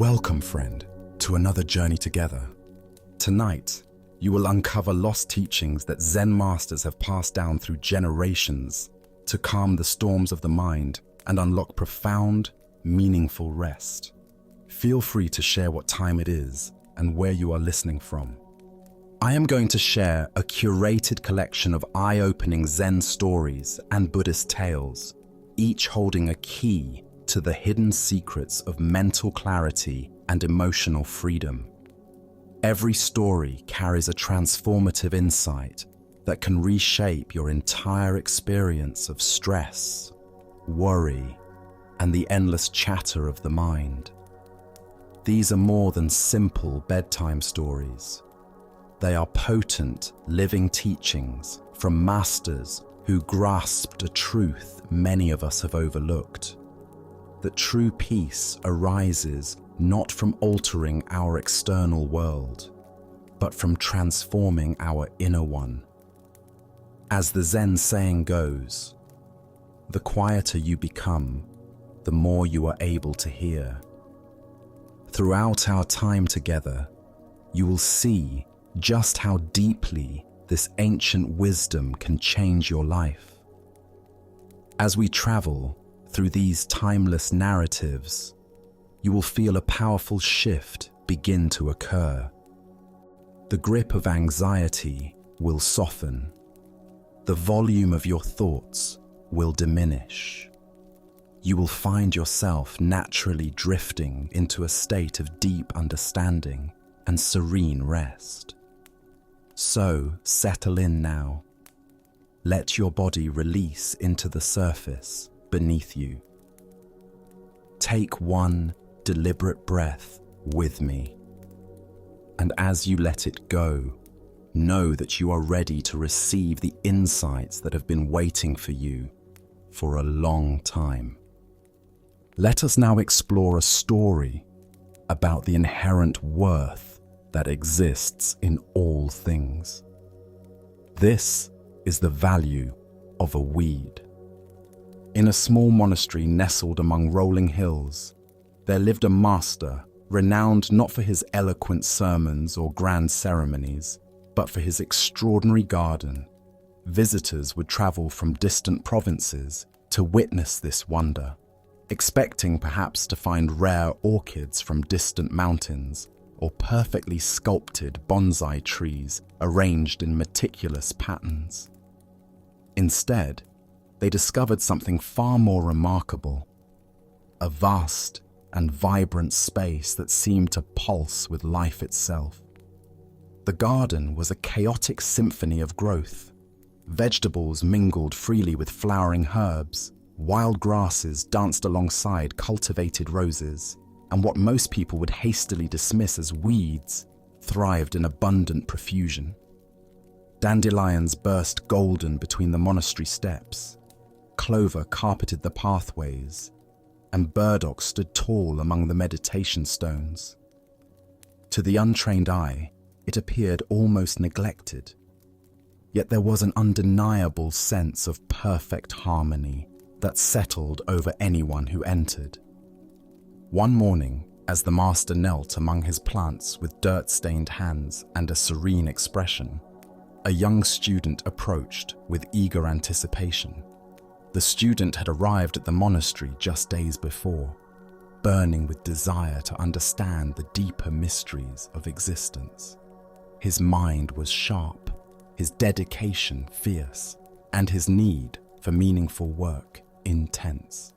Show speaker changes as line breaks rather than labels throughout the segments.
Welcome, friend, to another journey together. Tonight, you will uncover lost teachings that Zen masters have passed down through generations to calm the storms of the mind and unlock profound, meaningful rest. Feel free to share what time it is and where you are listening from. I am going to share a curated collection of eye-opening Zen stories and Buddhist tales, each holding a key to the hidden secrets of mental clarity and emotional freedom. Every story carries a transformative insight that can reshape your entire experience of stress, worry, and the endless chatter of the mind. These are more than simple bedtime stories. They are potent, living teachings from masters who grasped a truth many of us have overlooked. That true peace arises not from altering our external world, but from transforming our inner one. As the Zen saying goes, the quieter you become, the more you are able to hear. Throughout our time together, you will see just how deeply this ancient wisdom can change your life. As we travel through these timeless narratives, you will feel a powerful shift begin to occur. The grip of anxiety will soften. The volume of your thoughts will diminish. You will find yourself naturally drifting into a state of deep understanding and serene rest. So, settle in now. Let your body release into the surface beneath you. Take one deliberate breath with me. And as you let it go, know that you are ready to receive the insights that have been waiting for you for a long time. Let us now explore a story about the inherent worth that exists in all things. This is the value of a weed. In a small monastery nestled among rolling hills, there lived a master renowned not for his eloquent sermons or grand ceremonies, but for his extraordinary garden. Visitors would travel from distant provinces to witness this wonder, expecting perhaps to find rare orchids from distant mountains or perfectly sculpted bonsai trees arranged in meticulous patterns. Instead, they discovered something far more remarkable, a vast and vibrant space that seemed to pulse with life itself. The garden was a chaotic symphony of growth. Vegetables mingled freely with flowering herbs, wild grasses danced alongside cultivated roses, and what most people would hastily dismiss as weeds thrived in abundant profusion. Dandelions burst golden between the monastery steps. Clover carpeted the pathways, and burdock stood tall among the meditation stones. To the untrained eye, it appeared almost neglected, yet there was an undeniable sense of perfect harmony that settled over anyone who entered. One morning, as the master knelt among his plants with dirt-stained hands and a serene expression, a young student approached with eager anticipation. The student had arrived at the monastery just days before, burning with desire to understand the deeper mysteries of existence. His mind was sharp, his dedication fierce, and his need for meaningful work intense.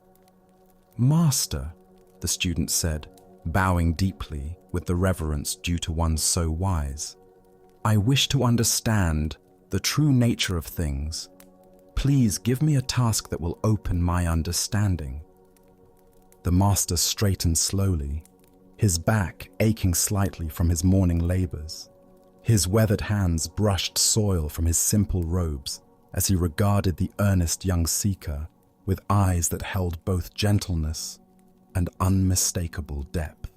"Master," the student said, bowing deeply with the reverence due to one so wise, "I wish to understand the true nature of things. Please give me a task that will open my understanding." The master straightened slowly, his back aching slightly from his morning labors. His weathered hands brushed soil from his simple robes as he regarded the earnest young seeker with eyes that held both gentleness and unmistakable depth.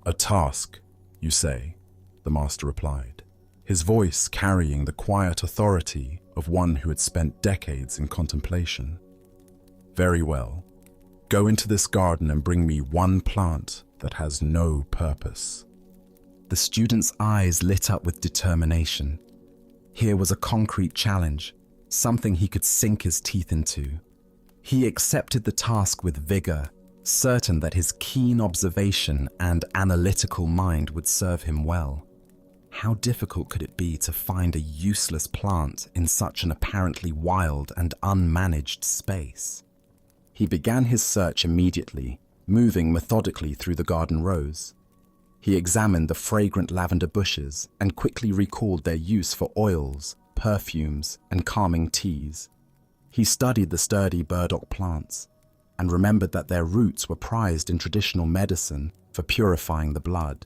"A task, you say?" the master replied, his voice carrying the quiet authority of one who had spent decades in contemplation. "Very well. Go into this garden and bring me one plant that has no purpose. The student's eyes lit up with determination. Here was a concrete challenge, something he could sink his teeth into. He accepted the task with vigor, certain that his keen observation and analytical mind would serve him well. How difficult could it be to find a useless plant in such an apparently wild and unmanaged space? He began his search immediately, moving methodically through the garden rows. He examined the fragrant lavender bushes and quickly recalled their use for oils, perfumes, and calming teas. He studied the sturdy burdock plants and remembered that their roots were prized in traditional medicine for purifying the blood.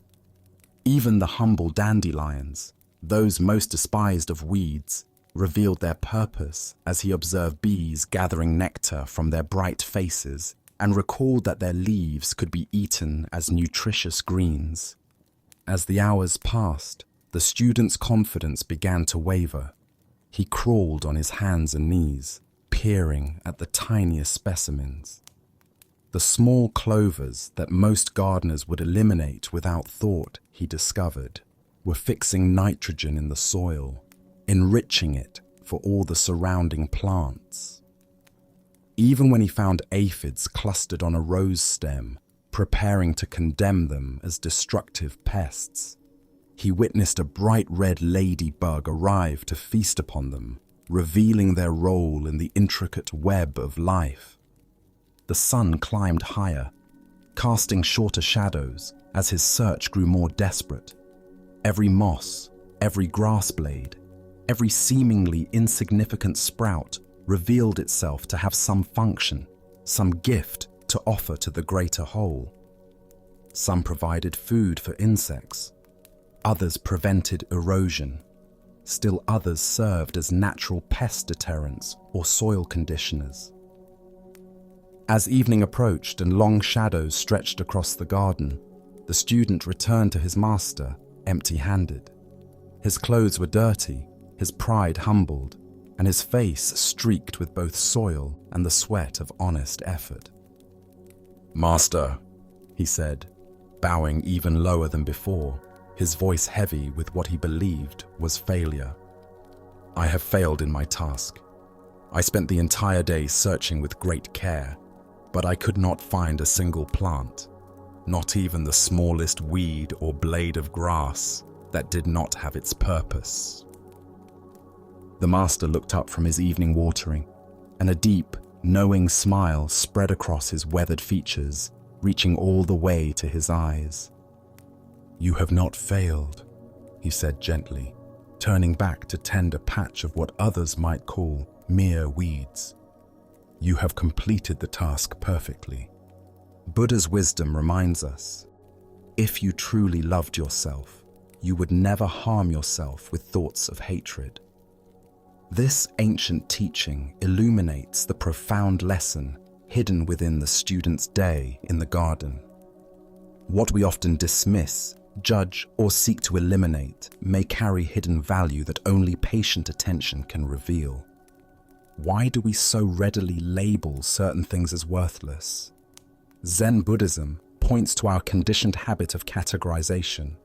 Even the humble dandelions, those most despised of weeds, revealed their purpose as he observed bees gathering nectar from their bright faces and recalled that their leaves could be eaten as nutritious greens. As the hours passed, the student's confidence began to waver. He crawled on his hands and knees, peering at the tiniest specimens. The small clovers that most gardeners would eliminate without thought, he discovered, were fixing nitrogen in the soil, enriching it for all the surrounding plants. Even when he found aphids clustered on a rose stem, preparing to condemn them as destructive pests, he witnessed a bright red ladybug arrive to feast upon them, revealing their role in the intricate web of life. The sun climbed higher, casting shorter shadows as his search grew more desperate. Every moss, every grass blade, every seemingly insignificant sprout revealed itself to have some function, some gift to offer to the greater whole. Some provided food for insects, others prevented erosion, still others served as natural pest deterrents or soil conditioners. As evening approached and long shadows stretched across the garden, the student returned to his master, empty-handed. His clothes were dirty, his pride humbled, and his face streaked with both soil and the sweat of honest effort. "Master," he said, bowing even lower than before, his voice heavy with what he believed was failure. "I have failed in my task. I spent the entire day searching with great care, but I could not find a single plant, not even the smallest weed or blade of grass, that did not have its purpose." The master looked up from his evening watering, and a deep, knowing smile spread across his weathered features, reaching all the way to his eyes. "You have not failed," he said gently, turning back to tend a patch of what others might call mere weeds. "You have completed the task perfectly." Buddha's wisdom reminds us, if you truly loved yourself, you would never harm yourself with thoughts of hatred. This ancient teaching illuminates the profound lesson hidden within the student's day in the garden. What we often dismiss, judge, or seek to eliminate may carry hidden value that only patient attention can reveal. Why do we so readily label certain things as worthless? Zen Buddhism points to our conditioned habit of categorization,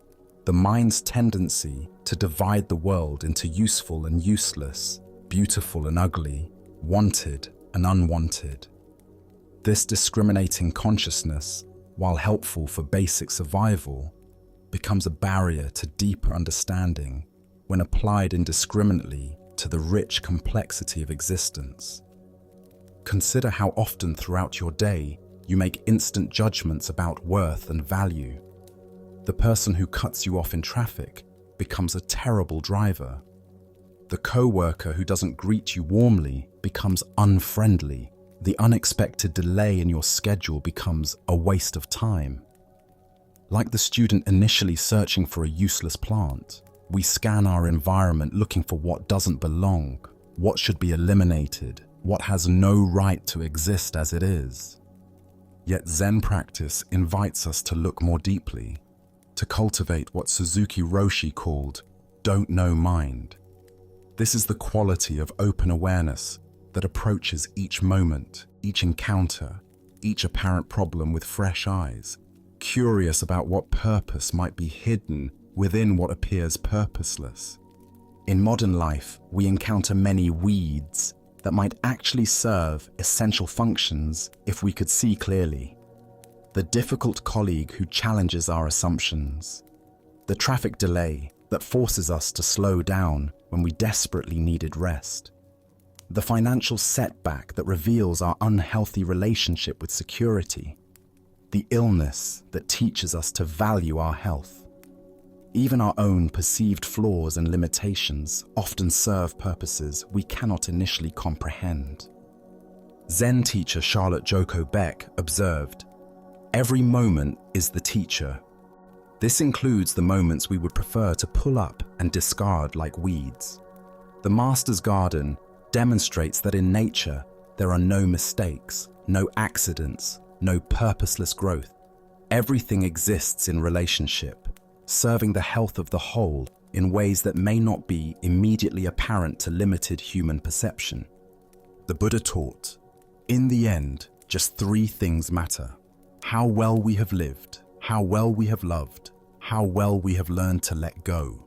the mind's tendency to divide the world into useful and useless, beautiful and ugly, wanted and unwanted. This discriminating consciousness, while helpful for basic survival, becomes a barrier to deeper understanding when applied indiscriminately to the rich complexity of existence. Consider how often throughout your day you make instant judgments about worth and value. The person who cuts you off in traffic becomes a terrible driver. The co-worker who doesn't greet you warmly becomes unfriendly. The unexpected delay in your schedule becomes a waste of time. Like the student initially searching for a useless plant, we scan our environment looking for what doesn't belong, what should be eliminated, what has no right to exist as it is. Yet Zen practice invites us to look more deeply, to cultivate what Suzuki Roshi called "don't know mind." This is the quality of open awareness that approaches each moment, each encounter, each apparent problem with fresh eyes, curious about what purpose might be hidden within what appears purposeless. In modern life, we encounter many weeds that might actually serve essential functions if we could see clearly. The difficult colleague who challenges our assumptions. The traffic delay that forces us to slow down when we desperately needed rest. The financial setback that reveals our unhealthy relationship with security. The illness that teaches us to value our health. Even our own perceived flaws and limitations often serve purposes we cannot initially comprehend. Zen teacher Charlotte Joko Beck observed, "Every moment is the teacher." This includes the moments we would prefer to pull up and discard like weeds. The Master's Garden demonstrates that in nature there are no mistakes, no accidents, no purposeless growth. Everything exists in relationship, serving the health of the whole in ways that may not be immediately apparent to limited human perception. The Buddha taught, in the end, just three things matter: how well we have lived, how well we have loved, how well we have learned to let go.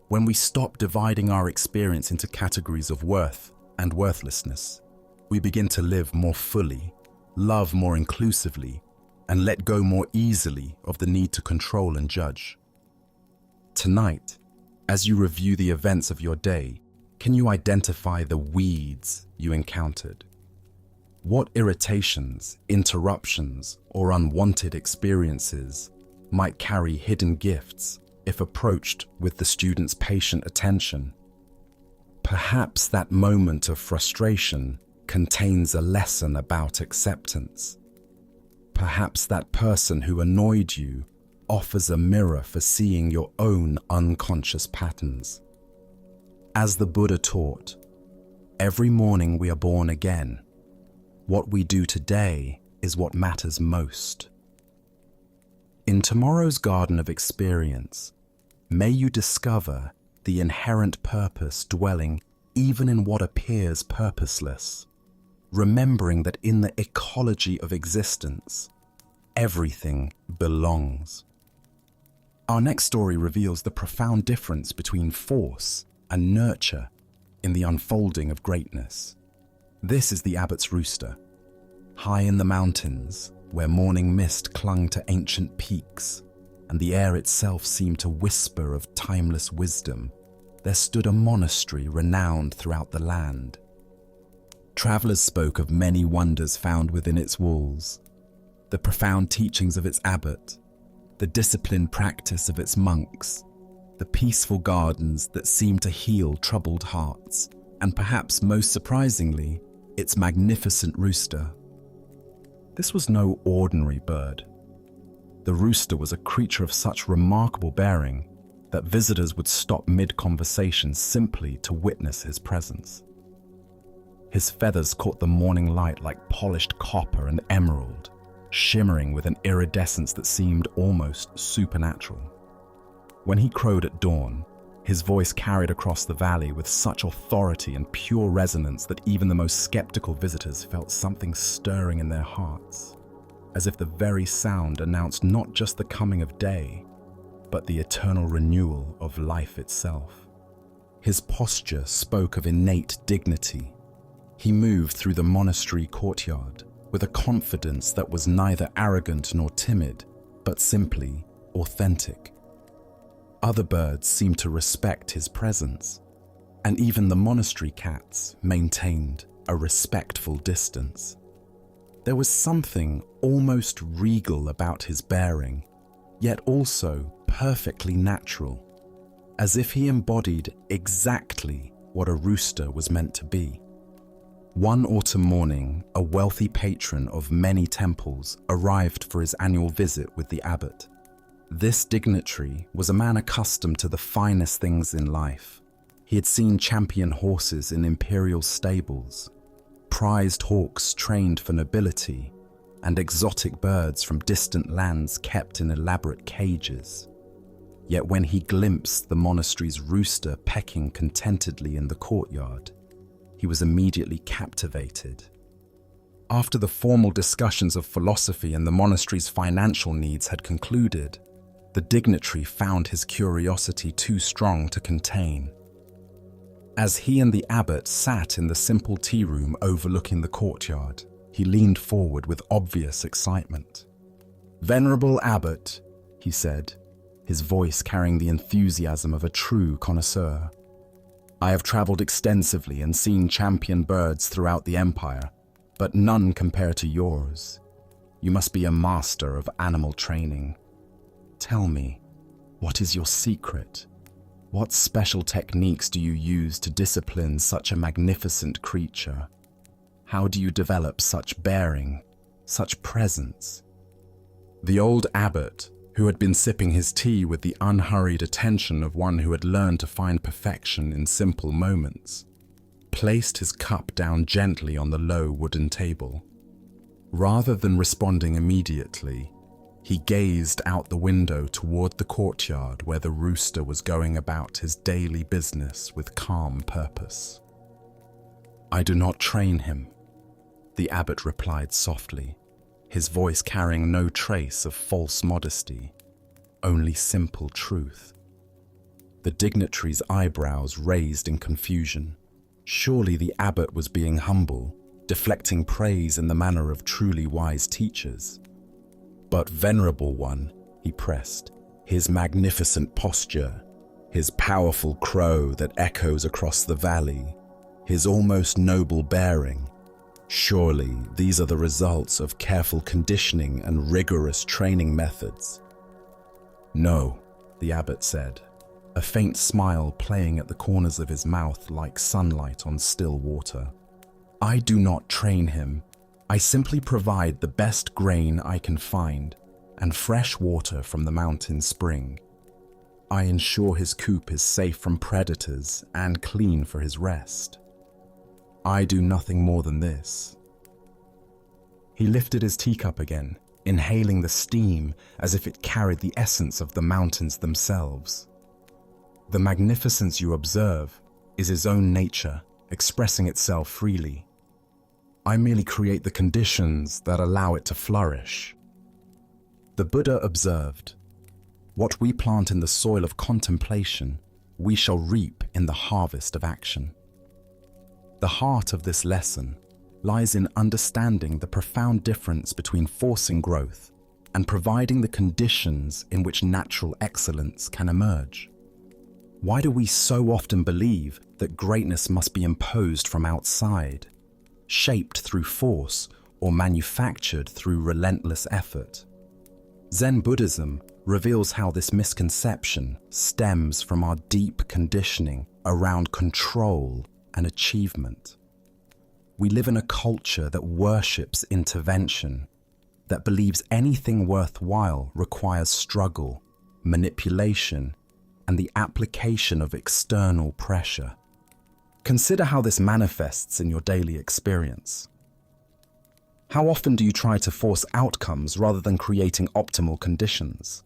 When we stop dividing our experience into categories of worth and worthlessness, we begin to live more fully, love more inclusively, and let go more easily of the need to control and judge. Tonight, as you review the events of your day, can you identify the weeds you encountered? What irritations, interruptions, or unwanted experiences might carry hidden gifts if approached with the student's patient attention? Perhaps that moment of frustration contains a lesson about acceptance. Perhaps that person who annoyed you offers a mirror for seeing your own unconscious patterns. As the Buddha taught, every morning we are born again. What we do today is what matters most. In tomorrow's garden of experience, may you discover the inherent purpose dwelling even in what appears purposeless, remembering that in the ecology of existence, everything belongs. Our next story reveals the profound difference between force and nurture in the unfolding of greatness. This is the abbot's rooster. High in the mountains, where morning mist clung to ancient peaks, and the air itself seemed to whisper of timeless wisdom, there stood a monastery renowned throughout the land. Travelers spoke of many wonders found within its walls, the profound teachings of its abbot, the disciplined practice of its monks, the peaceful gardens that seemed to heal troubled hearts, and perhaps most surprisingly, its magnificent rooster. This was no ordinary bird. The rooster was a creature of such remarkable bearing that visitors would stop mid-conversation simply to witness his presence. His feathers caught the morning light like polished copper and emerald, shimmering with an iridescence that seemed almost supernatural. When he crowed at dawn, his voice carried across the valley with such authority and pure resonance that even the most skeptical visitors felt something stirring in their hearts, as if the very sound announced not just the coming of day, but the eternal renewal of life itself. His posture spoke of innate dignity. He moved through the monastery courtyard with a confidence that was neither arrogant nor timid, but simply authentic. Other birds seemed to respect his presence, and even the monastery cats maintained a respectful distance. There was something almost regal about his bearing, yet also perfectly natural, as if he embodied exactly what a rooster was meant to be. One autumn morning, a wealthy patron of many temples arrived for his annual visit with the abbot. This dignitary was a man accustomed to the finest things in life. He had seen champion horses in imperial stables, prized hawks trained for nobility, and exotic birds from distant lands kept in elaborate cages. Yet when he glimpsed the monastery's rooster pecking contentedly in the courtyard, he was immediately captivated. After the formal discussions of philosophy and the monastery's financial needs had concluded, the dignitary found his curiosity too strong to contain. As he and the abbot sat in the simple tea room overlooking the courtyard, he leaned forward with obvious excitement. "Venerable abbot," he said, his voice carrying the enthusiasm of a true connoisseur, "I have traveled extensively and seen champion birds throughout the empire, but none compare to yours. You must be a master of animal training. Tell me, what is your secret? What special techniques do you use to discipline such a magnificent creature? How do you develop such bearing, such presence?" The old abbot, who had been sipping his tea with the unhurried attention of one who had learned to find perfection in simple moments, placed his cup down gently on the low wooden table. Rather than responding immediately, he gazed out the window toward the courtyard where the rooster was going about his daily business with calm purpose. "I do not train him," the abbot replied softly, his voice carrying no trace of false modesty, only simple truth. The dignitary's eyebrows raised in confusion. Surely the abbot was being humble, deflecting praise in the manner of truly wise teachers. "But venerable one," he pressed, his magnificent posture, his powerful crow that echoes across the valley, his almost noble bearing, surely these are the results of careful conditioning and rigorous training methods. "No," the abbot said, a faint smile playing at the corners of his mouth like sunlight on still water. "I do not train him. I simply provide the best grain I can find and fresh water from the mountain spring. I ensure his coop is safe from predators and clean for his rest. I do nothing more than this." He lifted his teacup again, inhaling the steam as if it carried the essence of the mountains themselves. "The magnificence you observe is his own nature, expressing itself freely. I merely create the conditions that allow it to flourish." The Buddha observed, "What we plant in the soil of contemplation, we shall reap in the harvest of action." The heart of this lesson lies in understanding the profound difference between forcing growth and providing the conditions in which natural excellence can emerge. Why do we so often believe that greatness must be imposed from outside, shaped through force or manufactured through relentless effort? Zen Buddhism reveals how this misconception stems from our deep conditioning around control and achievement. We live in a culture that worships intervention, that believes anything worthwhile requires struggle, manipulation, and the application of external pressure. Consider how this manifests in your daily experience. How often do you try to force outcomes rather than creating optimal conditions?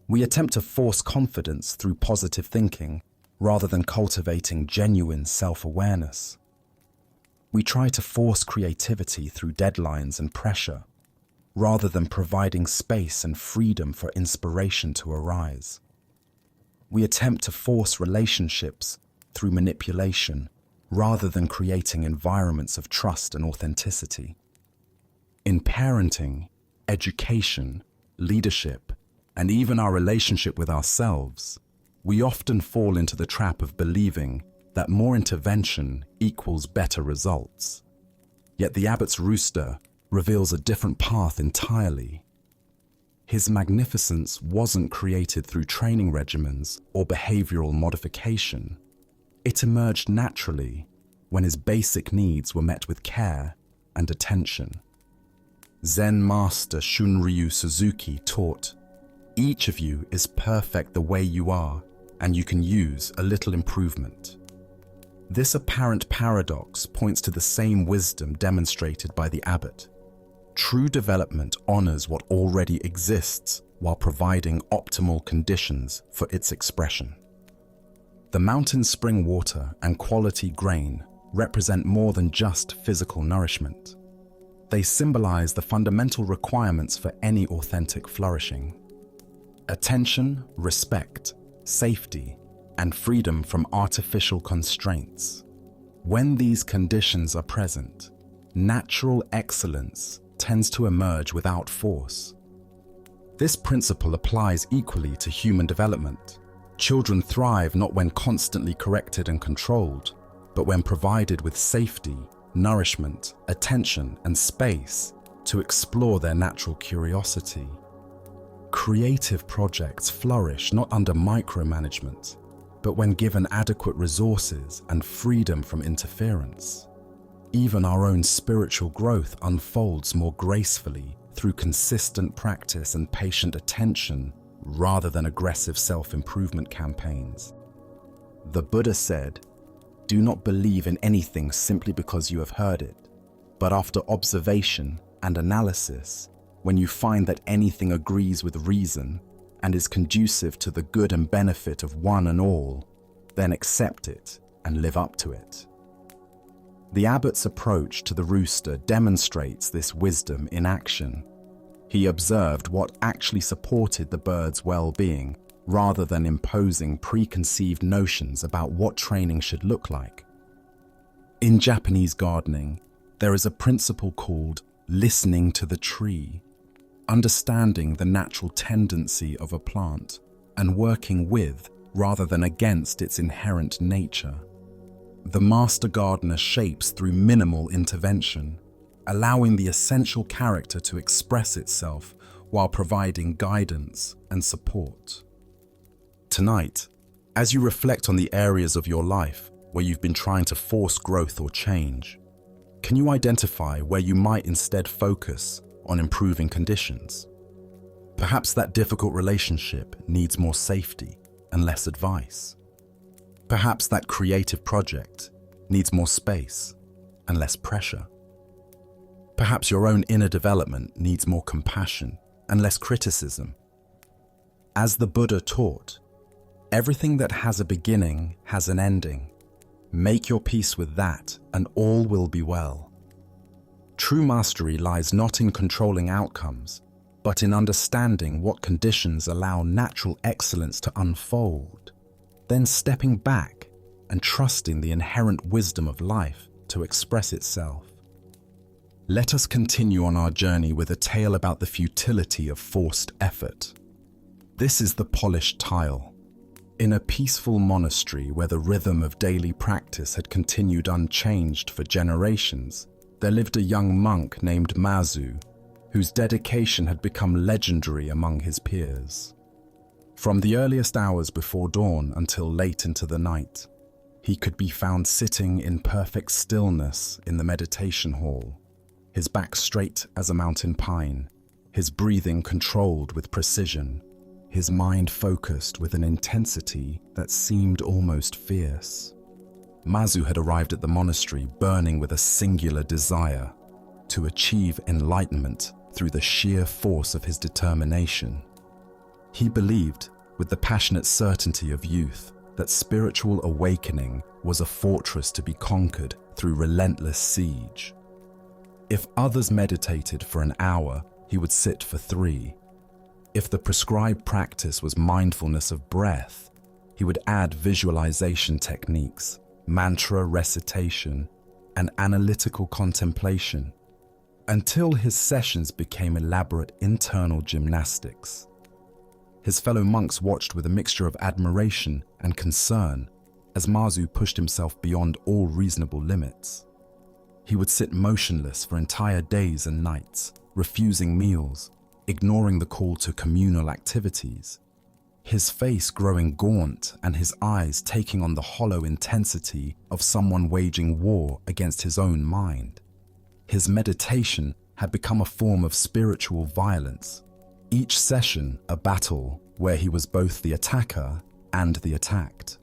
We attempt to force confidence through positive thinking rather than cultivating genuine self-awareness. We try to force creativity through deadlines and pressure, rather than providing space and freedom for inspiration to arise. We attempt to force relationships through manipulation, rather than creating environments of trust and authenticity. In parenting, education, leadership, and even our relationship with ourselves, we often fall into the trap of believing that more intervention equals better results. Yet the abbot's rooster reveals a different path entirely. His magnificence wasn't created through training regimens or behavioral modification. It emerged naturally when his basic needs were met with care and attention. Zen master Shunryu Suzuki taught, "Each of you is perfect the way you are, and you can use a little improvement." This apparent paradox points to the same wisdom demonstrated by the abbot. True development honors what already exists while providing optimal conditions for its expression. The mountain spring water and quality grain represent more than just physical nourishment. They symbolize the fundamental requirements for any authentic flourishing: attention, respect, safety, and freedom from artificial constraints. When these conditions are present, natural excellence tends to emerge without force. This principle applies equally to human development. Children thrive not when constantly corrected and controlled, but when provided with safety, nourishment, attention, and space to explore their natural curiosity. Creative projects flourish not under micromanagement, but when given adequate resources and freedom from interference. Even our own spiritual growth unfolds more gracefully through consistent practice and patient attention rather than aggressive self-improvement campaigns. The Buddha said, "Do not believe in anything simply because you have heard it, but after observation and analysis, when you find that anything agrees with reason and is conducive to the good and benefit of one and all, then accept it and live up to it." The abbot's approach to the rooster demonstrates this wisdom in action. He observed what actually supported the bird's well-being, rather than imposing preconceived notions about what training should look like. In Japanese gardening, there is a principle called listening to the tree, understanding the natural tendency of a plant and working with rather than against its inherent nature. The master gardener shapes through minimal intervention, allowing the essential character to express itself while providing guidance and support. Tonight, as you reflect on the areas of your life where you've been trying to force growth or change, can you identify where you might instead focus on improving conditions? Perhaps that difficult relationship needs more safety and less advice. Perhaps that creative project needs more space and less pressure. Perhaps your own inner development needs more compassion and less criticism. As the Buddha taught, everything that has a beginning has an ending. Make your peace with that, and all will be well. True mastery lies not in controlling outcomes, but in understanding what conditions allow natural excellence to unfold, then stepping back and trusting the inherent wisdom of life to express itself. Let us continue on our journey with a tale about the futility of forced effort. This is the polished tile. In a peaceful monastery where the rhythm of daily practice had continued unchanged for generations, there lived a young monk named Mazu, whose dedication had become legendary among his peers. From the earliest hours before dawn until late into the night, he could be found sitting in perfect stillness in the meditation hall, his back straight as a mountain pine, his breathing controlled with precision, his mind focused with an intensity that seemed almost fierce. Mazu had arrived at the monastery burning with a singular desire to achieve enlightenment through the sheer force of his determination. He believed, with the passionate certainty of youth, that spiritual awakening was a fortress to be conquered through relentless siege. If others meditated for an hour, he would sit for 3. If the prescribed practice was mindfulness of breath, he would add visualization techniques, mantra recitation, and analytical contemplation, until his sessions became elaborate internal gymnastics. His fellow monks watched with a mixture of admiration and concern as Mazu pushed himself beyond all reasonable limits. He would sit motionless for entire days and nights, refusing meals, ignoring the call to communal activities, his face growing gaunt and his eyes taking on the hollow intensity of someone waging war against his own mind. His meditation had become a form of spiritual violence, each session a battle where he was both the attacker and the attacked.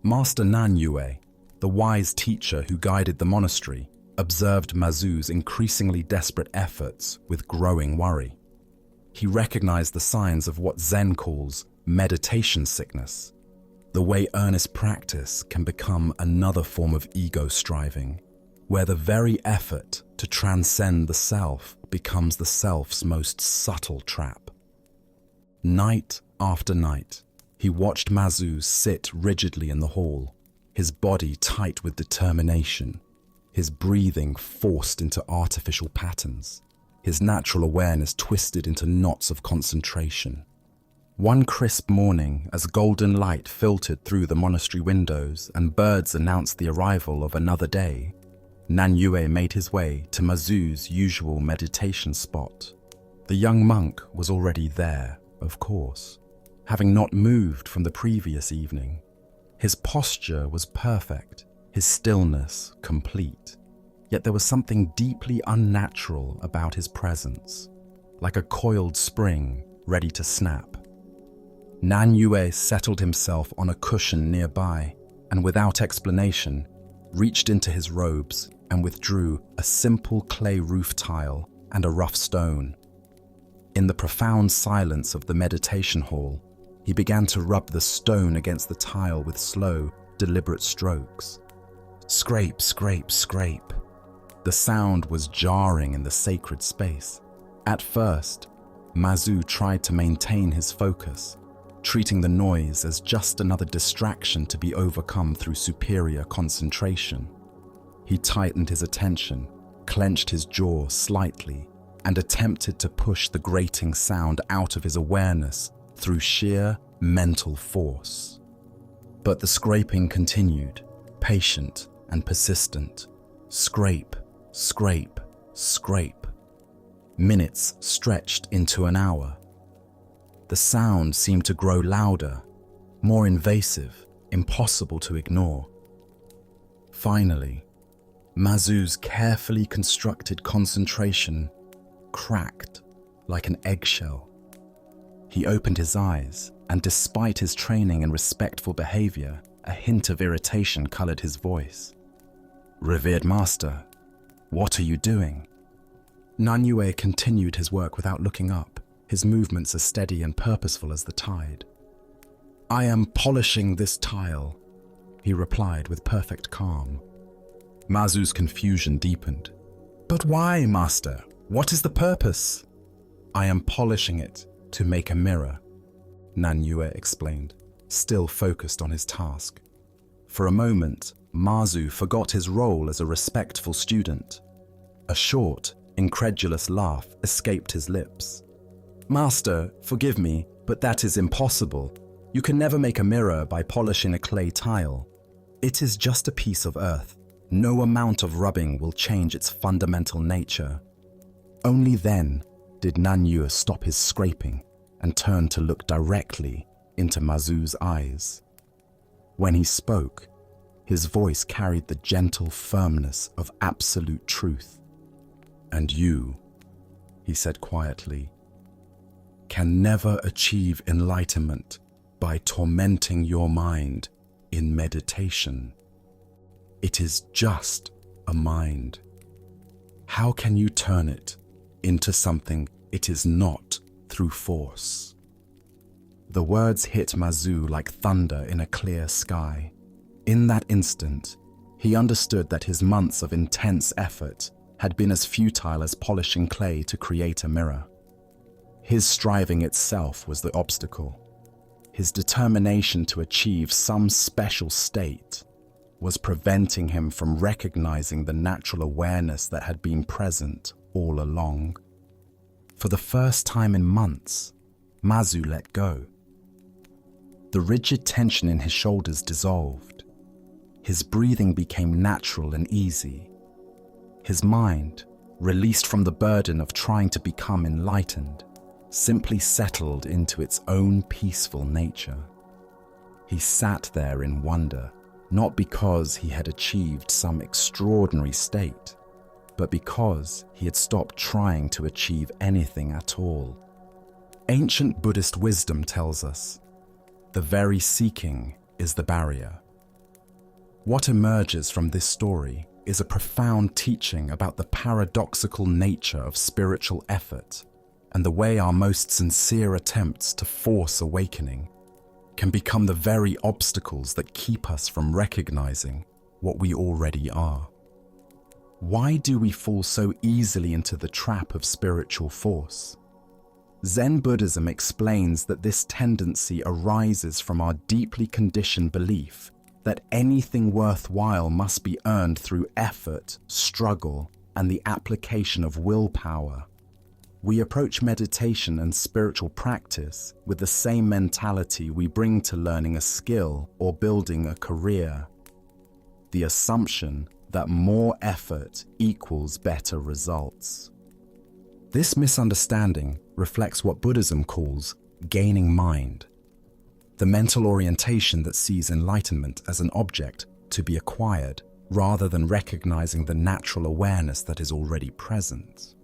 Master Nanyue, the wise teacher who guided the monastery, observed Mazu's increasingly desperate efforts with growing worry. He recognized the signs of what Zen calls meditation sickness, the way earnest practice can become another form of ego striving. where the very effort to transcend the self becomes the self's most subtle trap. Night after night, he watched Mazu sit rigidly in the hall, his body tight with determination, his breathing forced into artificial patterns, his natural awareness twisted into knots of concentration. One crisp morning, as golden light filtered through the monastery windows and birds announced the arrival of another day, Nanyue made his way to Mazu's usual meditation spot. The young monk was already there, of course, having not moved from the previous evening. His posture was perfect, his stillness complete, yet there was something deeply unnatural about his presence, like a coiled spring ready to snap. Nanyue settled himself on a cushion nearby and without explanation reached into his robes and withdrew a simple clay roof tile and a rough stone. In the profound silence of the meditation hall, he began to rub the stone against the tile with slow, deliberate strokes. Scrape, scrape, scrape. The sound was jarring in the sacred space. At first, Mazu tried to maintain his focus, treating the noise as just another distraction to be overcome through superior concentration. He tightened his attention, clenched his jaw slightly, and attempted to push the grating sound out of his awareness through sheer mental force. But the scraping continued, patient and persistent. Scrape, scrape, scrape. Minutes stretched into an hour. The sound seemed to grow louder, more invasive, impossible to ignore. Finally, Mazu's carefully constructed concentration cracked like an eggshell. He opened his eyes, and despite his training and respectful behavior, a hint of irritation colored his voice. "Revered master, what are you doing?" Nanyue continued his work without looking up, his movements as steady and purposeful as the tide. "I am polishing this tile," he replied with perfect calm. Mazu's confusion deepened. "But why, master? What is the purpose?" "I am polishing it to make a mirror," Nanyue explained, still focused on his task. For a moment, Mazu forgot his role as a respectful student. A short, incredulous laugh escaped his lips. "Master, forgive me, but that is impossible. You can never make a mirror by polishing a clay tile. It is just a piece of earth. No amount of rubbing will change its fundamental nature." Only then did Nanyue stop his scraping and turn to look directly into Mazu's eyes. When he spoke, his voice carried the gentle firmness of absolute truth. "And you," he said quietly, "can never achieve enlightenment by tormenting your mind in meditation. It is just a mind. How can you turn it into something it is not through force?" The words hit Mazu like thunder in a clear sky. In that instant, he understood that his months of intense effort had been as futile as polishing clay to create a mirror. His striving itself was the obstacle. His determination to achieve some special state was preventing him from recognizing the natural awareness that had been present all along. For the first time in months, Mazu let go. The rigid tension in his shoulders dissolved. His breathing became natural and easy. His mind, released from the burden of trying to become enlightened, simply settled into its own peaceful nature. He sat there in wonder, not because he had achieved some extraordinary state, but because he had stopped trying to achieve anything at all. Ancient Buddhist wisdom tells us, the very seeking is the barrier. What emerges from this story is a profound teaching about the paradoxical nature of spiritual effort and the way our most sincere attempts to force awakening can become the very obstacles that keep us from recognizing what we already are. Why do we fall so easily into the trap of spiritual force? Zen Buddhism explains that this tendency arises from our deeply conditioned belief that anything worthwhile must be earned through effort, struggle, and the application of willpower. We approach meditation and spiritual practice with the same mentality we bring to learning a skill or building a career. The assumption that more effort equals better results. This misunderstanding reflects what Buddhism calls gaining mind, the mental orientation that sees enlightenment as an object to be acquired rather than recognizing the natural awareness that is already present.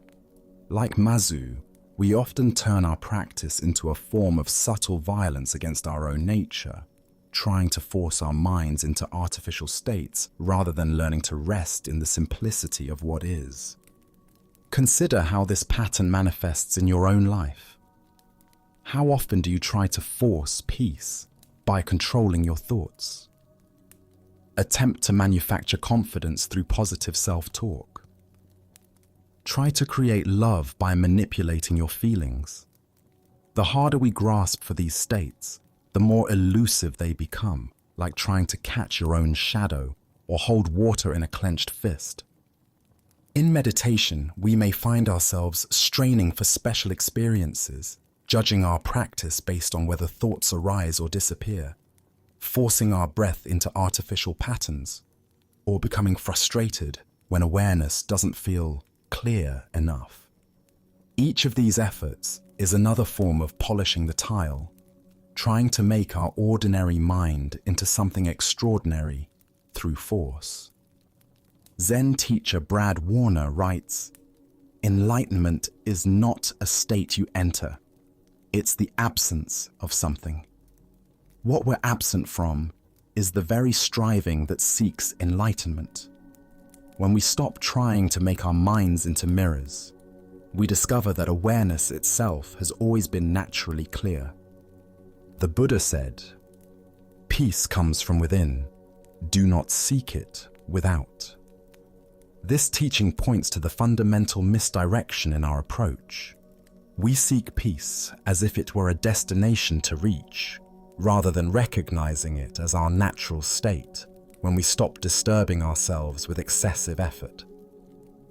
Like Mazu, we often turn our practice into a form of subtle violence against our own nature, trying to force our minds into artificial states rather than learning to rest in the simplicity of what is. Consider how this pattern manifests in your own life. How often do you try to force peace by controlling your thoughts? Attempt to manufacture confidence through positive self-talk. Try to create love by manipulating your feelings. The harder we grasp for these states, the more elusive they become, like trying to catch your own shadow or hold water in a clenched fist. In meditation, we may find ourselves straining for special experiences, judging our practice based on whether thoughts arise or disappear, forcing our breath into artificial patterns, or becoming frustrated when awareness doesn't feel clear enough. Each of these efforts is another form of polishing the tile, trying to make our ordinary mind into something extraordinary through force. Zen teacher Brad Warner writes, "Enlightenment is not a state you enter. It's the absence of something. What we're absent from is the very striving that seeks enlightenment. When we stop trying to make our minds into mirrors, we discover that awareness itself has always been naturally clear." The Buddha said, "Peace comes from within. Do not seek it without." This teaching points to the fundamental misdirection in our approach. We seek peace as if it were a destination to reach, rather than recognizing it as our natural state when we stop disturbing ourselves with excessive effort.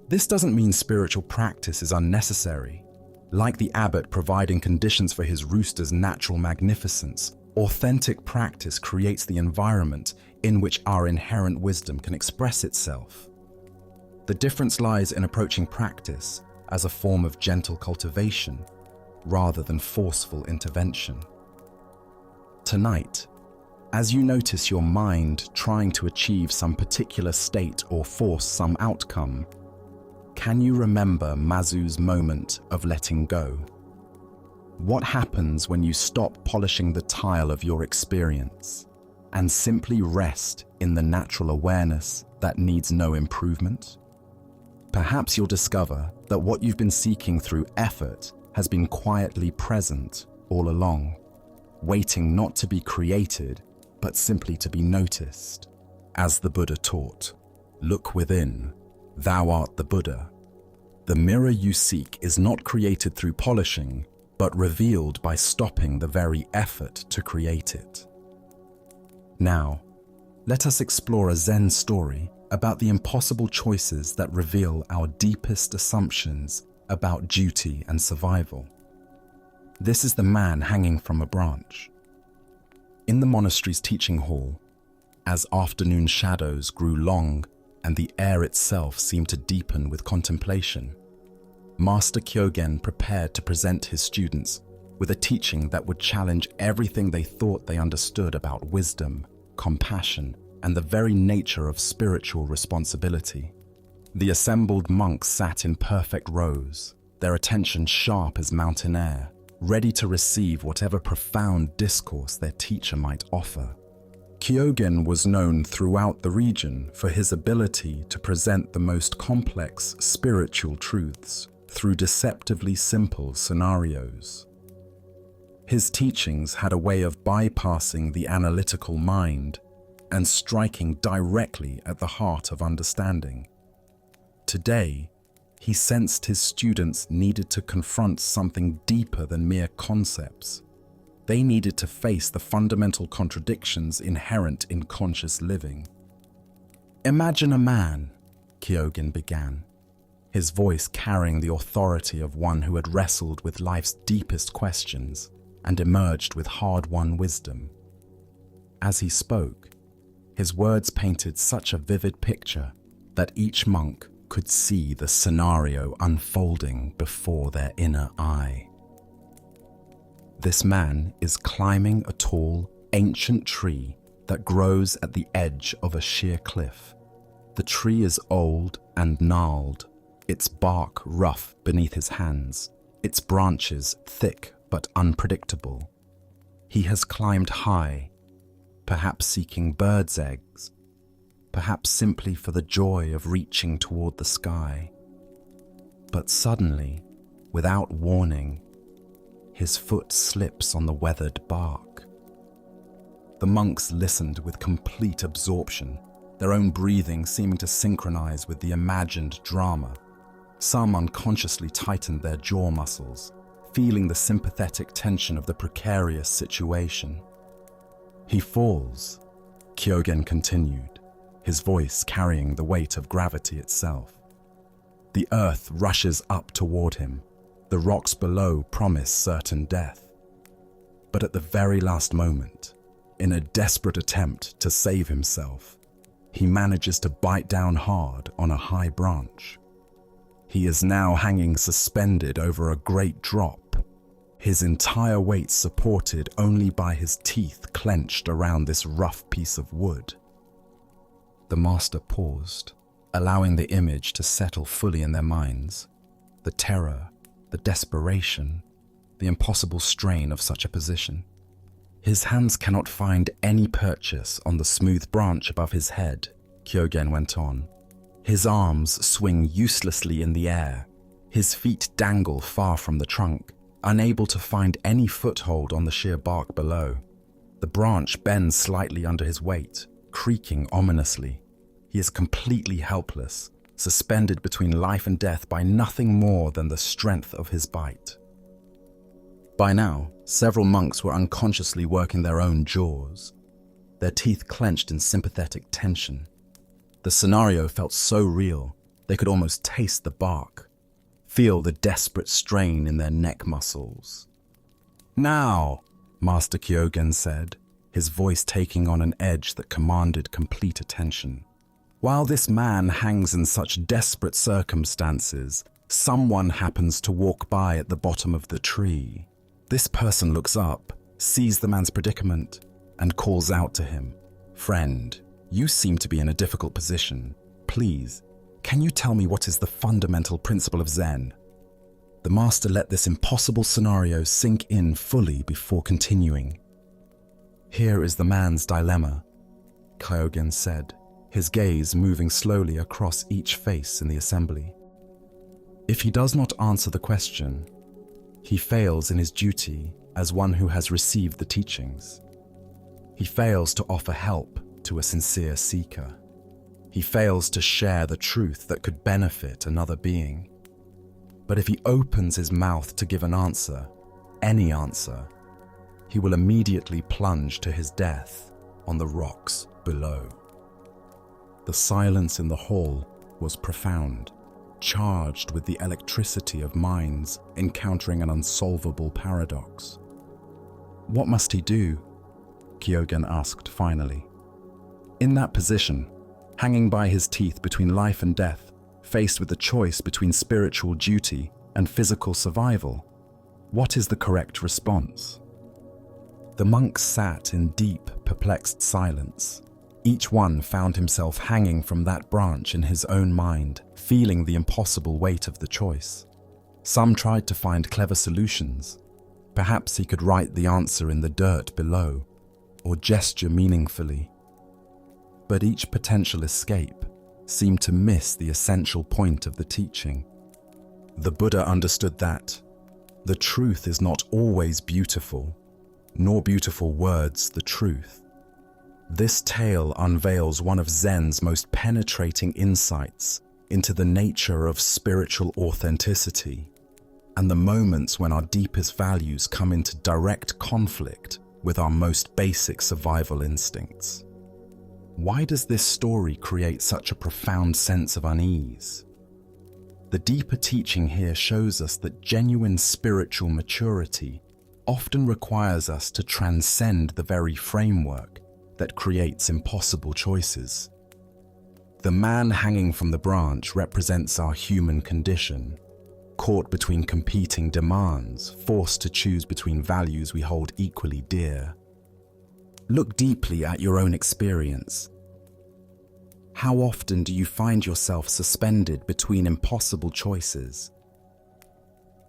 This doesn't mean spiritual practice is unnecessary. Like the abbot providing conditions for his rooster's natural magnificence, authentic practice creates the environment in which our inherent wisdom can express itself. The difference lies in approaching practice as a form of gentle cultivation rather than forceful intervention. Tonight, as you notice your mind trying to achieve some particular state or force some outcome, can you remember Mazu's moment of letting go? What happens when you stop polishing the tile of your experience and simply rest in the natural awareness that needs no improvement? Perhaps you'll discover that what you've been seeking through effort has been quietly present all along, waiting not to be created, but simply to be noticed. As the Buddha taught, "Look within, thou art the Buddha." The mirror you seek is not created through polishing, but revealed by stopping the very effort to create it. Now, let us explore a Zen story about the impossible choices that reveal our deepest assumptions about duty and survival. This is the man hanging from a branch. In the monastery's teaching hall, as afternoon shadows grew long and the air itself seemed to deepen with contemplation, Master Kyogen prepared to present his students with a teaching that would challenge everything they thought they understood about wisdom, compassion, and the very nature of spiritual responsibility. The assembled monks sat in perfect rows, their attention sharp as mountain air, ready to receive whatever profound discourse their teacher might offer. Kyogen was known throughout the region for his ability to present the most complex spiritual truths through deceptively simple scenarios. His teachings had a way of bypassing the analytical mind and striking directly at the heart of understanding. today, he sensed his students needed to confront something deeper than mere concepts. They needed to face the fundamental contradictions inherent in conscious living. "Imagine a man," Kyogen began, his voice carrying the authority of one who had wrestled with life's deepest questions and emerged with hard-won wisdom. As he spoke, his words painted such a vivid picture that each monk could see the scenario unfolding before their inner eye. This man is climbing a tall, ancient tree that grows at the edge of a sheer cliff. The tree is old and gnarled, its bark rough beneath his hands, its branches thick but unpredictable. He has climbed high, perhaps seeking birds' eggs, perhaps simply for the joy of reaching toward the sky. But suddenly, without warning, his foot slips on the weathered bark. The monks listened with complete absorption, their own breathing seeming to synchronize with the imagined drama. Some unconsciously tightened their jaw muscles, feeling the sympathetic tension of the precarious situation. "He falls," Kyogen continued, his voice carrying the weight of gravity itself. "The earth rushes up toward him. The rocks below promise certain death. But at the very last moment, in a desperate attempt to save himself, he manages to bite down hard on a high branch. He is now hanging suspended over a great drop, his entire weight supported only by his teeth clenched around this rough piece of wood." The master paused, allowing the image to settle fully in their minds. The terror, the desperation, the impossible strain of such a position. "His hands cannot find any purchase on the smooth branch above his head," Kyogen went on. "His arms swing uselessly in the air. His feet dangle far from the trunk, unable to find any foothold on the sheer bark below. The branch bends slightly under his weight, creaking ominously. He is completely helpless, suspended between life and death by nothing more than the strength of his bite." By now, several monks were unconsciously working their own jaws, their teeth clenched in sympathetic tension. The scenario felt so real, they could almost taste the bark, feel the desperate strain in their neck muscles. "Now," Master Kyogen said, his voice taking on an edge that commanded complete attention. "While this man hangs in such desperate circumstances, someone happens to walk by at the bottom of the tree. This person looks up, sees the man's predicament, and calls out to him, 'Friend, you seem to be in a difficult position. Please, can you tell me what is the fundamental principle of Zen?' The master let this impossible scenario sink in fully before continuing. "Here is the man's dilemma," Kyogen said, his gaze moving slowly across each face in the assembly. "If he does not answer the question, he fails in his duty as one who has received the teachings. He fails to offer help to a sincere seeker. He fails to share the truth that could benefit another being. But if he opens his mouth to give an answer, any answer, he will immediately plunge to his death on the rocks below." The silence in the hall was profound, charged with the electricity of minds encountering an unsolvable paradox. "What must he do?" Kyogen asked finally. In that position, hanging by his teeth between life and death, faced with the choice between spiritual duty and physical survival, what is the correct response? The monks sat in deep, perplexed silence. Each one found himself hanging from that branch in his own mind, feeling the impossible weight of the choice. Some tried to find clever solutions. Perhaps he could write the answer in the dirt below, or gesture meaningfully. But each potential escape seemed to miss the essential point of the teaching. The Buddha understood that the truth is not always beautiful, nor beautiful words the truth. This tale unveils one of Zen's most penetrating insights into the nature of spiritual authenticity and the moments when our deepest values come into direct conflict with our most basic survival instincts. Why does this story create such a profound sense of unease? The deeper teaching here shows us that genuine spiritual maturity often requires us to transcend the very framework that creates impossible choices. The man hanging from the branch represents our human condition, caught between competing demands, forced to choose between values we hold equally dear. Look deeply at your own experience. How often do you find yourself suspended between impossible choices?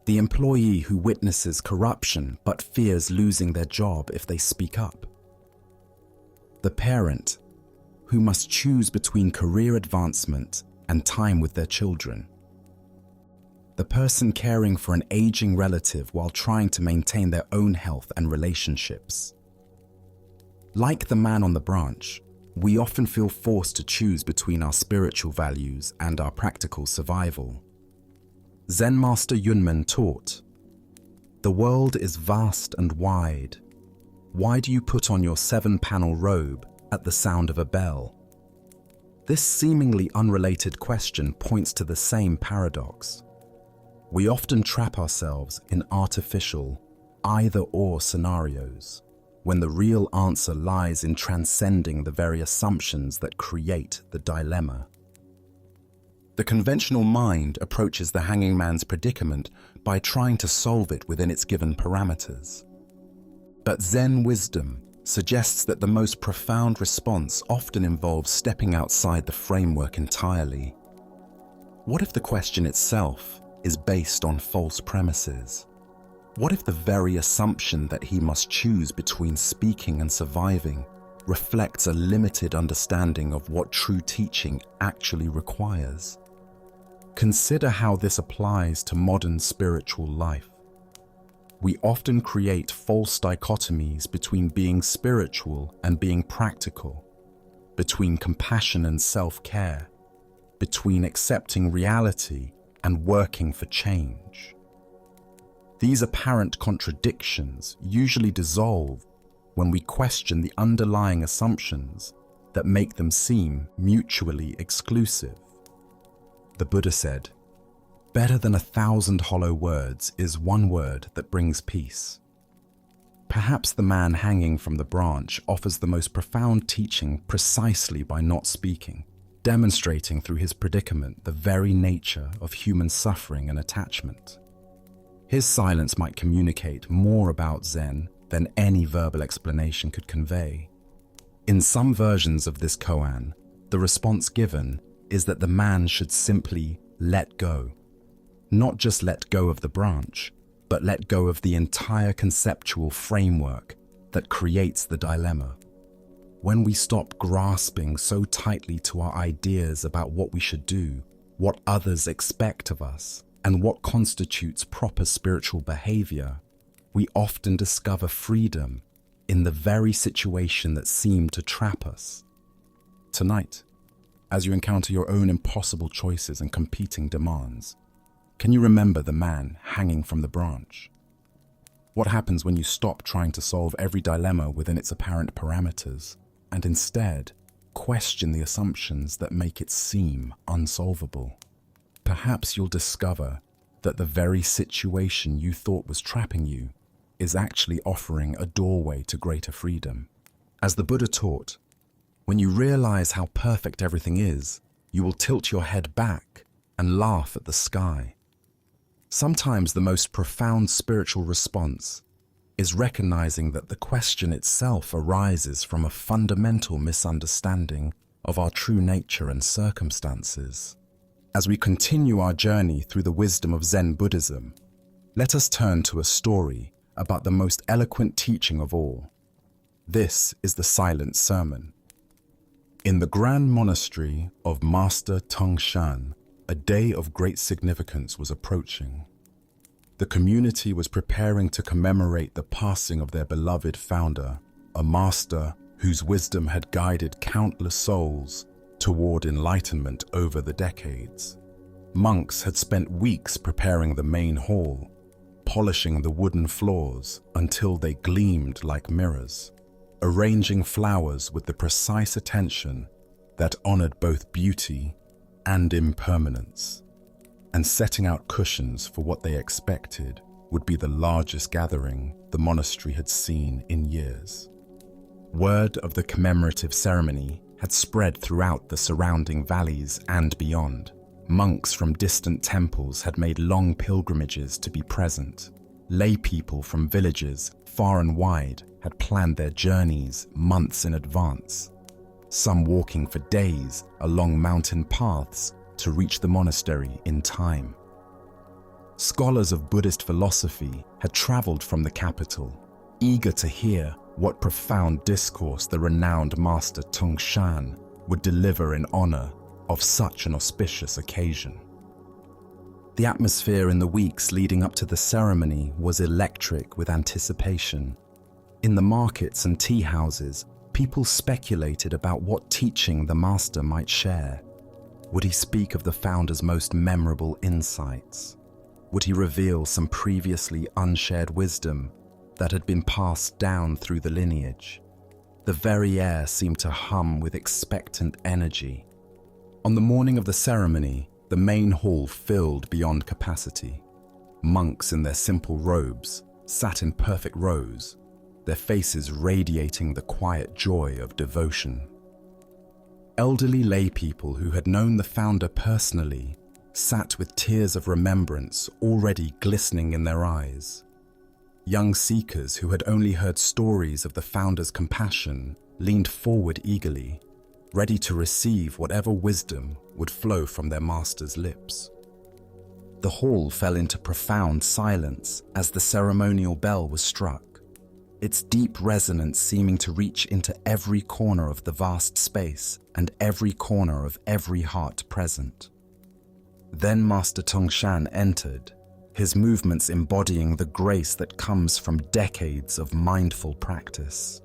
The employee who witnesses corruption but fears losing their job if they speak up. The parent who must choose between career advancement and time with their children. The person caring for an aging relative while trying to maintain their own health and relationships. Like the man on the branch, we often feel forced to choose between our spiritual values and our practical survival. Zen Master Yunmen taught, "The world is vast and wide. Why do you put on your 7-panel robe at the sound of a bell?" This seemingly unrelated question points to the same paradox. We often trap ourselves in artificial, either-or scenarios, when the real answer lies in transcending the very assumptions that create the dilemma. The conventional mind approaches the hanging man's predicament by trying to solve it within its given parameters. But Zen wisdom suggests that the most profound response often involves stepping outside the framework entirely. What if the question itself is based on false premises? What if the very assumption that he must choose between speaking and surviving reflects a limited understanding of what true teaching actually requires? Consider how this applies to modern spiritual life. We often create false dichotomies between being spiritual and being practical, between compassion and self-care, between accepting reality and working for change. These apparent contradictions usually dissolve when we question the underlying assumptions that make them seem mutually exclusive. The Buddha said, "Better than 1,000 hollow words is one word that brings peace." Perhaps the man hanging from the branch offers the most profound teaching precisely by not speaking, demonstrating through his predicament the very nature of human suffering and attachment. His silence might communicate more about Zen than any verbal explanation could convey. In some versions of this koan, the response given is that the man should simply let go. Not just let go of the branch, but let go of the entire conceptual framework that creates the dilemma. When we stop grasping so tightly to our ideas about what we should do, what others expect of us, and what constitutes proper spiritual behavior, we often discover freedom in the very situation that seemed to trap us. Tonight, as you encounter your own impossible choices and competing demands, can you remember the man hanging from the branch? What happens when you stop trying to solve every dilemma within its apparent parameters and instead question the assumptions that make it seem unsolvable? Perhaps you'll discover that the very situation you thought was trapping you is actually offering a doorway to greater freedom. As the Buddha taught, when you realize how perfect everything is, you will tilt your head back and laugh at the sky. Sometimes the most profound spiritual response is recognizing that the question itself arises from a fundamental misunderstanding of our true nature and circumstances. As we continue our journey through the wisdom of Zen Buddhism, let us turn to a story about the most eloquent teaching of all. This is the Silent Sermon. In the Grand Monastery of Master Tongshan, a day of great significance was approaching. The community was preparing to commemorate the passing of their beloved founder, a master whose wisdom had guided countless souls toward enlightenment over the decades. Monks had spent weeks preparing the main hall, polishing the wooden floors until they gleamed like mirrors, arranging flowers with the precise attention that honored both beauty and impermanence, and setting out cushions for what they expected would be the largest gathering the monastery had seen in years. Word of the commemorative ceremony had spread throughout the surrounding valleys and beyond. Monks from distant temples had made long pilgrimages to be present. Lay people from villages far and wide had planned their journeys months in advance, some walking for days along mountain paths to reach the monastery in time. Scholars of Buddhist philosophy had traveled from the capital, eager to hear what profound discourse the renowned master Tung Shan would deliver in honor of such an auspicious occasion. The atmosphere in the weeks leading up to the ceremony was electric with anticipation. In the markets and tea houses, people speculated about what teaching the master might share. Would he speak of the founder's most memorable insights? Would he reveal some previously unshared wisdom that had been passed down through the lineage? The very air seemed to hum with expectant energy. On the morning of the ceremony, the main hall filled beyond capacity. Monks in their simple robes sat in perfect rows, their faces radiating the quiet joy of devotion. Elderly lay people who had known the founder personally sat with tears of remembrance already glistening in their eyes. Young seekers who had only heard stories of the founder's compassion leaned forward eagerly, ready to receive whatever wisdom would flow from their master's lips. The hall fell into profound silence as the ceremonial bell was struck, its deep resonance seeming to reach into every corner of the vast space and every corner of every heart present. Then Master Tung Shan entered, his movements embodying the grace that comes from decades of mindful practice.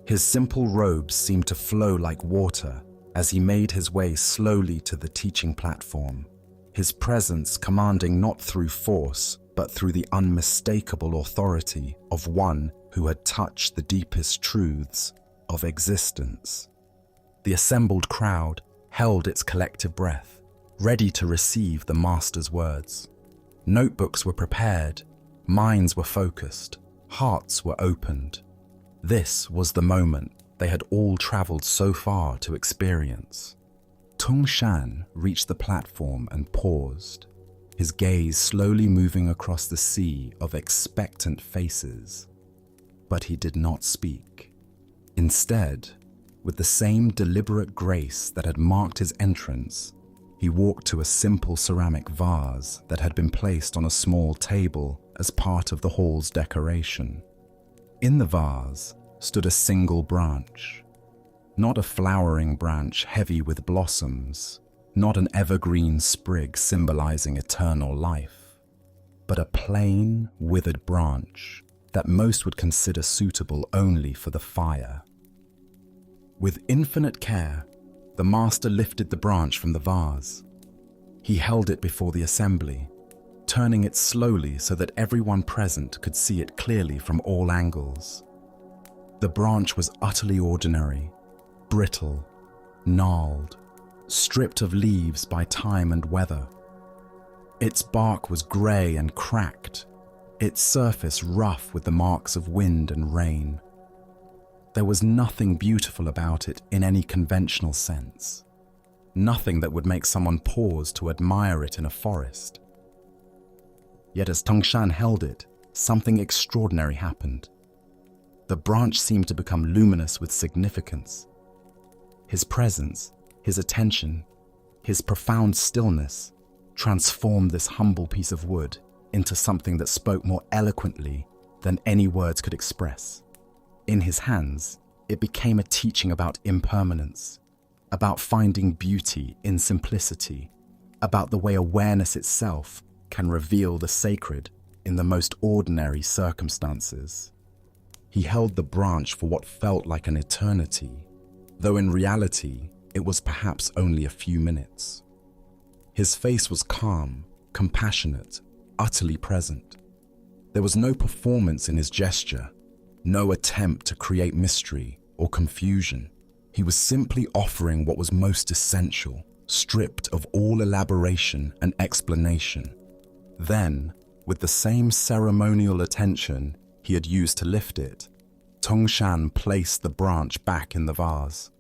His simple robes seemed to flow like water as he made his way slowly to the teaching platform, his presence commanding not through force, but through the unmistakable authority of one who had touched the deepest truths of existence. The assembled crowd held its collective breath, ready to receive the master's words. Notebooks were prepared, minds were focused, hearts were opened. This was the moment they had all traveled so far to experience. Tung Shan reached the platform and paused, his gaze slowly moving across the sea of expectant faces. But he did not speak. Instead, with the same deliberate grace that had marked his entrance, he walked to a simple ceramic vase that had been placed on a small table as part of the hall's decoration. In the vase stood a single branch, not a flowering branch heavy with blossoms, not an evergreen sprig symbolizing eternal life, but a plain, withered branch that most would consider suitable only for the fire. With infinite care, the master lifted the branch from the vase. He held it before the assembly, turning it slowly so that everyone present could see it clearly from all angles. The branch was utterly ordinary, brittle, gnarled, stripped of leaves by time and weather. Its bark was grey and cracked, its surface rough with the marks of wind and rain. There was nothing beautiful about it in any conventional sense, nothing that would make someone pause to admire it in a forest. Yet as Tung Shan held it, something extraordinary happened. The branch seemed to become luminous with significance. His presence, his attention, his profound stillness transformed this humble piece of wood into something that spoke more eloquently than any words could express. In his hands, it became a teaching about impermanence, about finding beauty in simplicity, about the way awareness itself can reveal the sacred in the most ordinary circumstances. He held the branch for what felt like an eternity, though in reality, it was perhaps only a few minutes. His face was calm, compassionate, utterly present. There was no performance in his gesture, no attempt to create mystery or confusion. He was simply offering what was most essential, stripped of all elaboration and explanation. Then, with the same ceremonial attention he had used to lift it, Tongshan placed the branch back in the vase.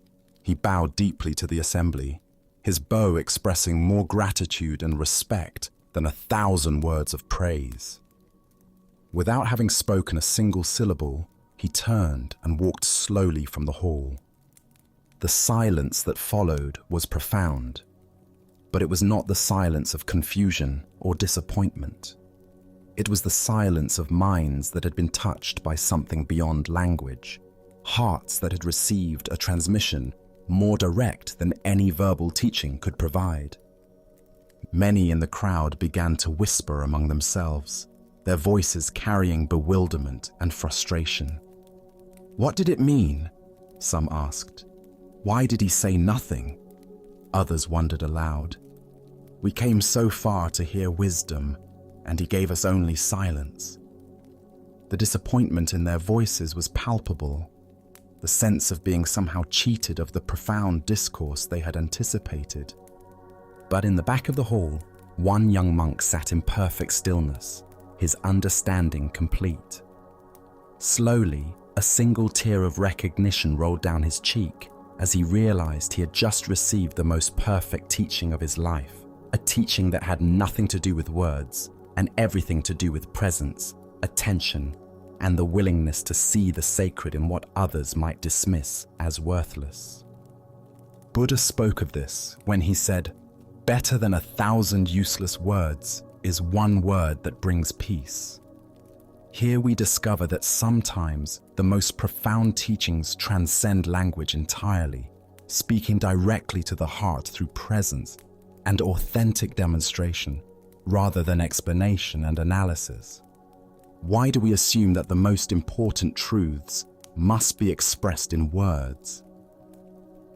He bowed deeply to the assembly, his bow expressing more gratitude and respect than 1,000 words of praise. Without having spoken a single syllable, he turned and walked slowly from the hall. The silence that followed was profound, but it was not the silence of confusion or disappointment. It was the silence of minds that had been touched by something beyond language, hearts that had received a transmission more direct than any verbal teaching could provide. Many in the crowd began to whisper among themselves, their voices carrying bewilderment and frustration. What did it mean? Some asked. Why did he say nothing? Others wondered aloud. We came so far to hear wisdom, and he gave us only silence. The disappointment in their voices was palpable, the sense of being somehow cheated of the profound discourse they had anticipated. But in the back of the hall, one young monk sat in perfect stillness, his understanding complete. Slowly, a single tear of recognition rolled down his cheek as he realized he had just received the most perfect teaching of his life, a teaching that had nothing to do with words and everything to do with presence, attention, and the willingness to see the sacred in what others might dismiss as worthless. Buddha spoke of this when he said, "Better than 1,000 useless words is one word that brings peace." Here we discover that sometimes the most profound teachings transcend language entirely, speaking directly to the heart through presence and authentic demonstration, rather than explanation and analysis. Why do we assume that the most important truths must be expressed in words?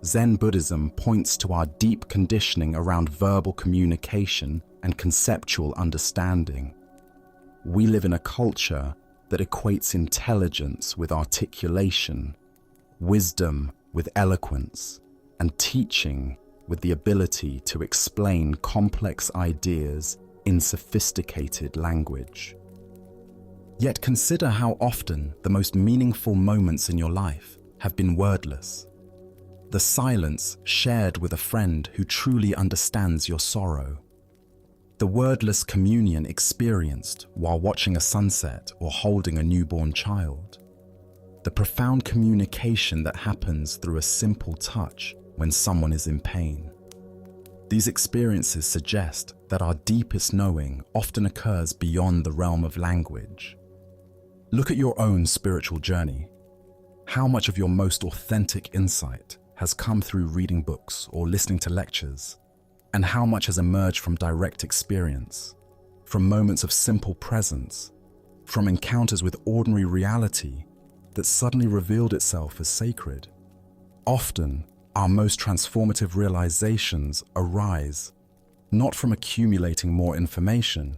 Zen Buddhism points to our deep conditioning around verbal communication and conceptual understanding. We live in a culture that equates intelligence with articulation, wisdom with eloquence, and teaching with the ability to explain complex ideas in sophisticated language. Yet consider how often the most meaningful moments in your life have been wordless. The silence shared with a friend who truly understands your sorrow. The wordless communion experienced while watching a sunset or holding a newborn child. The profound communication that happens through a simple touch when someone is in pain. These experiences suggest that our deepest knowing often occurs beyond the realm of language. Look at your own spiritual journey. How much of your most authentic insight has come through reading books or listening to lectures? And how much has emerged from direct experience, from moments of simple presence, from encounters with ordinary reality that suddenly revealed itself as sacred? Often, our most transformative realizations arise not from accumulating more information,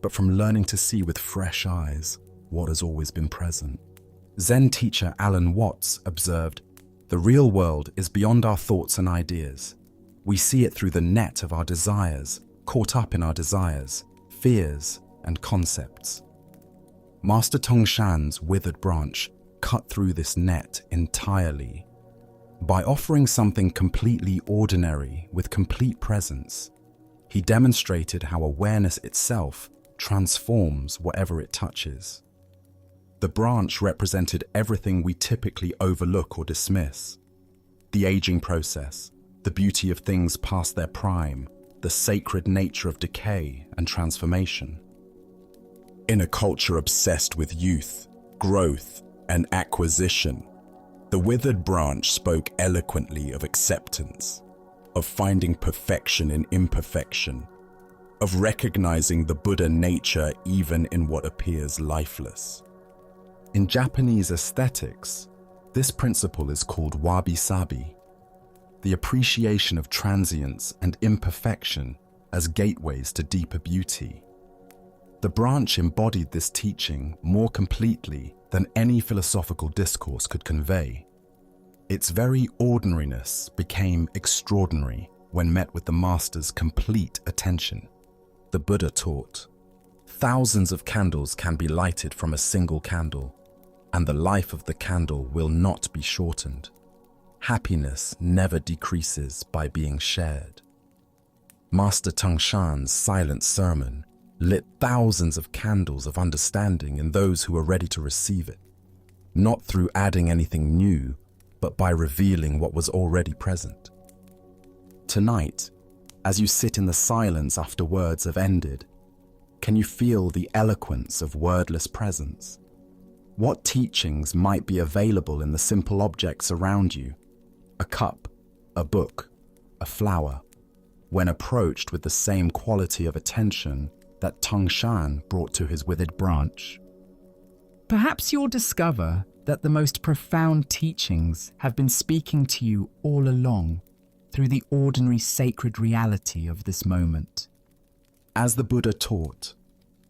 but from learning to see with fresh eyes what has always been present. Zen teacher Alan Watts observed, "The real world is beyond our thoughts and ideas. We see it through the net of our desires, caught up in our desires, fears, and concepts." Master Tongshan's withered branch cut through this net entirely. By offering something completely ordinary with complete presence, he demonstrated how awareness itself transforms whatever it touches. The branch represented everything we typically overlook or dismiss: the aging process, the beauty of things past their prime, the sacred nature of decay and transformation. In a culture obsessed with youth, growth, and acquisition, the withered branch spoke eloquently of acceptance, of finding perfection in imperfection, of recognizing the Buddha nature even in what appears lifeless. In Japanese aesthetics, this principle is called wabi-sabi. the appreciation of transience and imperfection as gateways to deeper beauty. The branch embodied this teaching more completely than any philosophical discourse could convey. Its very ordinariness became extraordinary when met with the master's complete attention. The Buddha taught, "Thousands of candles can be lighted from a single candle, and the life of the candle will not be shortened. Happiness never decreases by being shared." Master Tangshan's silent sermon lit thousands of candles of understanding in those who were ready to receive it, not through adding anything new, but by revealing what was already present. Tonight, as you sit in the silence after words have ended, can you feel the eloquence of wordless presence? What teachings might be available in the simple objects around you? A cup, a book, a flower, when approached with the same quality of attention that Tangshan brought to his withered branch?
Perhaps you'll discover that the most profound teachings have been speaking to you all along through the ordinary sacred reality of this moment.
As the Buddha taught,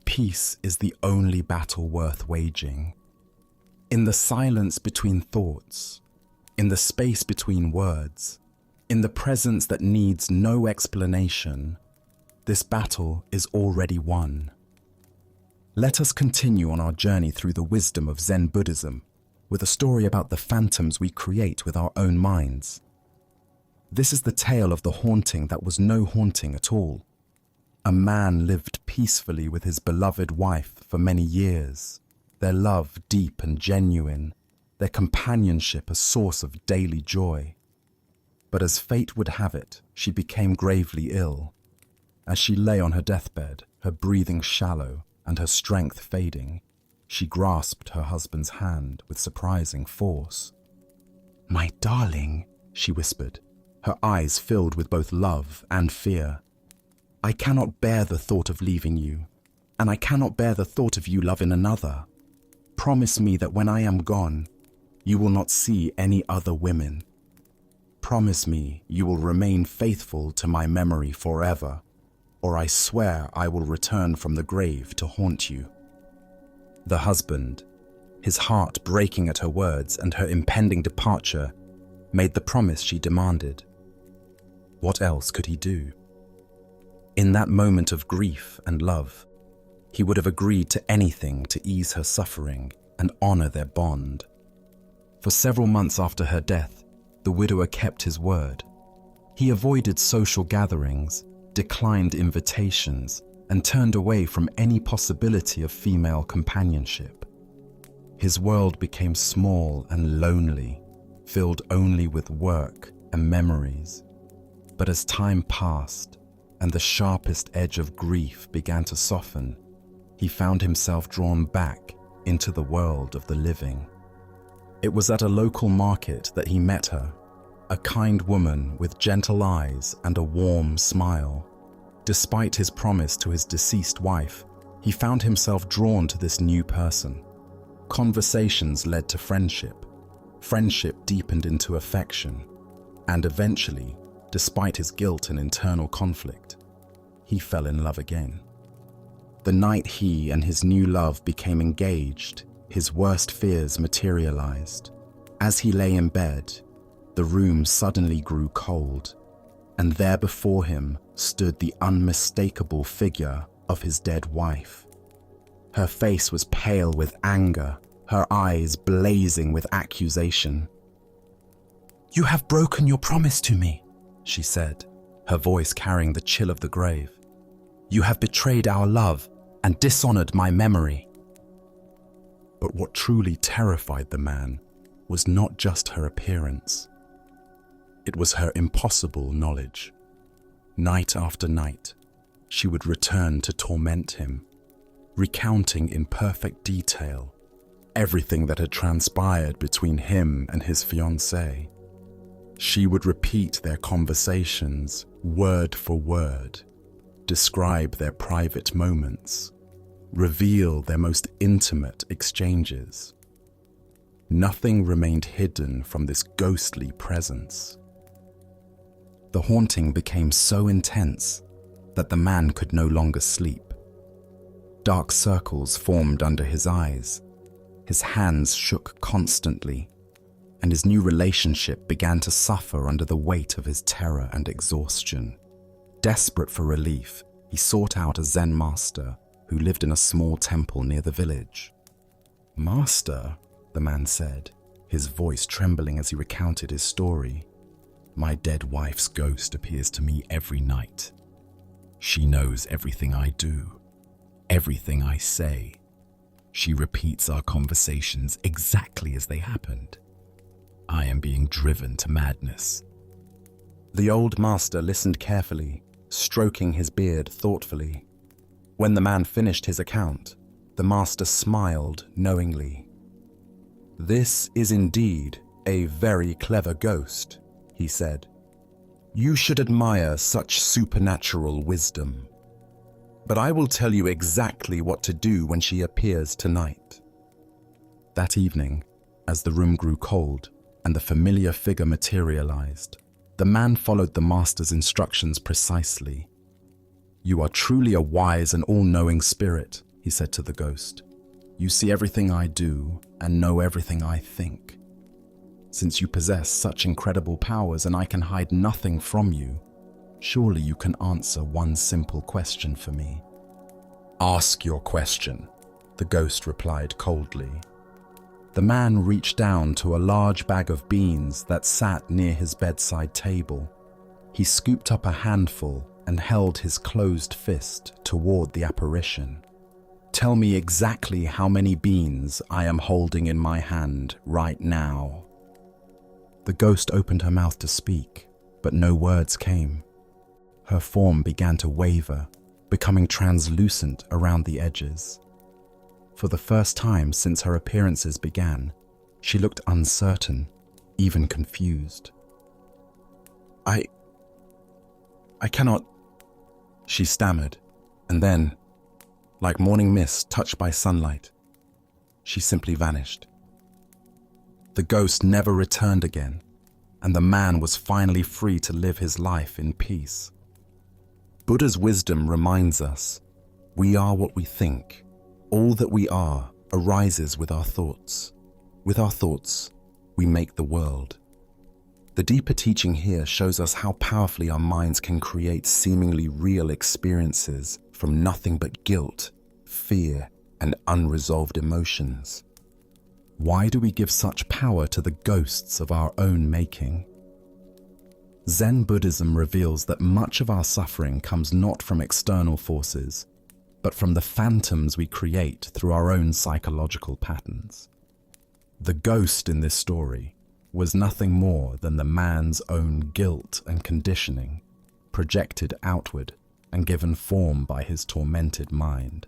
peace is the only battle worth waging. In the silence between thoughts, in the space between words, in the presence that needs no explanation, this battle is already won. Let us continue on our journey through the wisdom of Zen Buddhism with a story about the phantoms we create with our own minds. This is the tale of the haunting that was no haunting at all. A man lived peacefully with his beloved wife for many years, their love deep and genuine, their companionship a source of daily joy. But as fate would have it, she became gravely ill. As she lay on her deathbed, her breathing shallow and her strength fading, she grasped her husband's hand with surprising force. "My darling," she whispered, her eyes filled with both love and fear. "I cannot bear the thought of leaving you, and I cannot bear the thought of you loving another. Promise me that when I am gone, you will not see any other women. Promise me you will remain faithful to my memory forever, or I swear I will return from the grave to haunt you." The husband, his heart breaking at her words and her impending departure, made the promise she demanded. What else could he do? In that moment of grief and love, he would have agreed to anything to ease her suffering and honor their bond. For several months after her death, the widower kept his word. He avoided social gatherings, declined invitations, and turned away from any possibility of female companionship. His world became small and lonely, filled only with work and memories. But as time passed, and the sharpest edge of grief began to soften, he found himself drawn back into the world of the living. It was at a local market that he met her, a kind woman with gentle eyes and a warm smile. Despite his promise to his deceased wife, he found himself drawn to this new person. Conversations led to friendship. Friendship deepened into affection. And eventually, despite his guilt and internal conflict, he fell in love again. The night he and his new love became engaged, his worst fears materialized. As he lay in bed, the room suddenly grew cold, and there before him stood the unmistakable figure of his dead wife. Her face was pale with anger, her eyes blazing with accusation. "You have broken your promise to me," she said, her voice carrying the chill of the grave. "You have betrayed our love and dishonored my memory." But what truly terrified the man was not just her appearance. It was her impossible knowledge. Night after night, she would return to torment him, recounting in perfect detail everything that had transpired between him and his fiancée. She would repeat their conversations word for word, describe their private moments, reveal their most intimate exchanges. Nothing remained hidden from this ghostly presence. The haunting became so intense that the man could no longer sleep. Dark circles formed under his eyes. His hands shook constantly, and his new relationship began to suffer under the weight of his terror and exhaustion. Desperate for relief, he sought out a Zen master who lived in a small temple near the village. "Master," the man said, his voice trembling as he recounted his story, "my dead wife's ghost appears to me every night. She knows everything I do, everything I say. She repeats our conversations exactly as they happened. I am being driven to madness." The old master listened carefully, stroking his beard thoughtfully. When the man finished his account, the master smiled knowingly. "This is indeed a very clever ghost," he said. "You should admire such supernatural wisdom. But I will tell you exactly what to do when she appears tonight." That evening, as the room grew cold and the familiar figure materialized, the man followed the master's instructions precisely. "You are truly a wise and all-knowing spirit," he said to the ghost. "You see everything I do and know everything I think. Since you possess such incredible powers and I can hide nothing from you, surely you can answer one simple question for me." "Ask your question," the ghost replied coldly. The man reached down to a large bag of beans that sat near his bedside table. He scooped up a handful and held his closed fist toward the apparition. "Tell me exactly how many beans I am holding in my hand right now." The ghost opened her mouth to speak, but no words came. Her form began to waver, becoming translucent around the edges. For the first time since her appearances began, she looked uncertain, even confused. I cannot," she stammered, and then, like morning mist touched by sunlight, she simply vanished. The ghost never returned again, and the man was finally free to live his life in peace. Buddha's wisdom reminds us, we are what we think. All that we are arises with our thoughts. With our thoughts, we make the world. The deeper teaching here shows us how powerfully our minds can create seemingly real experiences from nothing but guilt, fear, and unresolved emotions. Why do we give such power to the ghosts of our own making? Zen Buddhism reveals that much of our suffering comes not from external forces, but from the phantoms we create through our own psychological patterns. The ghost in this story was nothing more than the man's own guilt and conditioning, projected outward and given form by his tormented mind.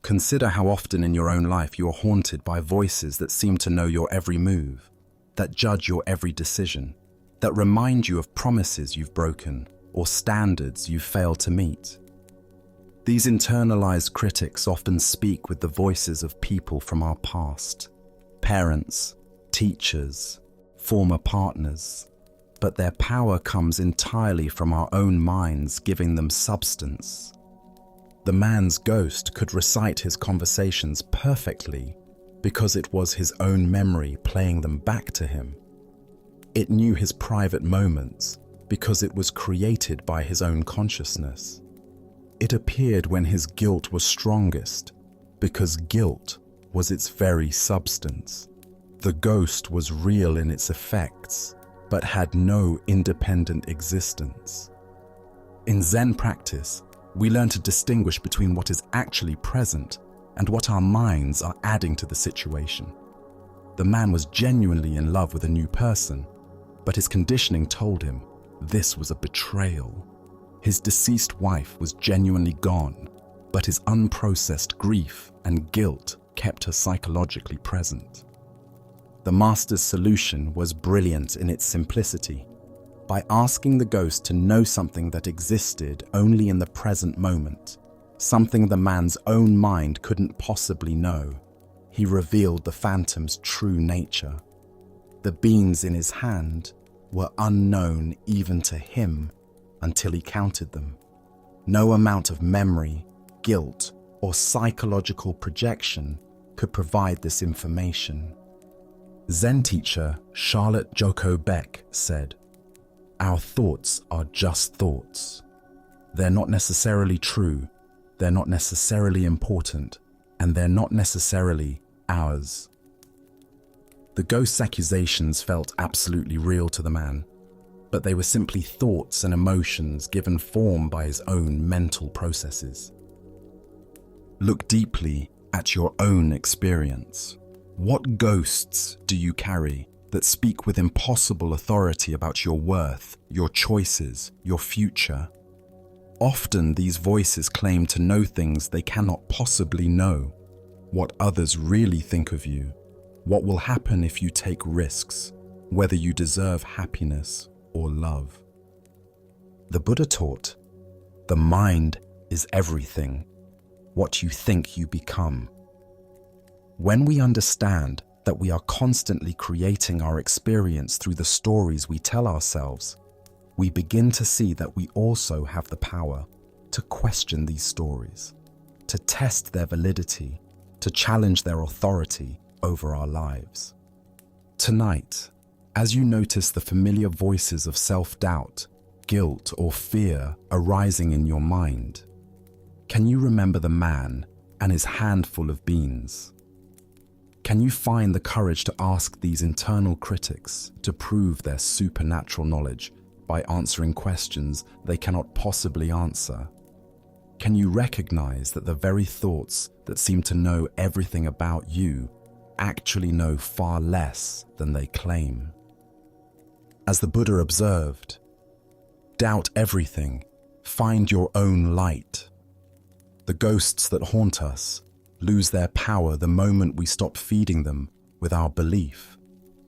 Consider how often in your own life you are haunted by voices that seem to know your every move, that judge your every decision, that remind you of promises you've broken or standards you've failed to meet. These internalized critics often speak with the voices of people from our past, parents, teachers, former partners, but their power comes entirely from our own minds giving them substance. The man's ghost could recite his conversations perfectly because it was his own memory playing them back to him. It knew his private moments because it was created by his own consciousness. It appeared when his guilt was strongest because guilt was its very substance. The ghost was real in its effects, but had no independent existence. In Zen practice, we learn to distinguish between what is actually present and what our minds are adding to the situation. The man was genuinely in love with a new person, but his conditioning told him this was a betrayal. His deceased wife was genuinely gone, but his unprocessed grief and guilt kept her psychologically present. The master's solution was brilliant in its simplicity. By asking the ghost to know something that existed only in the present moment, something the man's own mind couldn't possibly know, he revealed the phantom's true nature. The beans in his hand were unknown even to him until he counted them. No amount of memory, guilt, or psychological projection could provide this information. Zen teacher Charlotte Joko Beck said, "Our thoughts are just thoughts. They're not necessarily true, they're not necessarily important, and they're not necessarily ours." The ghost's accusations felt absolutely real to the man, but they were simply thoughts and emotions given form by his own mental processes. Look deeply at your own experience. What ghosts do you carry that speak with impossible authority about your worth, your choices, your future? Often these voices claim to know things they cannot possibly know. What others really think of you, what will happen if you take risks, whether you deserve happiness or love. The Buddha taught, the mind is everything. What you think you become. When we understand that we are constantly creating our experience through the stories we tell ourselves, we begin to see that we also have the power to question these stories, to test their validity, to challenge their authority over our lives. Tonight, as you notice the familiar voices of self-doubt, guilt, or fear arising in your mind, can you remember the man and his handful of beans? Can you find the courage to ask these internal critics to prove their supernatural knowledge by answering questions they cannot possibly answer? Can you recognize that the very thoughts that seem to know everything about you actually know far less than they claim? As the Buddha observed, doubt everything, find your own light. The ghosts that haunt us lose their power the moment we stop feeding them with our belief,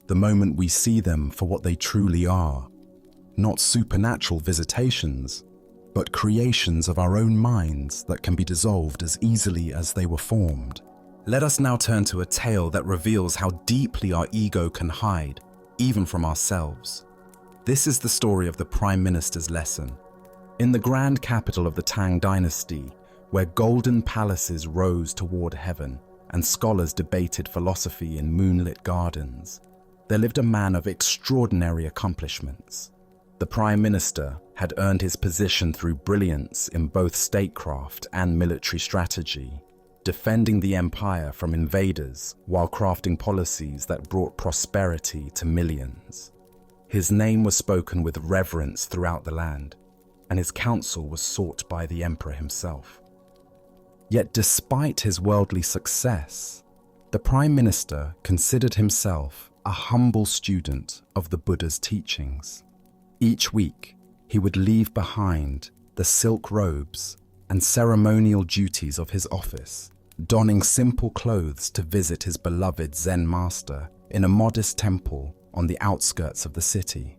the moment we see them for what they truly are, not supernatural visitations, but creations of our own minds that can be dissolved as easily as they were formed. Let us now turn to a tale that reveals how deeply our ego can hide, even from ourselves. This is the story of the Prime Minister's lesson. In the grand capital of the Tang Dynasty, where golden palaces rose toward heaven and scholars debated philosophy in moonlit gardens, there lived a man of extraordinary accomplishments. The Prime Minister had earned his position through brilliance in both statecraft and military strategy, defending the empire from invaders while crafting policies that brought prosperity to millions. His name was spoken with reverence throughout the land, and his counsel was sought by the emperor himself. Yet despite his worldly success, the Prime Minister considered himself a humble student of the Buddha's teachings. Each week, he would leave behind the silk robes and ceremonial duties of his office, donning simple clothes to visit his beloved Zen master in a modest temple on the outskirts of the city.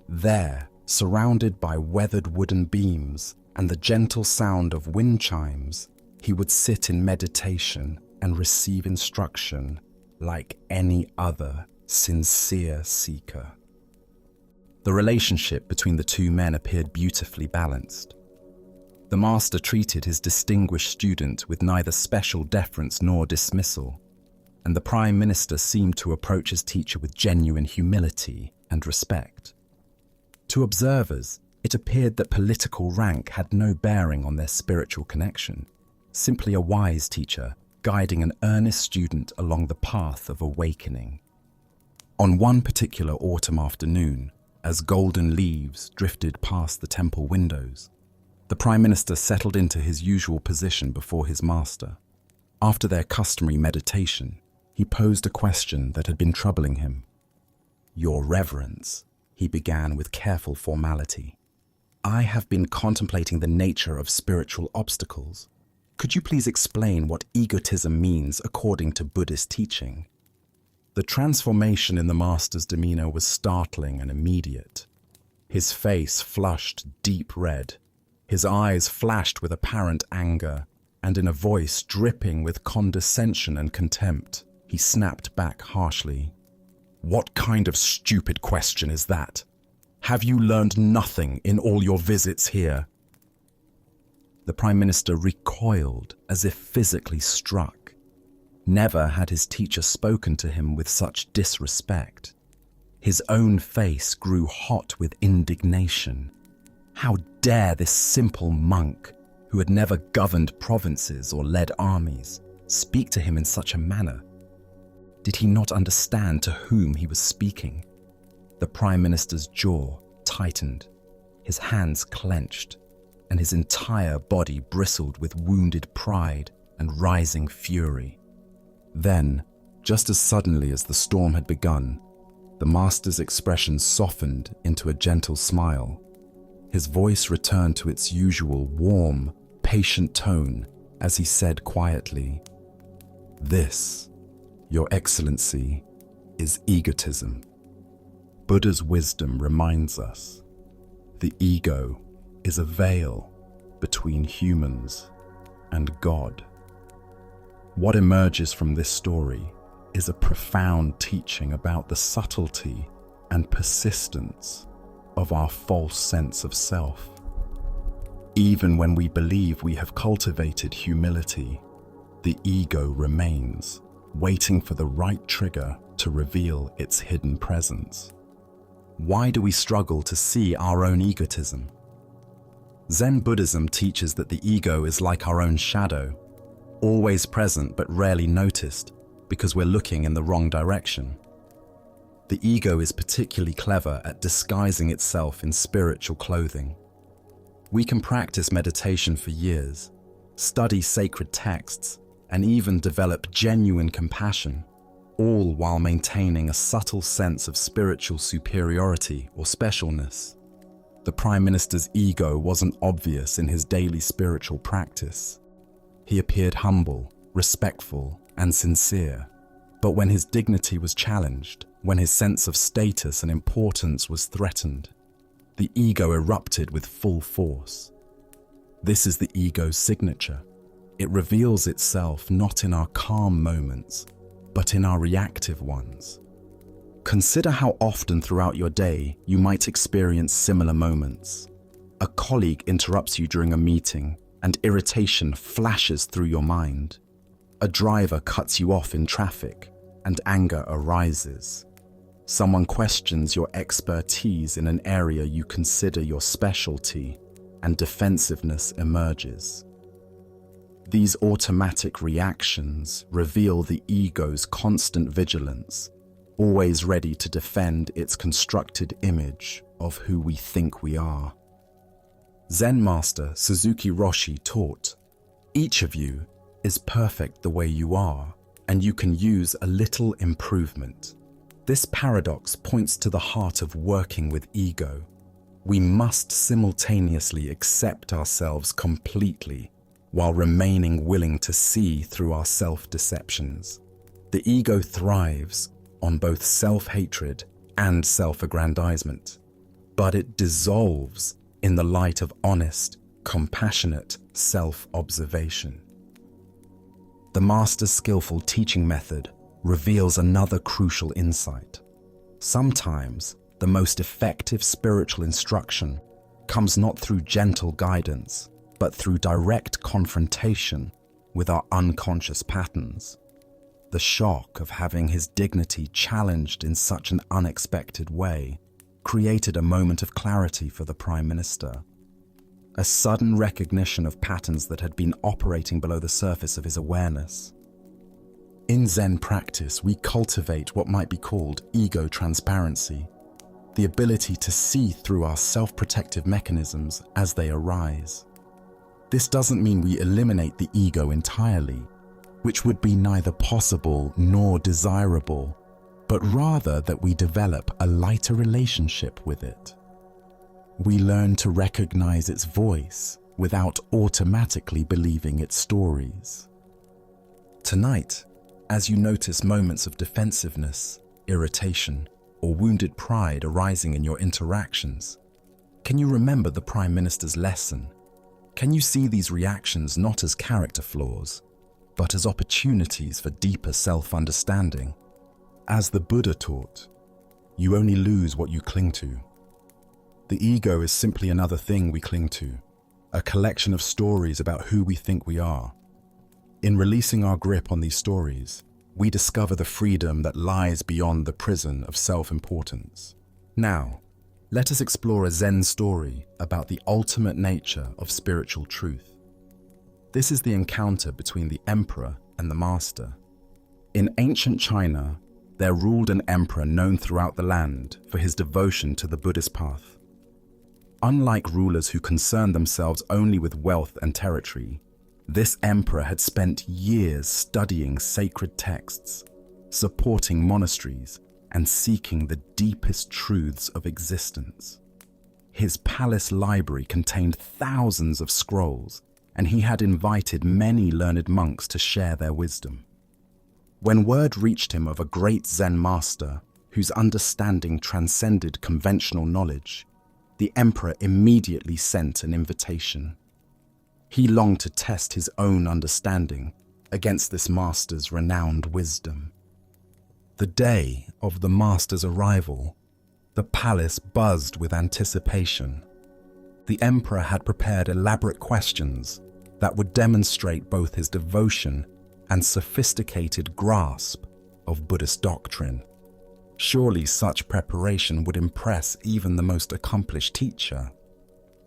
There, surrounded by weathered wooden beams and the gentle sound of wind chimes, he would sit in meditation and receive instruction like any other sincere seeker. The relationship between the two men appeared beautifully balanced. The master treated his distinguished student with neither special deference nor dismissal, and the Prime Minister seemed to approach his teacher with genuine humility and respect. To observers, it appeared that political rank had no bearing on their spiritual connection, simply a wise teacher guiding an earnest student along the path of awakening. On one particular autumn afternoon, as golden leaves drifted past the temple windows, the Prime Minister settled into his usual position before his master. After their customary meditation, he posed a question that had been troubling him. "Your Reverence," he began with careful formality, "I have been contemplating the nature of spiritual obstacles. Could you please explain what egotism means according to Buddhist teaching?" The transformation in the master's demeanor was startling and immediate. His face flushed deep red, his eyes flashed with apparent anger, and in a voice dripping with condescension and contempt, he snapped back harshly. "What kind of stupid question is that? Have you learned nothing in all your visits here?" The Prime Minister recoiled as if physically struck. Never had his teacher spoken to him with such disrespect. His own face grew hot with indignation. How dare this simple monk, who had never governed provinces or led armies, speak to him in such a manner? Did he not understand to whom he was speaking? The Prime Minister's jaw tightened, his hands clenched, and his entire body bristled with wounded pride and rising fury. Then, just as suddenly as the storm had begun, the master's expression softened into a gentle smile. His voice returned to its usual warm, patient tone as he said quietly, "This, Your Excellency, is egotism." Buddha's wisdom reminds us the ego is a veil between humans and God. What emerges from this story is a profound teaching about the subtlety and persistence of our false sense of self. Even when we believe we have cultivated humility, the ego remains, waiting for the right trigger to reveal its hidden presence. Why do we struggle to see our own egotism? Zen Buddhism teaches that the ego is like our own shadow, always present but rarely noticed because we're looking in the wrong direction. The ego is particularly clever at disguising itself in spiritual clothing. We can practice meditation for years, study sacred texts, and even develop genuine compassion, all while maintaining a subtle sense of spiritual superiority or specialness. The Prime Minister's ego wasn't obvious in his daily spiritual practice. He appeared humble, respectful, and sincere. But when his dignity was challenged, when his sense of status and importance was threatened, the ego erupted with full force. This is the ego's signature. It reveals itself not in our calm moments, but in our reactive ones. Consider how often throughout your day you might experience similar moments. A colleague interrupts you during a meeting, and irritation flashes through your mind. A driver cuts you off in traffic, and anger arises. Someone questions your expertise in an area you consider your specialty, and defensiveness emerges. These automatic reactions reveal the ego's constant vigilance, always ready to defend its constructed image of who we think we are. Zen master Suzuki Roshi taught, "Each of you is perfect the way you are, and you can use a little improvement." This paradox points to the heart of working with ego. We must simultaneously accept ourselves completely while remaining willing to see through our self-deceptions. The ego thrives on both self-hatred and self-aggrandizement, but it dissolves in the light of honest, compassionate self-observation. The master's skillful teaching method reveals another crucial insight. Sometimes the most effective spiritual instruction comes not through gentle guidance, but through direct confrontation with our unconscious patterns. The shock of having his dignity challenged in such an unexpected way created a moment of clarity for the Prime Minister. A sudden recognition of patterns that had been operating below the surface of his awareness. In Zen practice, we cultivate what might be called ego transparency, the ability to see through our self-protective mechanisms as they arise. This doesn't mean we eliminate the ego entirely, which would be neither possible nor desirable, but rather that we develop a lighter relationship with it. We learn to recognize its voice without automatically believing its stories. Tonight, as you notice moments of defensiveness, irritation, or wounded pride arising in your interactions, can you remember the Prime Minister's lesson? Can you see these reactions not as character flaws, but as opportunities for deeper self-understanding? As the Buddha taught, you only lose what you cling to. The ego is simply another thing we cling to, a collection of stories about who we think we are. In releasing our grip on these stories, we discover the freedom that lies beyond the prison of self-importance. Now, let us explore a Zen story about the ultimate nature of spiritual truth. This is the encounter between the emperor and the master. In ancient China, there ruled an emperor known throughout the land for his devotion to the Buddhist path. Unlike rulers who concerned themselves only with wealth and territory, this emperor had spent years studying sacred texts, supporting monasteries, and seeking the deepest truths of existence. His palace library contained thousands of scrolls, and he had invited many learned monks to share their wisdom. When word reached him of a great Zen master whose understanding transcended conventional knowledge, the emperor immediately sent an invitation. He longed to test his own understanding against this master's renowned wisdom. The day of the master's arrival, the palace buzzed with anticipation. The emperor had prepared elaborate questions that would demonstrate both his devotion and sophisticated grasp of Buddhist doctrine. Surely such preparation would impress even the most accomplished teacher.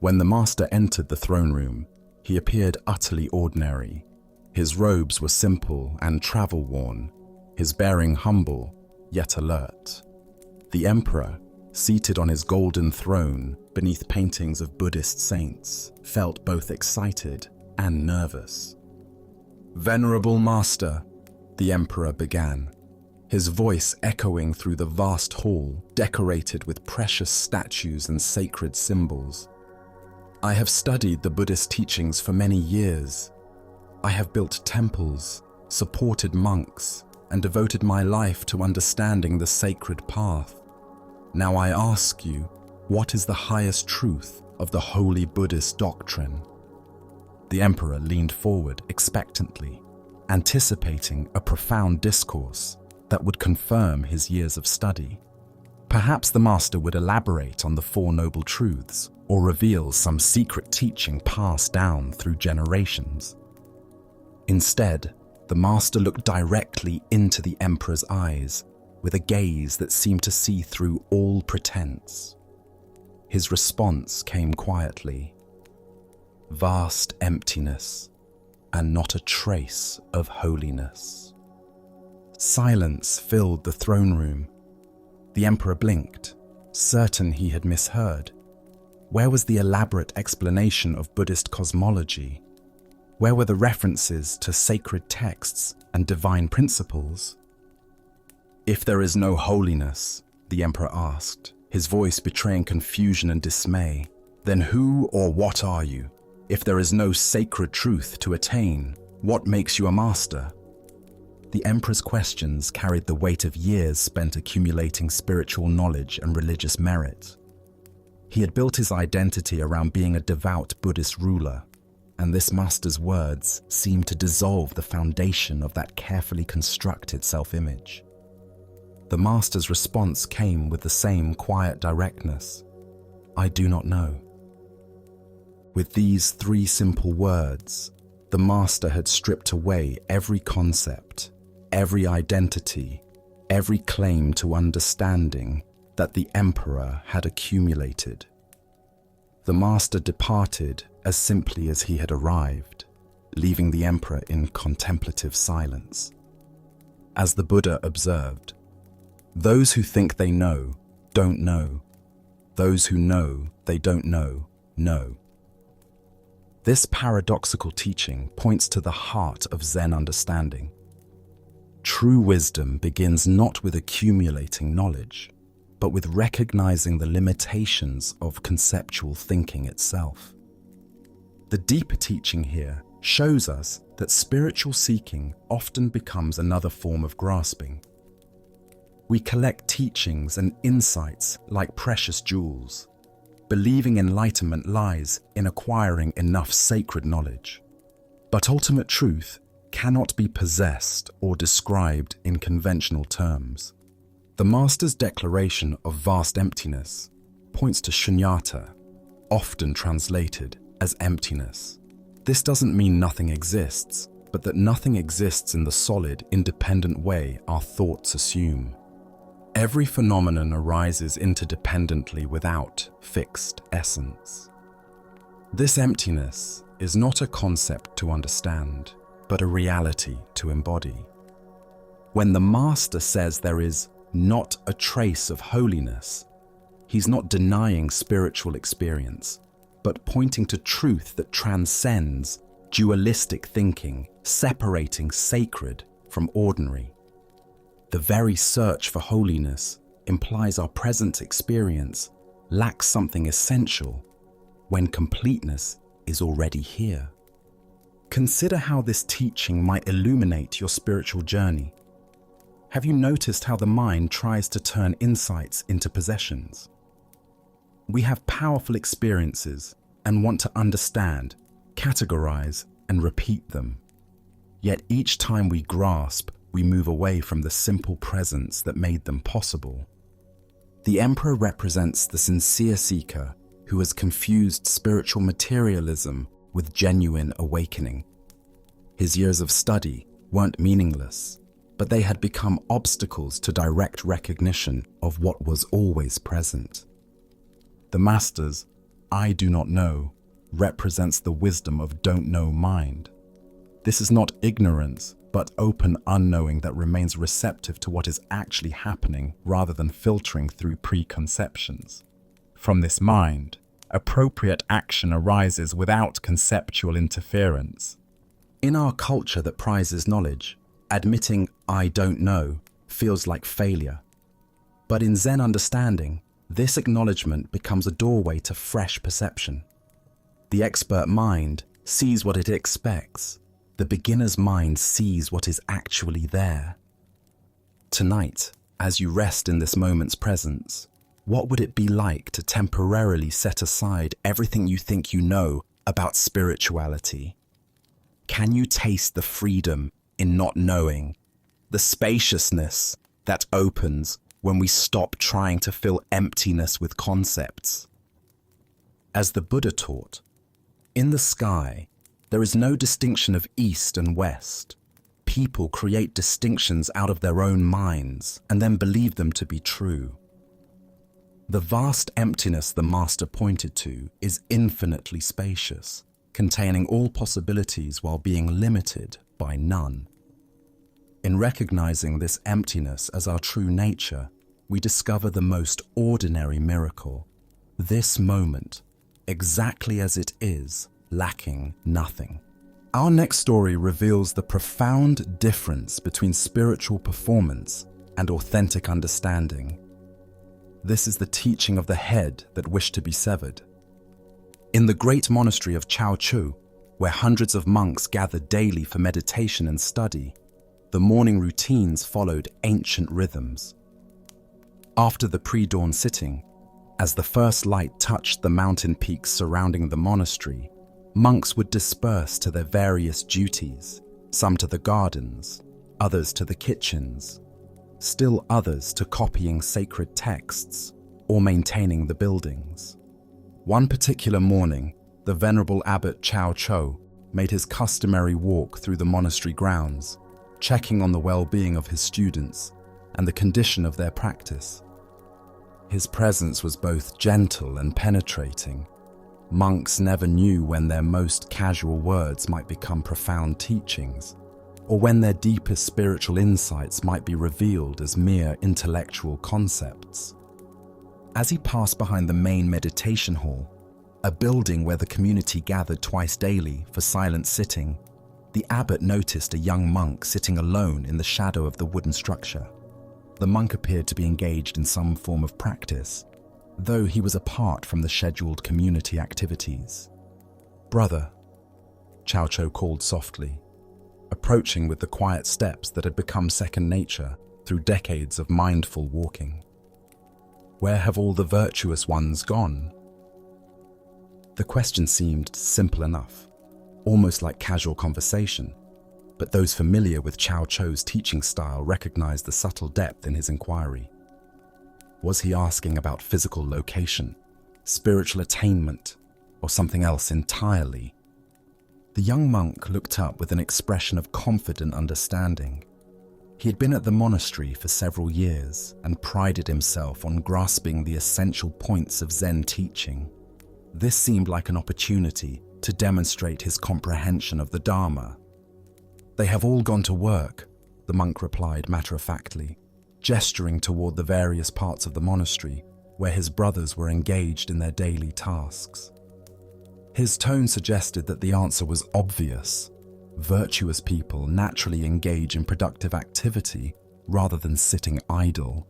When the master entered the throne room, he appeared utterly ordinary. His robes were simple and travel-worn, his bearing humble, yet alert. The emperor, seated on his golden throne beneath paintings of Buddhist saints, felt both excited and nervous. "Venerable master," the emperor began, his voice echoing through the vast hall decorated with precious statues and sacred symbols. "I have studied the Buddhist teachings for many years. I have built temples, supported monks, and devoted my life to understanding the sacred path. Now I ask you, what is the highest truth of the holy Buddhist doctrine?" The emperor leaned forward expectantly, anticipating a profound discourse that would confirm his years of study. Perhaps the master would elaborate on the Four Noble Truths or reveal some secret teaching passed down through generations. Instead, the master looked directly into the emperor's eyes with a gaze that seemed to see through all pretense. His response came quietly. Vast emptiness, and not a trace of holiness. Silence filled the throne room. The emperor blinked, certain he had misheard. Where was the elaborate explanation of Buddhist cosmology? Where were the references to sacred texts and divine principles? "If there is no holiness," the emperor asked, his voice betraying confusion and dismay, "then who or what are you? If there is no sacred truth to attain, what makes you a master?" The emperor's questions carried the weight of years spent accumulating spiritual knowledge and religious merit. He had built his identity around being a devout Buddhist ruler, and this master's words seemed to dissolve the foundation of that carefully constructed self-image. The master's response came with the same quiet directness. "I do not know." With these three simple words, the master had stripped away every concept, every identity, every claim to understanding that the emperor had accumulated. The master departed as simply as he had arrived, leaving the emperor in contemplative silence. As the Buddha observed, "Those who think they know, don't know. Those who know they don't know, know." This paradoxical teaching points to the heart of Zen understanding. True wisdom begins not with accumulating knowledge, but with recognizing the limitations of conceptual thinking itself. The deeper teaching here shows us that spiritual seeking often becomes another form of grasping. We collect teachings and insights like precious jewels, believing enlightenment lies in acquiring enough sacred knowledge. But ultimate truth cannot be possessed or described in conventional terms. The master's declaration of vast emptiness points to shunyata, often translated as emptiness. This doesn't mean nothing exists, but that nothing exists in the solid, independent way our thoughts assume. Every phenomenon arises interdependently without fixed essence. This emptiness is not a concept to understand, but a reality to embody. When the Master says there is not a trace of holiness, he's not denying spiritual experience, but pointing to truth that transcends dualistic thinking, separating sacred from ordinary. The very search for holiness implies our present experience lacks something essential when completeness is already here. Consider how this teaching might illuminate your spiritual journey. Have you noticed how the mind tries to turn insights into possessions? We have powerful experiences and want to understand, categorize, and repeat them. Yet each time we grasp, we move away from the simple presence that made them possible. The Emperor represents the sincere seeker who has confused spiritual materialism with genuine awakening. His years of study weren't meaningless, but they had become obstacles to direct recognition of what was always present. The Master's "I do not know" represents the wisdom of don't know mind. This is not ignorance, but open unknowing that remains receptive to what is actually happening rather than filtering through preconceptions. From this mind, appropriate action arises without conceptual interference. In our culture that prizes knowledge, admitting "I don't know" feels like failure. But in Zen understanding, this acknowledgement becomes a doorway to fresh perception. The expert mind sees what it expects. The beginner's mind sees what is actually there. Tonight, as you rest in this moment's presence, what would it be like to temporarily set aside everything you think you know about spirituality? Can you taste the freedom in not knowing, the spaciousness that opens when we stop trying to fill emptiness with concepts? As the Buddha taught, in the sky, there is no distinction of east and west. People create distinctions out of their own minds and then believe them to be true. The vast emptiness the Master pointed to is infinitely spacious, containing all possibilities while being limited by none. In recognizing this emptiness as our true nature, we discover the most ordinary miracle. This moment, exactly as it is, lacking nothing. Our next story reveals the profound difference between spiritual performance and authentic understanding. This is the teaching of the head that wished to be severed. In the great monastery of Chao Chu, where hundreds of monks gathered daily for meditation and study, the morning routines followed ancient rhythms. After the pre-dawn sitting, as the first light touched the mountain peaks surrounding the monastery, monks would disperse to their various duties, some to the gardens, others to the kitchens, still others to copying sacred texts or maintaining the buildings. One particular morning, the venerable abbot Chao Cho made his customary walk through the monastery grounds, checking on the well-being of his students and the condition of their practice. His presence was both gentle and penetrating. Monks never knew when their most casual words might become profound teachings, or when their deepest spiritual insights might be revealed as mere intellectual concepts. As he passed behind the main meditation hall, a building where the community gathered twice daily for silent sitting, the abbot noticed a young monk sitting alone in the shadow of the wooden structure. The monk appeared to be engaged in some form of practice, though he was apart from the scheduled community activities. "Brother," Chao Cho called softly, approaching with the quiet steps that had become second nature through decades of mindful walking. "Where have all the virtuous ones gone?" The question seemed simple enough, almost like casual conversation, but those familiar with Chao Cho's teaching style recognized the subtle depth in his inquiry. Was he asking about physical location, spiritual attainment, or something else entirely? The young monk looked up with an expression of confident understanding. He had been at the monastery for several years and prided himself on grasping the essential points of Zen teaching. This seemed like an opportunity to demonstrate his comprehension of the Dharma. "They have all gone to work," the monk replied matter-of-factly, gesturing toward the various parts of the monastery where his brothers were engaged in their daily tasks. His tone suggested that the answer was obvious. Virtuous people naturally engage in productive activity rather than sitting idle.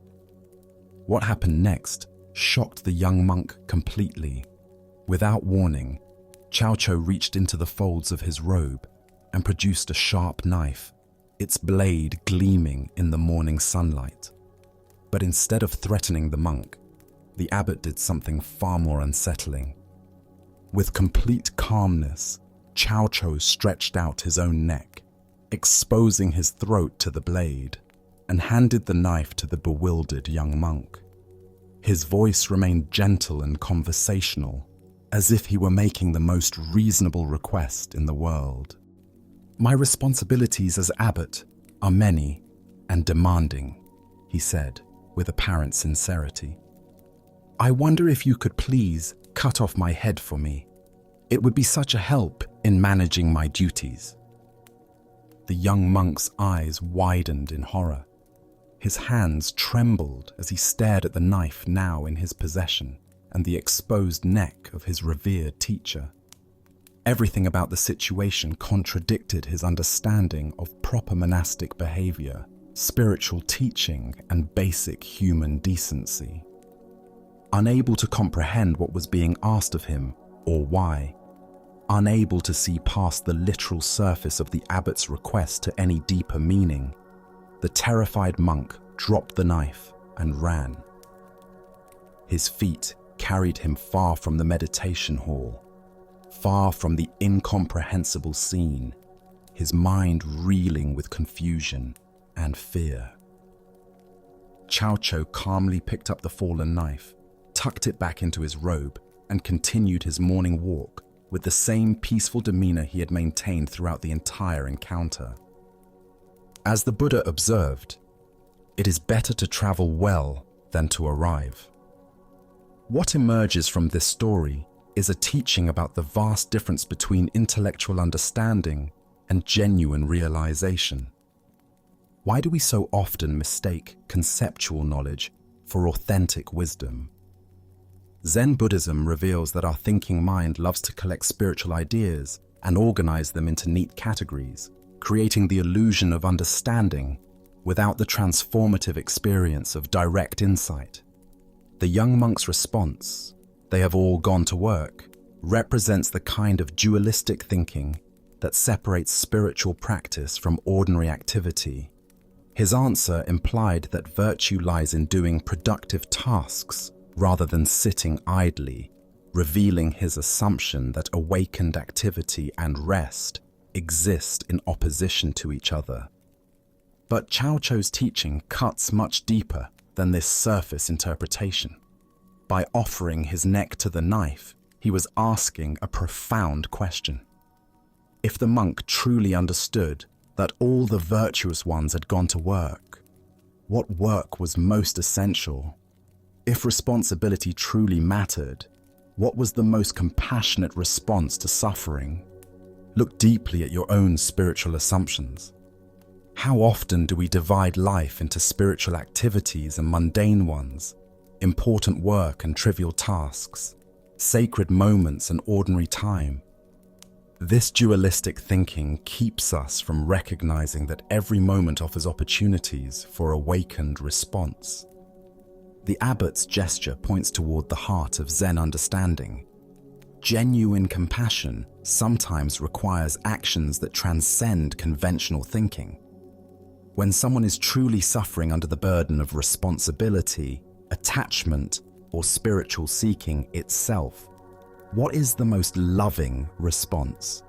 What happened next shocked the young monk completely. Without warning, Cho reached into the folds of his robe and produced a sharp knife, its blade gleaming in the morning sunlight. But instead of threatening the monk, the abbot did something far more unsettling. With complete calmness, Cho stretched out his own neck, exposing his throat to the blade, and handed the knife to the bewildered young monk. His voice remained gentle and conversational, as if he were making the most reasonable request in the world. "My responsibilities as abbot are many and demanding," he said with apparent sincerity. "I wonder if you could please cut off my head for me. It would be such a help in managing my duties." The young monk's eyes widened in horror. His hands trembled as he stared at the knife now in his possession and the exposed neck of his revered teacher. Everything about the situation contradicted his understanding of proper monastic behavior, spiritual teaching, and basic human decency. Unable to comprehend what was being asked of him or why, unable to see past the literal surface of the abbot's request to any deeper meaning, the terrified monk dropped the knife and ran. His feet carried him far from the meditation hall, far from the incomprehensible scene, his mind reeling with confusion and fear. Cho calmly picked up the fallen knife, tucked it back into his robe, and continued his morning walk with the same peaceful demeanor he had maintained throughout the entire encounter. As the Buddha observed, it is better to travel well than to arrive. What emerges from this story is a teaching about the vast difference between intellectual understanding and genuine realization. Why do we so often mistake conceptual knowledge for authentic wisdom? Zen Buddhism reveals that our thinking mind loves to collect spiritual ideas and organize them into neat categories, creating the illusion of understanding without the transformative experience of direct insight. The young monk's response, "They have all gone to work," represents the kind of dualistic thinking that separates spiritual practice from ordinary activity. His answer implied that virtue lies in doing productive tasks rather than sitting idly, revealing his assumption that awakened activity and rest exist in opposition to each other. But Cho's teaching cuts much deeper than this surface interpretation. By offering his neck to the knife, he was asking a profound question. If the monk truly understood that all the virtuous ones had gone to work, what work was most essential? If responsibility truly mattered, what was the most compassionate response to suffering? Look deeply at your own spiritual assumptions. How often do we divide life into spiritual activities and mundane ones, important work and trivial tasks, sacred moments and ordinary time? This dualistic thinking keeps us from recognizing that every moment offers opportunities for awakened response. The abbot's gesture points toward the heart of Zen understanding. Genuine compassion sometimes requires actions that transcend conventional thinking. When someone is truly suffering under the burden of responsibility, attachment, or spiritual seeking itself, what is the most loving response?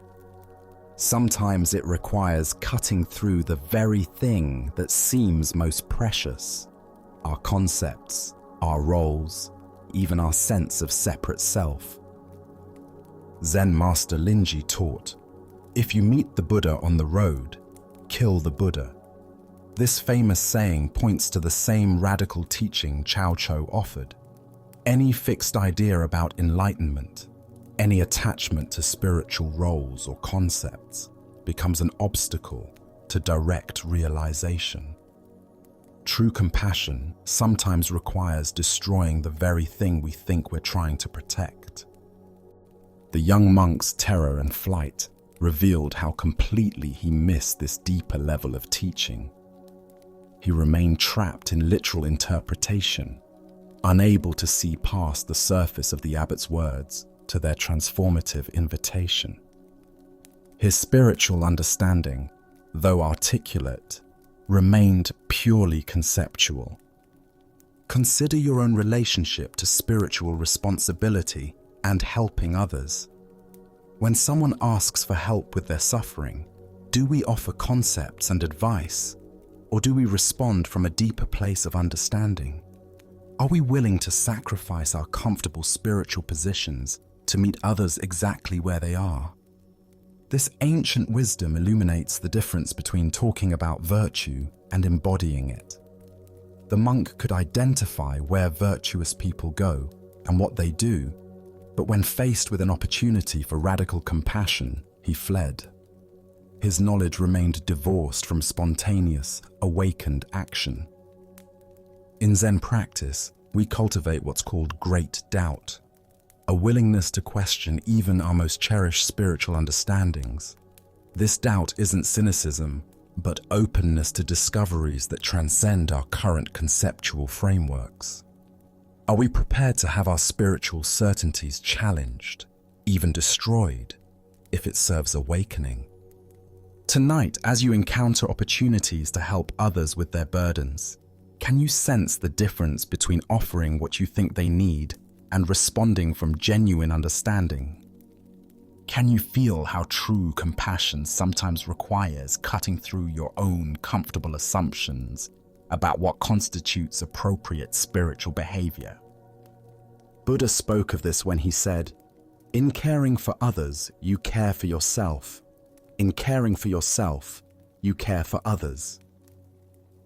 Sometimes it requires cutting through the very thing that seems most precious: our concepts, our roles, even our sense of separate self. Zen master Linji taught, "If you meet the Buddha on the road, kill the Buddha." This famous saying points to the same radical teaching Cao Cho offered. Any fixed idea about enlightenment, any attachment to spiritual roles or concepts, becomes an obstacle to direct realization. True compassion sometimes requires destroying the very thing we think we're trying to protect. The young monk's terror and flight revealed how completely he missed this deeper level of teaching. He remained trapped in literal interpretation, unable to see past the surface of the abbot's words to their transformative invitation. His spiritual understanding, though articulate, remained purely conceptual. Consider your own relationship to spiritual responsibility and helping others. When someone asks for help with their suffering, do we offer concepts and advice, or do we respond from a deeper place of understanding? Are we willing to sacrifice our comfortable spiritual positions to meet others exactly where they are? This ancient wisdom illuminates the difference between talking about virtue and embodying it. The monk could identify where virtuous people go and what they do, but when faced with an opportunity for radical compassion, he fled. His knowledge remained divorced from spontaneous, awakened action. In Zen practice, we cultivate what's called great doubt, a willingness to question even our most cherished spiritual understandings. This doubt isn't cynicism, but openness to discoveries that transcend our current conceptual frameworks. Are we prepared to have our spiritual certainties challenged, even destroyed, if it serves awakening? Tonight, as you encounter opportunities to help others with their burdens, can you sense the difference between offering what you think they need and responding from genuine understanding? Can you feel how true compassion sometimes requires cutting through your own comfortable assumptions about what constitutes appropriate spiritual behavior? Buddha spoke of this when he said, "In caring for others, you care for yourself. In caring for yourself, you care for others."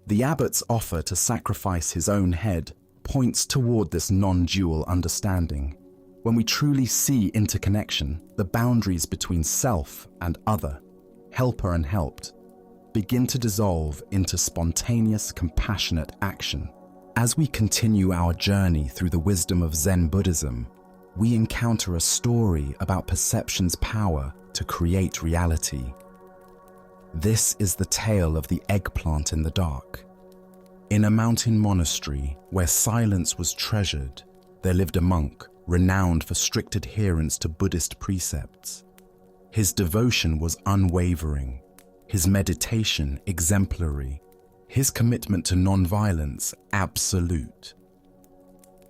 The abbot's offer to sacrifice his own head points toward this non-dual understanding. When we truly see interconnection, the boundaries between self and other, helper and helped, begin to dissolve into spontaneous, compassionate action. As we continue our journey through the wisdom of Zen Buddhism, we encounter a story about perception's power to create reality. This is the tale of the eggplant in the dark. In a mountain monastery where silence was treasured, there lived a monk renowned for strict adherence to Buddhist precepts. His devotion was unwavering, his meditation exemplary, his commitment to non-violence absolute.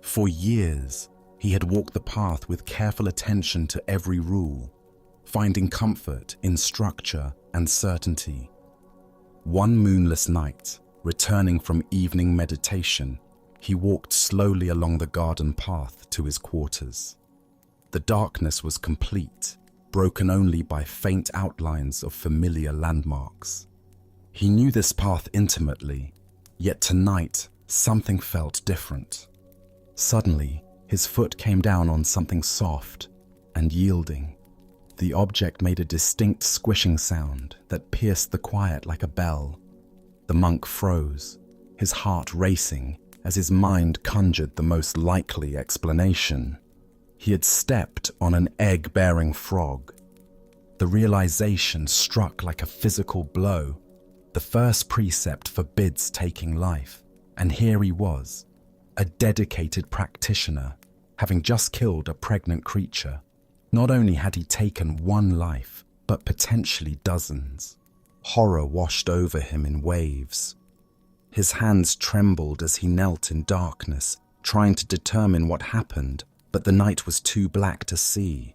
For years, he had walked the path with careful attention to every rule, finding comfort in structure and certainty. One moonless night, returning from evening meditation, he walked slowly along the garden path to his quarters. The darkness was complete, broken only by faint outlines of familiar landmarks. He knew this path intimately, yet tonight something felt different. Suddenly, his foot came down on something soft and yielding. The object made a distinct squishing sound that pierced the quiet like a bell. The monk froze, his heart racing as his mind conjured the most likely explanation. He had stepped on an egg-bearing frog. The realization struck like a physical blow. The first precept forbids taking life, and here he was, a dedicated practitioner, having just killed a pregnant creature. Not only had he taken one life, but potentially dozens. Horror washed over him in waves. His hands trembled as he knelt in darkness, trying to determine what happened, but the night was too black to see.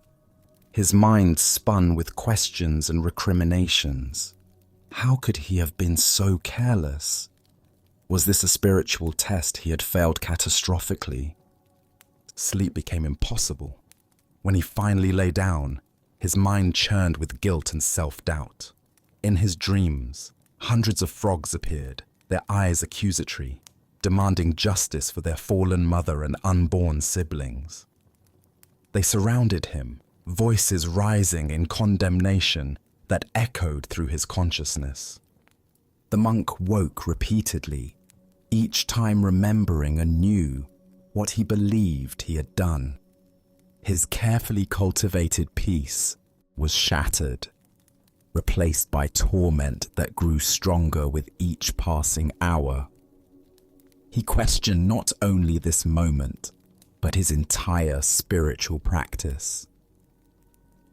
His mind spun with questions and recriminations. How could he have been so careless? Was this a spiritual test he had failed catastrophically? sleep became impossible. When he finally lay down, his mind churned with guilt and self-doubt. In his dreams, hundreds of frogs appeared, their eyes accusatory, demanding justice for their fallen mother and unborn siblings. They surrounded him, voices rising in condemnation that echoed through his consciousness. The monk woke repeatedly, each time remembering anew what he believed he had done. His carefully cultivated peace was shattered, replaced by torment that grew stronger with each passing hour. He questioned not only this moment, but his entire spiritual practice.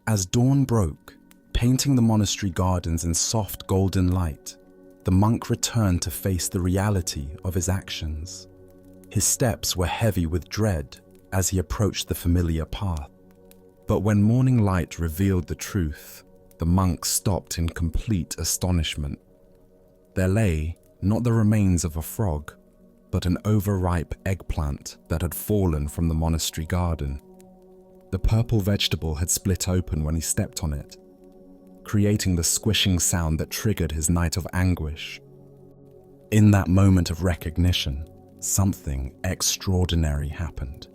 As dawn broke, painting the monastery gardens in soft golden light, the monk returned to face the reality of his actions. His steps were heavy with dread as he approached the familiar path. But when morning light revealed the truth, the monk stopped in complete astonishment. There lay not the remains of a frog, but an overripe eggplant that had fallen from the monastery garden. The purple vegetable had split open when he stepped on it, creating the squishing sound that triggered his night of anguish. In that moment of recognition, something extraordinary happened.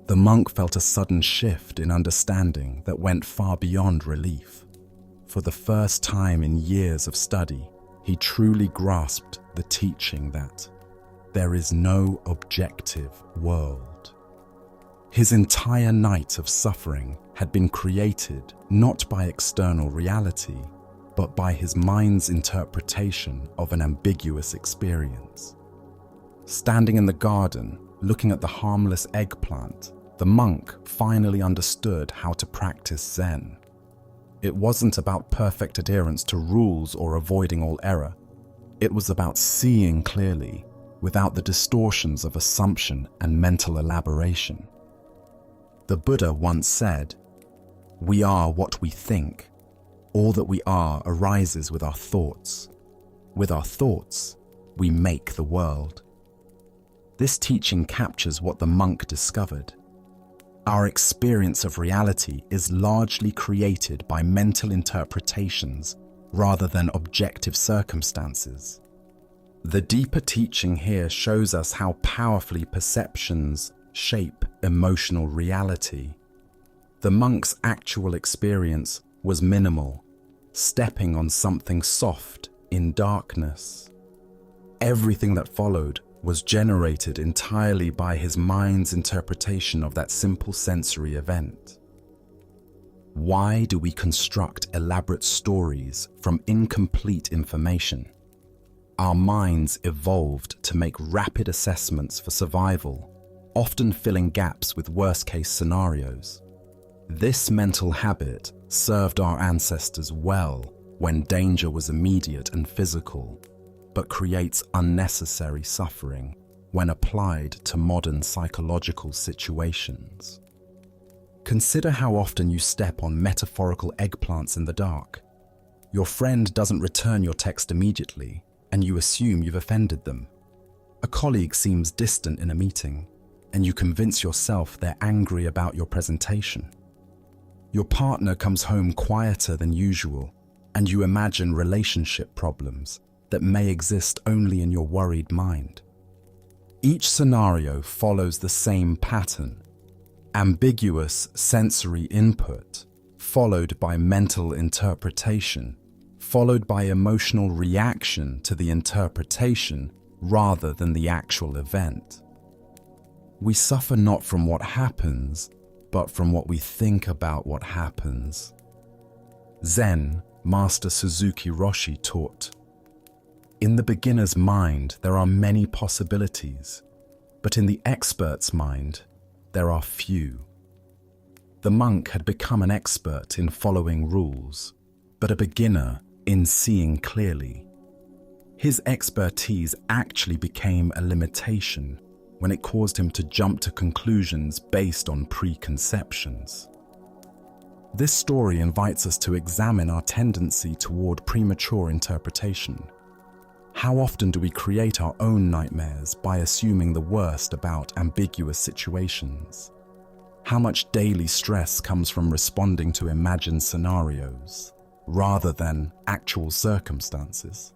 The monk felt a sudden shift in understanding that went far beyond relief. For the first time in years of study, he truly grasped the teaching that there is no objective world. His entire night of suffering had been created not by external reality, but by his mind's interpretation of an ambiguous experience. Standing in the garden, looking at the harmless eggplant, the monk finally understood how to practice Zen. It wasn't about perfect adherence to rules or avoiding all error. It was about seeing clearly, without the distortions of assumption and mental elaboration. The Buddha once said, "We are what we think. All that we are arises with our thoughts. With our thoughts, we make the world." This teaching captures what the monk discovered. Our experience of reality is largely created by mental interpretations rather than objective circumstances. The deeper teaching here shows us how powerfully perceptions shape emotional reality. The monk's actual experience was minimal, stepping on something soft in darkness. Everything that followed was generated entirely by his mind's interpretation of that simple sensory event. Why do we construct elaborate stories from incomplete information? Our minds evolved to make rapid assessments for survival, often filling gaps with worst-case scenarios. This mental habit served our ancestors well when danger was immediate and physical, but creates unnecessary suffering when applied to modern psychological situations. Consider how often you step on metaphorical eggplants in the dark. Your friend doesn't return your text immediately, and you assume you've offended them. A colleague seems distant in a meeting, and you convince yourself they're angry about your presentation. Your partner comes home quieter than usual, and you imagine relationship problems that may exist only in your worried mind. Each scenario follows the same pattern: ambiguous sensory input, followed by mental interpretation, followed by emotional reaction to the interpretation rather than the actual event. We suffer not from what happens, but from what we think about what happens. Zen, Master Suzuki Roshi taught, "In the beginner's mind, there are many possibilities, but in the expert's mind, there are few." The monk had become an expert in following rules, but a beginner in seeing clearly. His expertise actually became a limitation when it caused him to jump to conclusions based on preconceptions. This story invites us to examine our tendency toward premature interpretation. How often do we create our own nightmares by assuming the worst about ambiguous situations? How much daily stress comes from responding to imagined scenarios rather than actual circumstances?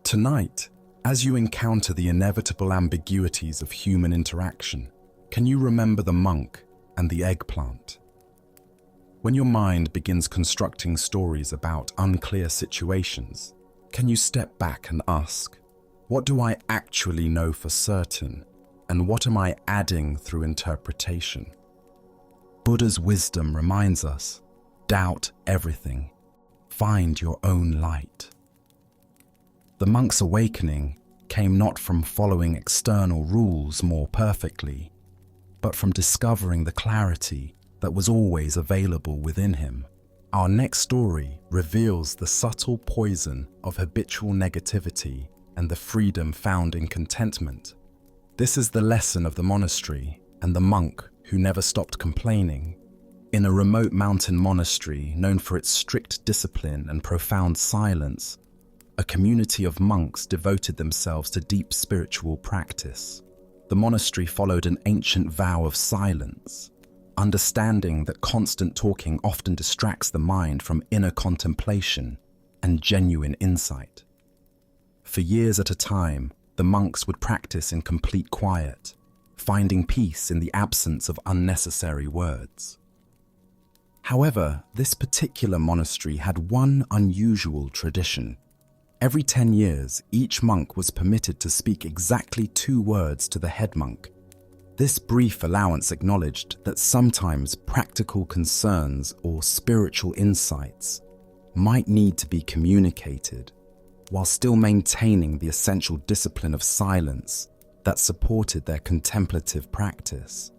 Tonight, as you encounter the inevitable ambiguities of human interaction, can you remember the monk and the eggplant? When your mind begins constructing stories about unclear situations, can you step back and ask, what do I actually know for certain, and what am I adding through interpretation? Buddha's wisdom reminds us, doubt everything, find your own light. The monk's awakening came not from following external rules more perfectly, but from discovering the clarity that was always available within him. Our next story reveals the subtle poison of habitual negativity and the freedom found in contentment. This is the lesson of the monastery and the monk who never stopped complaining. In a remote mountain monastery known for its strict discipline and profound silence, a community of monks devoted themselves to deep spiritual practice. The monastery followed an ancient vow of silence, understanding that constant talking often distracts the mind from inner contemplation and genuine insight. For years at a time, the monks would practice in complete quiet, finding peace in the absence of unnecessary words. However, this particular monastery had one unusual tradition. Every 10 years, each monk was permitted to speak exactly 2 words to the head monk. This brief allowance acknowledged that sometimes practical concerns or spiritual insights might need to be communicated, while still maintaining the essential discipline of silence that supported their contemplative practice.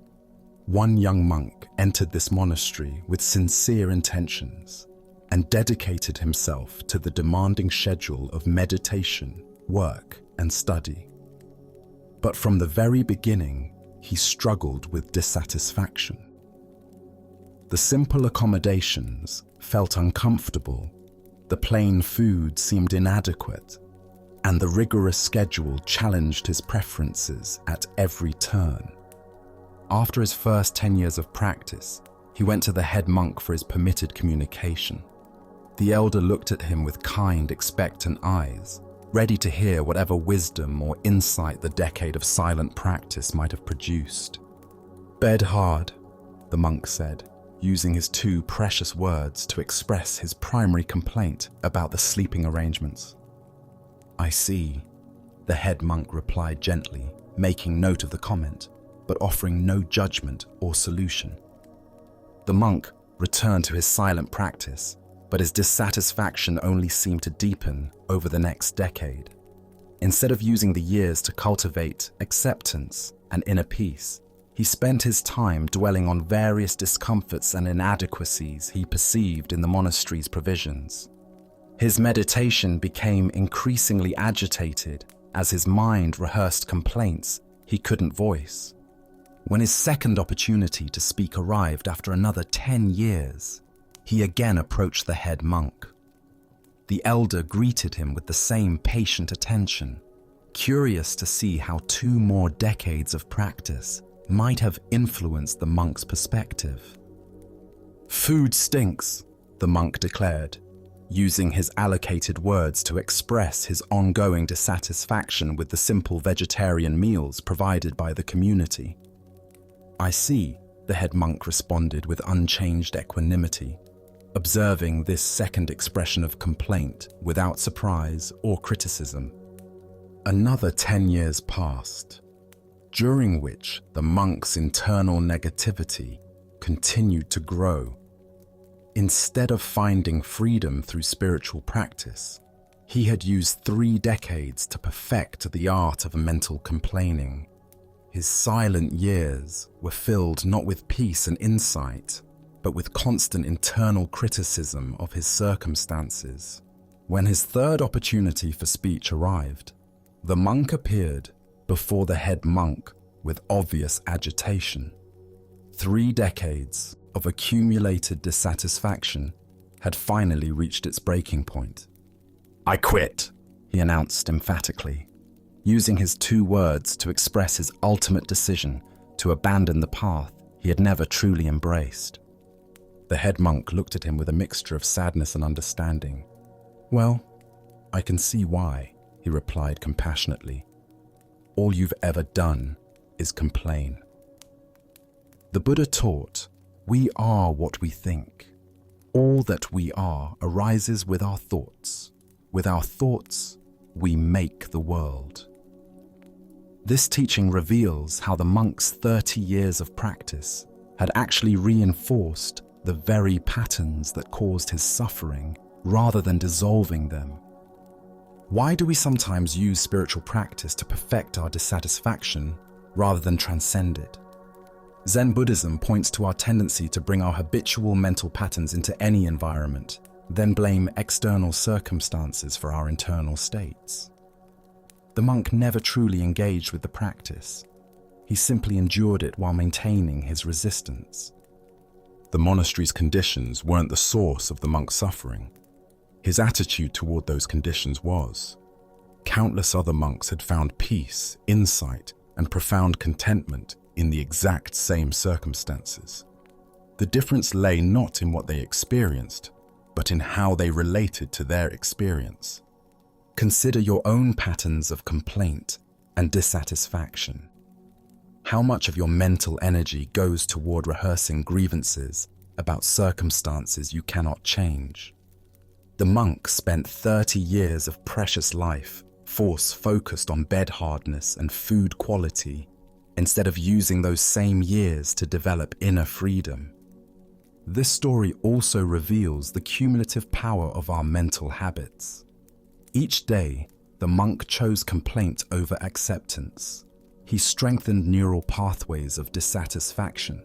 One young monk entered this monastery with sincere intentions and dedicated himself to the demanding schedule of meditation, work, and study. But from the very beginning, he struggled with dissatisfaction. The simple accommodations felt uncomfortable, the plain food seemed inadequate, and the rigorous schedule challenged his preferences at every turn. After his first 10 years of practice, he went to the head monk for his permitted communication. The elder looked at him with kind, expectant eyes, ready to hear whatever wisdom or insight the decade of silent practice might have produced. "Bed hard," the monk said, using his 2 precious words to express his primary complaint about the sleeping arrangements. "I see," the head monk replied gently, making note of the comment, but offering no judgment or solution. The monk returned to his silent practice, but his dissatisfaction only seemed to deepen over the next decade. Instead of using the years to cultivate acceptance and inner peace, he spent his time dwelling on various discomforts and inadequacies he perceived in the monastery's provisions. His meditation became increasingly agitated as his mind rehearsed complaints he couldn't voice. When his second opportunity to speak arrived after another 10 years, he again approached the head monk. The elder greeted him with the same patient attention, curious to see how 2 more decades of practice might have influenced the monk's perspective. "Food stinks," the monk declared, using his allocated words to express his ongoing dissatisfaction with the simple vegetarian meals provided by the community. "I see," the head monk responded with unchanged equanimity, observing this second expression of complaint without surprise or criticism. Another 10 years passed, during which the monk's internal negativity continued to grow. Instead of finding freedom through spiritual practice, he had used 3 decades to perfect the art of mental complaining. His silent years were filled not with peace and insight, but with constant internal criticism of his circumstances. When his third opportunity for speech arrived, the monk appeared before the head monk with obvious agitation. 3 decades of accumulated dissatisfaction had finally reached its breaking point. "I quit," he announced emphatically, using his 2 words to express his ultimate decision to abandon the path he had never truly embraced. The head monk looked at him with a mixture of sadness and understanding. "Well, I can see why," he replied compassionately. "All you've ever done is complain." The Buddha taught, "We are what we think. All that we are arises with our thoughts. With our thoughts, we make the world." This teaching reveals how the monk's 30 years of practice had actually reinforced the very patterns that caused his suffering rather than dissolving them. Why do we sometimes use spiritual practice to perfect our dissatisfaction rather than transcend it? Zen Buddhism points to our tendency to bring our habitual mental patterns into any environment, then blame external circumstances for our internal states. The monk never truly engaged with the practice. He simply endured it while maintaining his resistance. The monastery's conditions weren't the source of the monk's suffering. His attitude toward those conditions was. Countless other monks had found peace, insight, and profound contentment in the exact same circumstances. The difference lay not in what they experienced, but in how they related to their experience. Consider your own patterns of complaint and dissatisfaction. How much of your mental energy goes toward rehearsing grievances about circumstances you cannot change? The monk spent 30 years of precious life focused on bed hardness and food quality, instead of using those same years to develop inner freedom. This story also reveals the cumulative power of our mental habits. Each day, the monk chose complaint over acceptance. He strengthened neural pathways of dissatisfaction.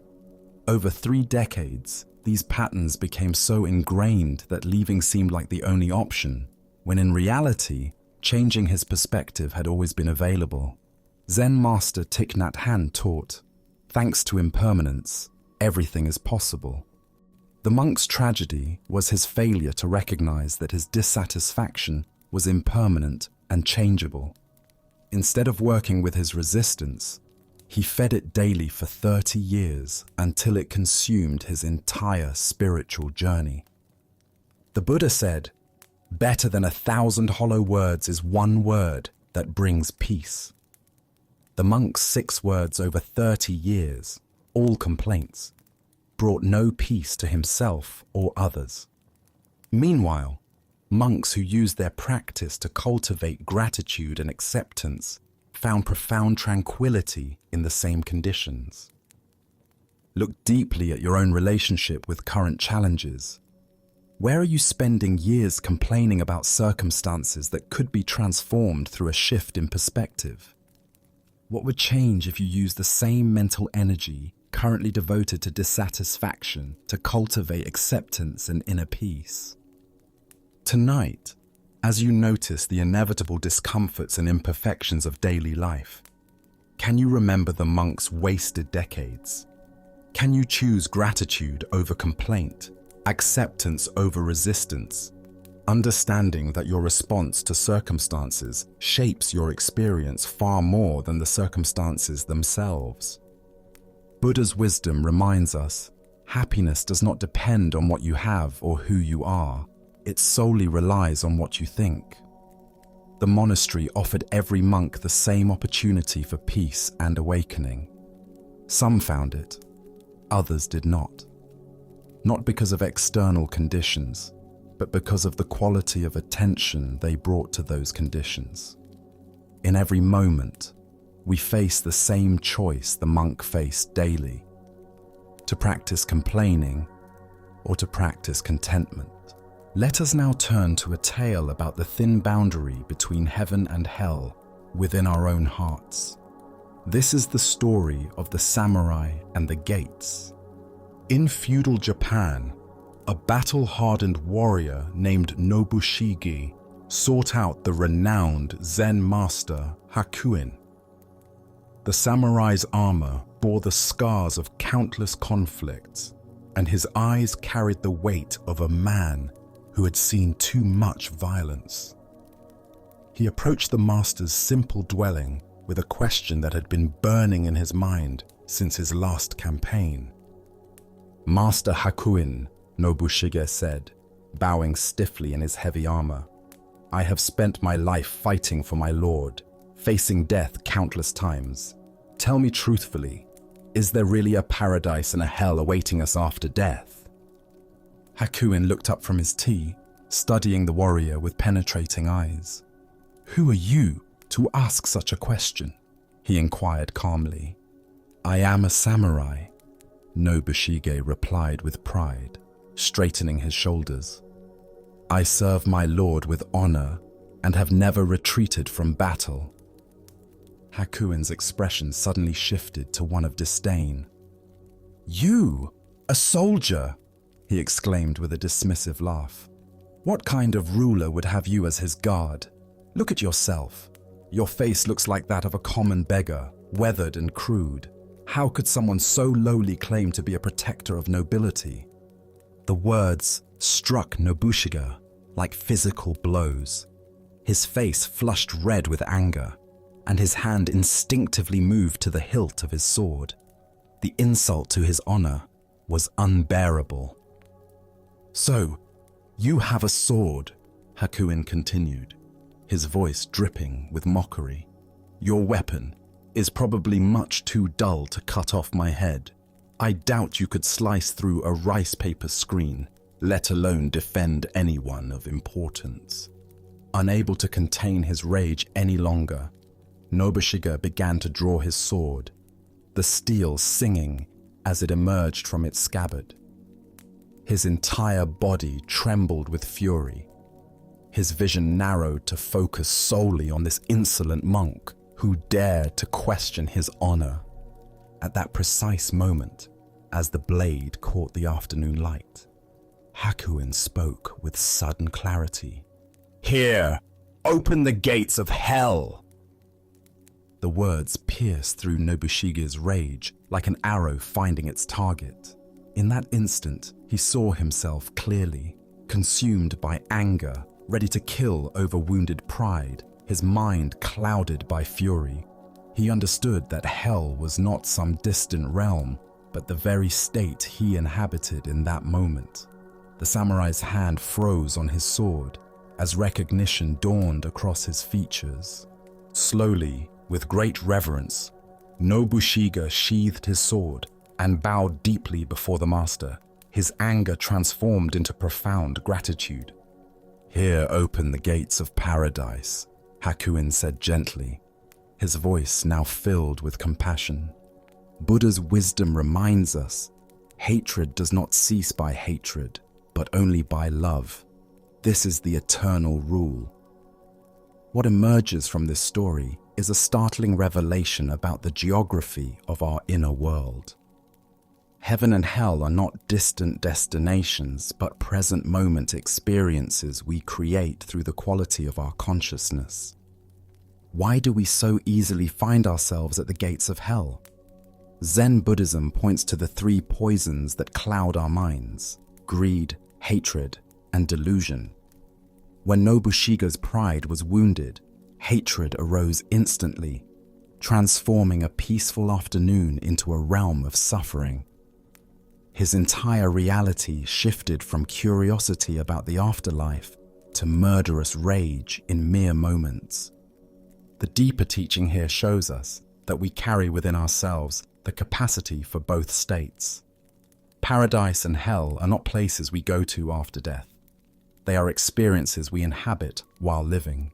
Over 3 decades, these patterns became so ingrained that leaving seemed like the only option, when in reality, changing his perspective had always been available. Zen master Thich Nhat Hanh taught, "Thanks to impermanence, everything is possible." The monk's tragedy was his failure to recognize that his dissatisfaction was impermanent and changeable. Instead of working with his resistance, he fed it daily for 30 years until it consumed his entire spiritual journey. The Buddha said, "Better than 1,000 hollow words is one word that brings peace." The monk's 6 words over 30 years, all complaints, brought no peace to himself or others. Meanwhile, monks who used their practice to cultivate gratitude and acceptance found profound tranquility in the same conditions. Look deeply at your own relationship with current challenges. Where are you spending years complaining about circumstances that could be transformed through a shift in perspective? What would change if you used the same mental energy currently devoted to dissatisfaction to cultivate acceptance and inner peace? Tonight, as you notice the inevitable discomforts and imperfections of daily life, can you remember the monk's wasted decades? Can you choose gratitude over complaint, acceptance over resistance, understanding that your response to circumstances shapes your experience far more than the circumstances themselves? Buddha's wisdom reminds us, happiness does not depend on what you have or who you are. It solely relies on what you think. The monastery offered every monk the same opportunity for peace and awakening. Some found it, others did not. Not because of external conditions, but because of the quality of attention they brought to those conditions. In every moment, we face the same choice the monk faced daily: to practice complaining or to practice contentment. Let us now turn to a tale about the thin boundary between heaven and hell within our own hearts. This is the story of the samurai and the gates. In feudal Japan, a battle-hardened warrior named Nobushige sought out the renowned Zen master Hakuin. The samurai's armor bore the scars of countless conflicts, and his eyes carried the weight of a man who had seen too much violence. He approached the master's simple dwelling with a question that had been burning in his mind since his last campaign. Master Hakuin, Nobushige said, bowing stiffly in his heavy armor, I have spent my life fighting for my lord, facing death countless times. Tell me truthfully, is there really a paradise and a hell awaiting us after death? Hakuin looked up from his tea, studying the warrior with penetrating eyes. Who are you to ask such a question? He inquired calmly. I am a samurai, Nobushige replied with pride, straightening his shoulders. I serve my lord with honor and have never retreated from battle. Hakuin's expression suddenly shifted to one of disdain. You, a soldier, he exclaimed with a dismissive laugh. What kind of ruler would have you as his guard? Look at yourself. Your face looks like that of a common beggar, weathered and crude. How could someone so lowly claim to be a protector of nobility? The words struck Nobushige like physical blows. His face flushed red with anger, and his hand instinctively moved to the hilt of his sword. The insult to his honor was unbearable. So, you have a sword, Hakuin continued, his voice dripping with mockery. Your weapon is probably much too dull to cut off my head. I doubt you could slice through a rice paper screen, let alone defend anyone of importance. Unable to contain his rage any longer, Nobushige began to draw his sword, the steel singing as it emerged from its scabbard. His entire body trembled with fury. His vision narrowed to focus solely on this insolent monk who dared to question his honor. At that precise moment, as the blade caught the afternoon light, Hakuin spoke with sudden clarity. Here, open the gates of hell! The words pierced through Nobushige's rage like an arrow finding its target. In that instant, he saw himself clearly, consumed by anger, ready to kill over wounded pride, his mind clouded by fury. He understood that hell was not some distant realm, but the very state he inhabited in that moment. The samurai's hand froze on his sword as recognition dawned across his features. Slowly, with great reverence, Nobushige sheathed his sword and bowed deeply before the master, his anger transformed into profound gratitude. Here open the gates of paradise, Hakuin said gently, his voice now filled with compassion. Buddha's wisdom reminds us, hatred does not cease by hatred, but only by love. This is the eternal rule. What emerges from this story is a startling revelation about the geography of our inner world. Heaven and hell are not distant destinations, but present moment experiences we create through the quality of our consciousness. Why do we so easily find ourselves at the gates of hell? Zen Buddhism points to the three poisons that cloud our minds: greed, hatred, and delusion. When Nobushige's pride was wounded, hatred arose instantly, transforming a peaceful afternoon into a realm of suffering. His entire reality shifted from curiosity about the afterlife to murderous rage in mere moments. The deeper teaching here shows us that we carry within ourselves the capacity for both states. Paradise and hell are not places we go to after death. They are experiences we inhabit while living.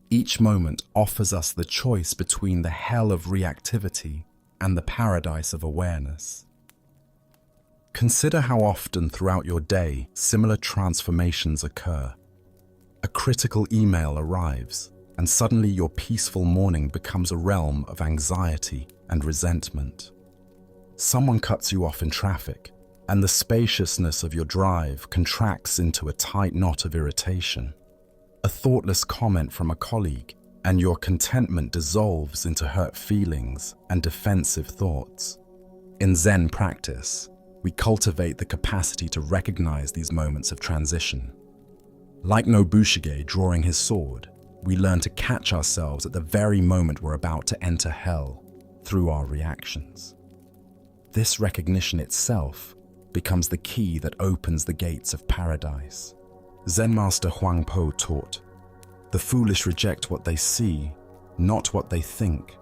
Each moment offers us the choice between the hell of reactivity and the paradise of awareness. Consider how often throughout your day similar transformations occur. A critical email arrives, and suddenly your peaceful morning becomes a realm of anxiety and resentment. Someone cuts you off in traffic, and the spaciousness of your drive contracts into a tight knot of irritation. A thoughtless comment from a colleague, and your contentment dissolves into hurt feelings and defensive thoughts. In Zen practice, we cultivate the capacity to recognize these moments of transition. Like Nobushige drawing his sword, we learn to catch ourselves at the very moment we're about to enter hell through our reactions. This recognition itself becomes the key that opens the gates of paradise. Zen master Huang Po taught, "The foolish reject what they see, not what they think.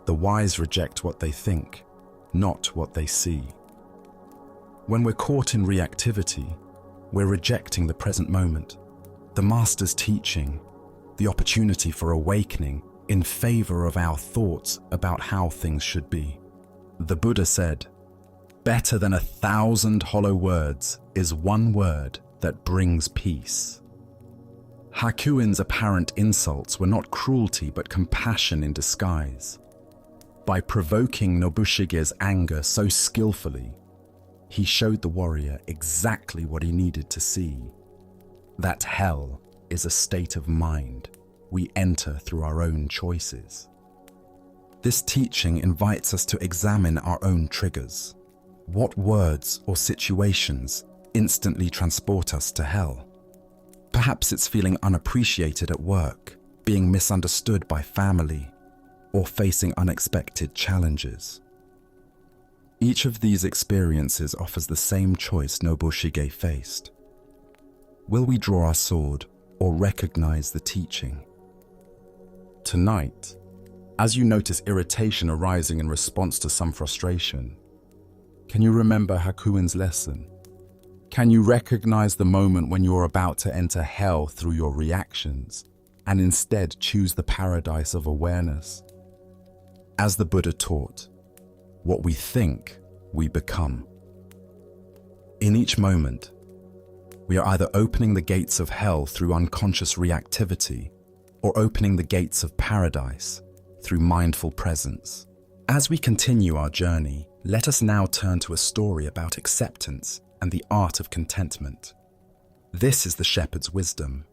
The wise reject what they think, not what they see." When we're caught in reactivity, we're rejecting the present moment, the master's teaching, the opportunity for awakening in favor of our thoughts about how things should be. The Buddha said, "Better than 1,000 hollow words is one word that brings peace." Hakuin's apparent insults were not cruelty but compassion in disguise. By provoking Nobushige's anger so skillfully, he showed the warrior exactly what he needed to see. That hell is a state of mind we enter through our own choices. This teaching invites us to examine our own triggers. What words or situations instantly transport us to hell? Perhaps it's feeling unappreciated at work, being misunderstood by family, or facing unexpected challenges. Each of these experiences offers the same choice Nobushige faced. Will we draw our sword or recognize the teaching? Tonight, as you notice irritation arising in response to some frustration, can you remember Hakuin's lesson? Can you recognize the moment when you're about to enter hell through your reactions and instead choose the paradise of awareness? As the Buddha taught, what we think, we become. In each moment, we are either opening the gates of hell through unconscious reactivity or opening the gates of paradise through mindful presence. As we continue our journey, let us now turn to a story about acceptance and the art of contentment. This is the shepherd's wisdom.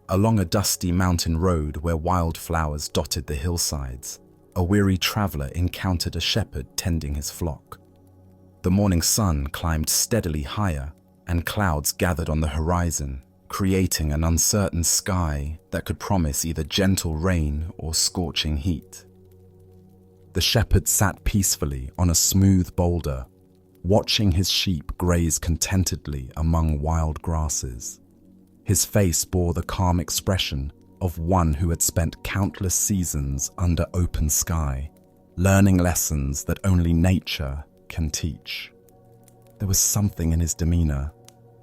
Along a dusty mountain road where wildflowers dotted the hillsides, a weary traveler encountered a shepherd tending his flock. The morning sun climbed steadily higher, and clouds gathered on the horizon, creating an uncertain sky that could promise either gentle rain or scorching heat. The shepherd sat peacefully on a smooth boulder, watching his sheep graze contentedly among wild grasses. His face bore the calm expression of one who had spent countless seasons under open sky, learning lessons that only nature can teach. There was something in his demeanor,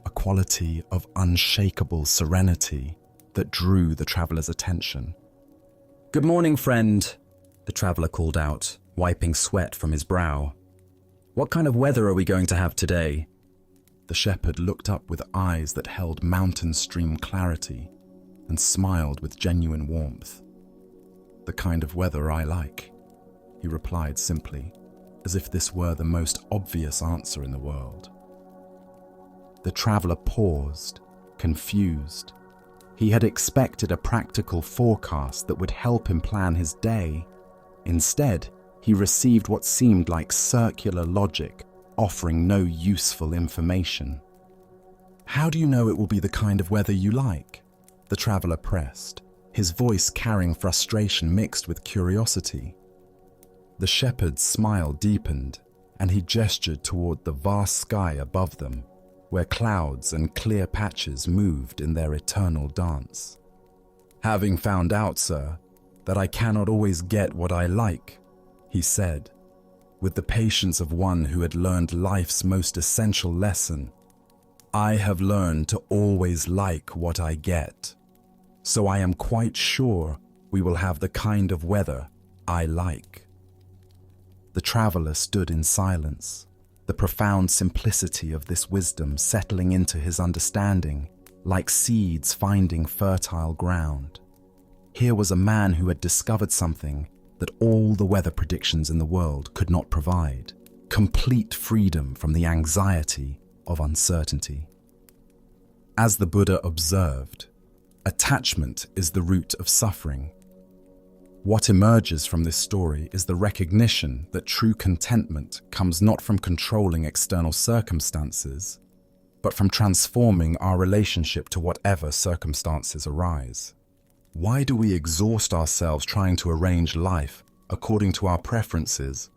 a quality of unshakable serenity that drew the traveler's attention. "Good morning, friend," the traveler called out, wiping sweat from his brow. "What kind of weather are we going to have today?" The shepherd looked up with eyes that held mountain stream clarity and smiled with genuine warmth. "The kind of weather I like," he replied simply, as if this were the most obvious answer in the world. The traveler paused, confused. He had expected a practical forecast that would help him plan his day. Instead, he received what seemed like circular logic, offering no useful information. "How do you know it will be the kind of weather you like?" the traveler pressed, his voice carrying frustration mixed with curiosity. The shepherd's smile deepened, and he gestured toward the vast sky above them, where clouds and clear patches moved in their eternal dance. "Having found out, sir, that I cannot always get what I like," he said, with the patience of one who had learned life's most essential lesson, "I have learned to always like what I get. So I am quite sure we will have the kind of weather I like." The traveler stood in silence, the profound simplicity of this wisdom settling into his understanding, like seeds finding fertile ground. Here was a man who had discovered something that all the weather predictions in the world could not provide: complete freedom from the anxiety of uncertainty. As the Buddha observed, attachment is the root of suffering. What emerges from this story is the recognition that true contentment comes not from controlling external circumstances, but from transforming our relationship to whatever circumstances arise. Why do we exhaust ourselves trying to arrange life according to our preferences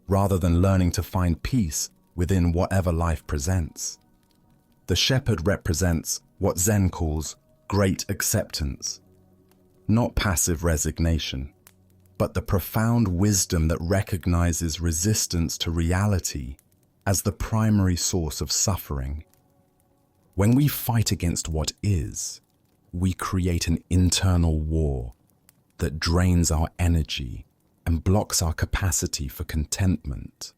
rather than learning to find peace within whatever life presents. The shepherd represents what Zen calls great acceptance, not passive resignation, but the profound wisdom that recognizes resistance to reality as the primary source of suffering. When we fight against what is, we create an internal war that drains our energy and blocks our capacity for contentment.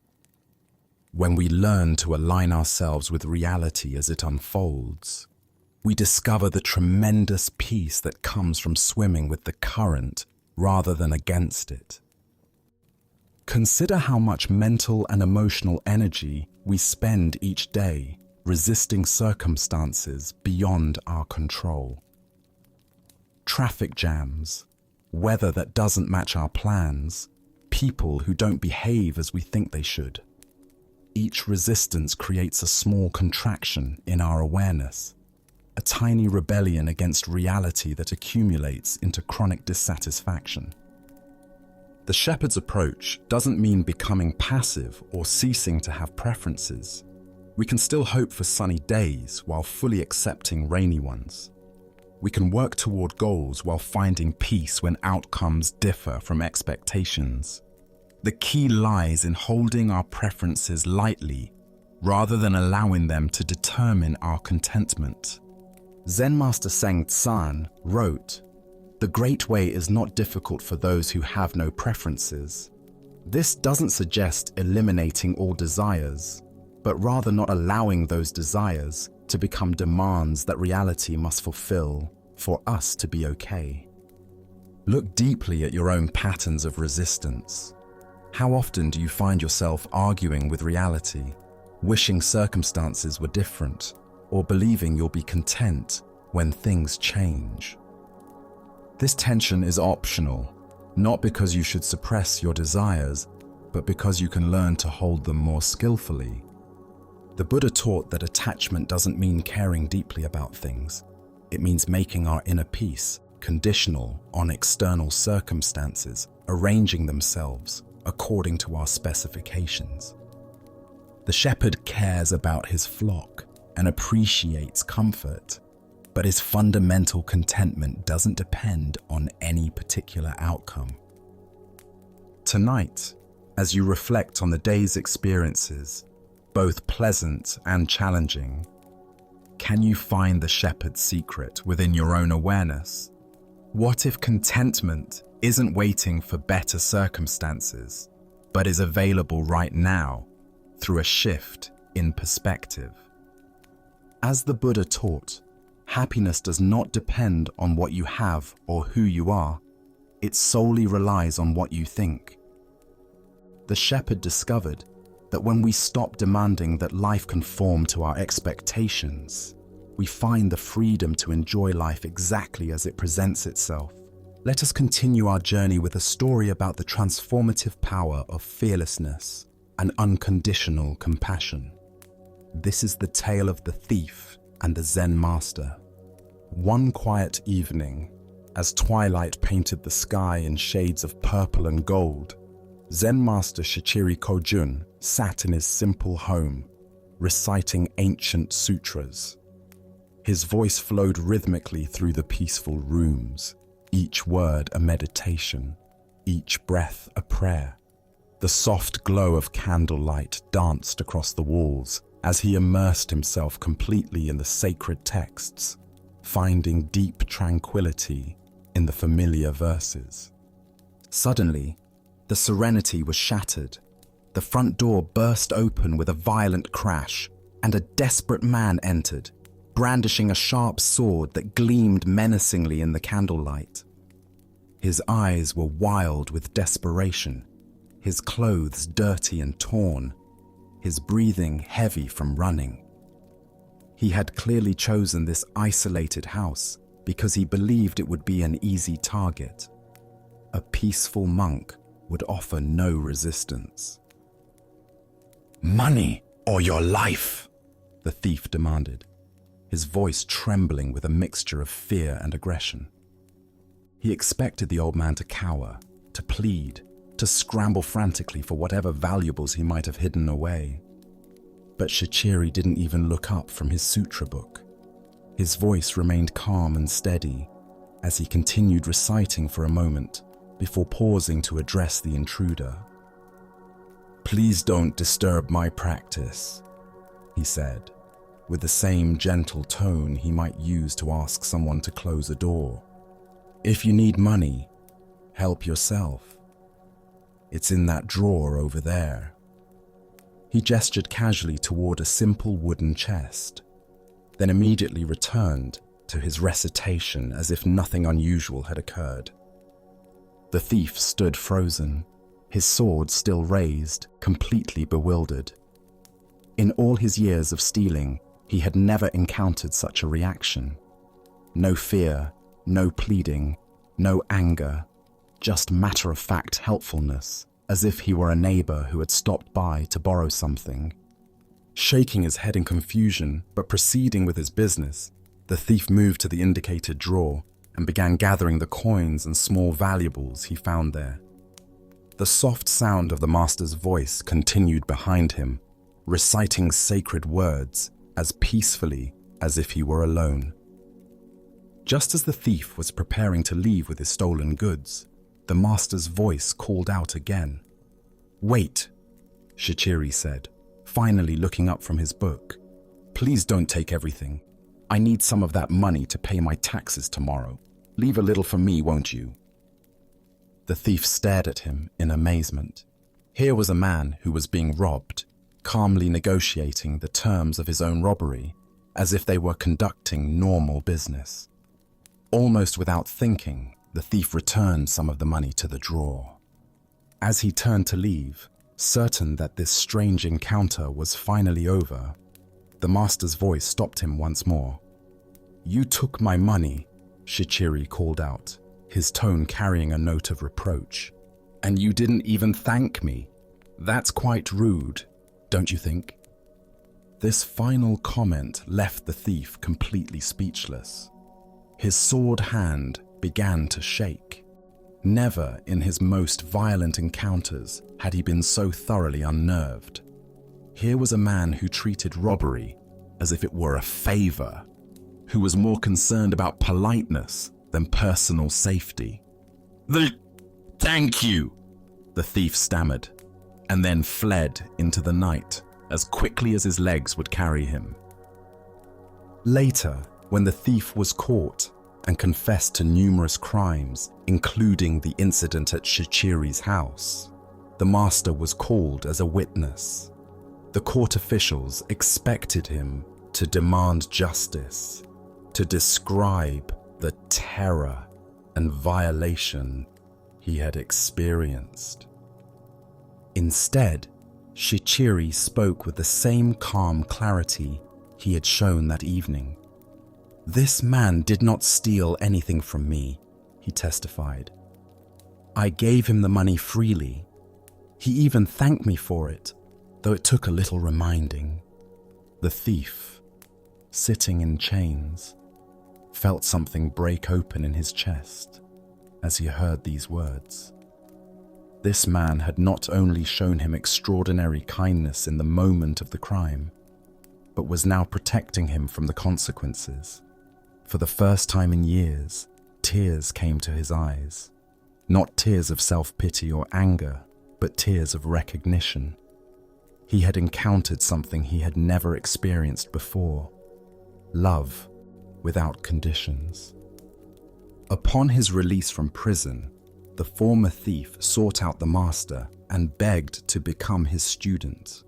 When we learn to align ourselves with reality as it unfolds, we discover the tremendous peace that comes from swimming with the current rather than against it. Consider how much mental and emotional energy we spend each day resisting circumstances beyond our control. Traffic jams, weather that doesn't match our plans, people who don't behave as we think they should. Each resistance creates a small contraction in our awareness, a tiny rebellion against reality that accumulates into chronic dissatisfaction. The shepherd's approach doesn't mean becoming passive or ceasing to have preferences. We can still hope for sunny days while fully accepting rainy ones. We can work toward goals while finding peace when outcomes differ from expectations. The key lies in holding our preferences lightly rather than allowing them to determine our contentment. Zen Master Seng Tsan wrote, "The great way is not difficult for those who have no preferences." This doesn't suggest eliminating all desires, but rather not allowing those desires to become demands that reality must fulfill for us to be okay. Look deeply at your own patterns of resistance. How often do you find yourself arguing with reality, wishing circumstances were different, or believing you'll be content when things change? This tension is optional, not because you should suppress your desires, but because you can learn to hold them more skillfully. The Buddha taught that attachment doesn't mean caring deeply about things. It means making our inner peace conditional on external circumstances, arranging themselves according to our specifications. The shepherd cares about his flock and appreciates comfort, but his fundamental contentment doesn't depend on any particular outcome. Tonight, as you reflect on the day's experiences, both pleasant and challenging, can you find the shepherd's secret within your own awareness? What if contentment isn't waiting for better circumstances, but is available right now through a shift in perspective? As the Buddha taught, happiness does not depend on what you have or who you are. It solely relies on what you think. The shepherd discovered that when we stop demanding that life conform to our expectations, we find the freedom to enjoy life exactly as it presents itself. Let us continue our journey with a story about the transformative power of fearlessness and unconditional compassion. This is the tale of the thief and the Zen master. One quiet evening, as twilight painted the sky in shades of purple and gold, Zen master Shichiri Kojun sat in his simple home, reciting ancient sutras. His voice flowed rhythmically through the peaceful rooms, each word a meditation, each breath a prayer. The soft glow of candlelight danced across the walls as he immersed himself completely in the sacred texts, finding deep tranquility in the familiar verses. Suddenly, the serenity was shattered. The front door burst open with a violent crash, and a desperate man entered, brandishing a sharp sword that gleamed menacingly in the candlelight. His eyes were wild with desperation, his clothes dirty and torn, his breathing heavy from running. He had clearly chosen this isolated house because he believed it would be an easy target. A peaceful monk would offer no resistance. "Money or your life?" the thief demanded, his voice trembling with a mixture of fear and aggression. He expected the old man to cower, to plead, to scramble frantically for whatever valuables he might have hidden away. But Shichiri didn't even look up from his sutra book. His voice remained calm and steady as he continued reciting for a moment before pausing to address the intruder. "Please don't disturb my practice," he said, with the same gentle tone he might use to ask someone to close a door. "If you need money, help yourself. It's in that drawer over there." He gestured casually toward a simple wooden chest, then immediately returned to his recitation as if nothing unusual had occurred. The thief stood frozen, his sword still raised, completely bewildered. In all his years of stealing, he had never encountered such a reaction. No fear, no pleading, no anger, just matter-of-fact helpfulness, as if he were a neighbor who had stopped by to borrow something. Shaking his head in confusion, but proceeding with his business, the thief moved to the indicated drawer and began gathering the coins and small valuables he found there. The soft sound of the master's voice continued behind him, reciting sacred words as peacefully as if he were alone. Just as the thief was preparing to leave with his stolen goods, the master's voice called out again. "Wait," Shichiri said, finally looking up from his book. "Please don't take everything. I need some of that money to pay my taxes tomorrow. Leave a little for me, won't you?" The thief stared at him in amazement. Here was a man who was being robbed, calmly negotiating the terms of his own robbery, as if they were conducting normal business. Almost without thinking, the thief returned some of the money to the drawer. As he turned to leave, certain that this strange encounter was finally over, the master's voice stopped him once more. "You took my money," Shichiri called out, his tone carrying a note of reproach. "And you didn't even thank me. That's quite rude, don't you think?" This final comment left the thief completely speechless. His sword hand began to shake. Never in his most violent encounters had he been so thoroughly unnerved. Here was a man who treated robbery as if it were a favor, who was more concerned about politeness than personal safety. Thank you," the thief stammered, and then fled into the night as quickly as his legs would carry him. Later, when the thief was caught and confessed to numerous crimes, including the incident at Shichiri's house, the master was called as a witness. The court officials expected him to demand justice, to describe the terror and violation he had experienced. Instead, Shichiri spoke with the same calm clarity he had shown that evening. "This man did not steal anything from me," he testified. "I gave him the money freely. He even thanked me for it, though it took a little reminding." The thief, sitting in chains, felt something break open in his chest as he heard these words. This man had not only shown him extraordinary kindness in the moment of the crime, but was now protecting him from the consequences. For the first time in years, tears came to his eyes. Not tears of self-pity or anger, but tears of recognition. He had encountered something he had never experienced before: love without conditions. Upon his release from prison, the former thief sought out the master and begged to become his student.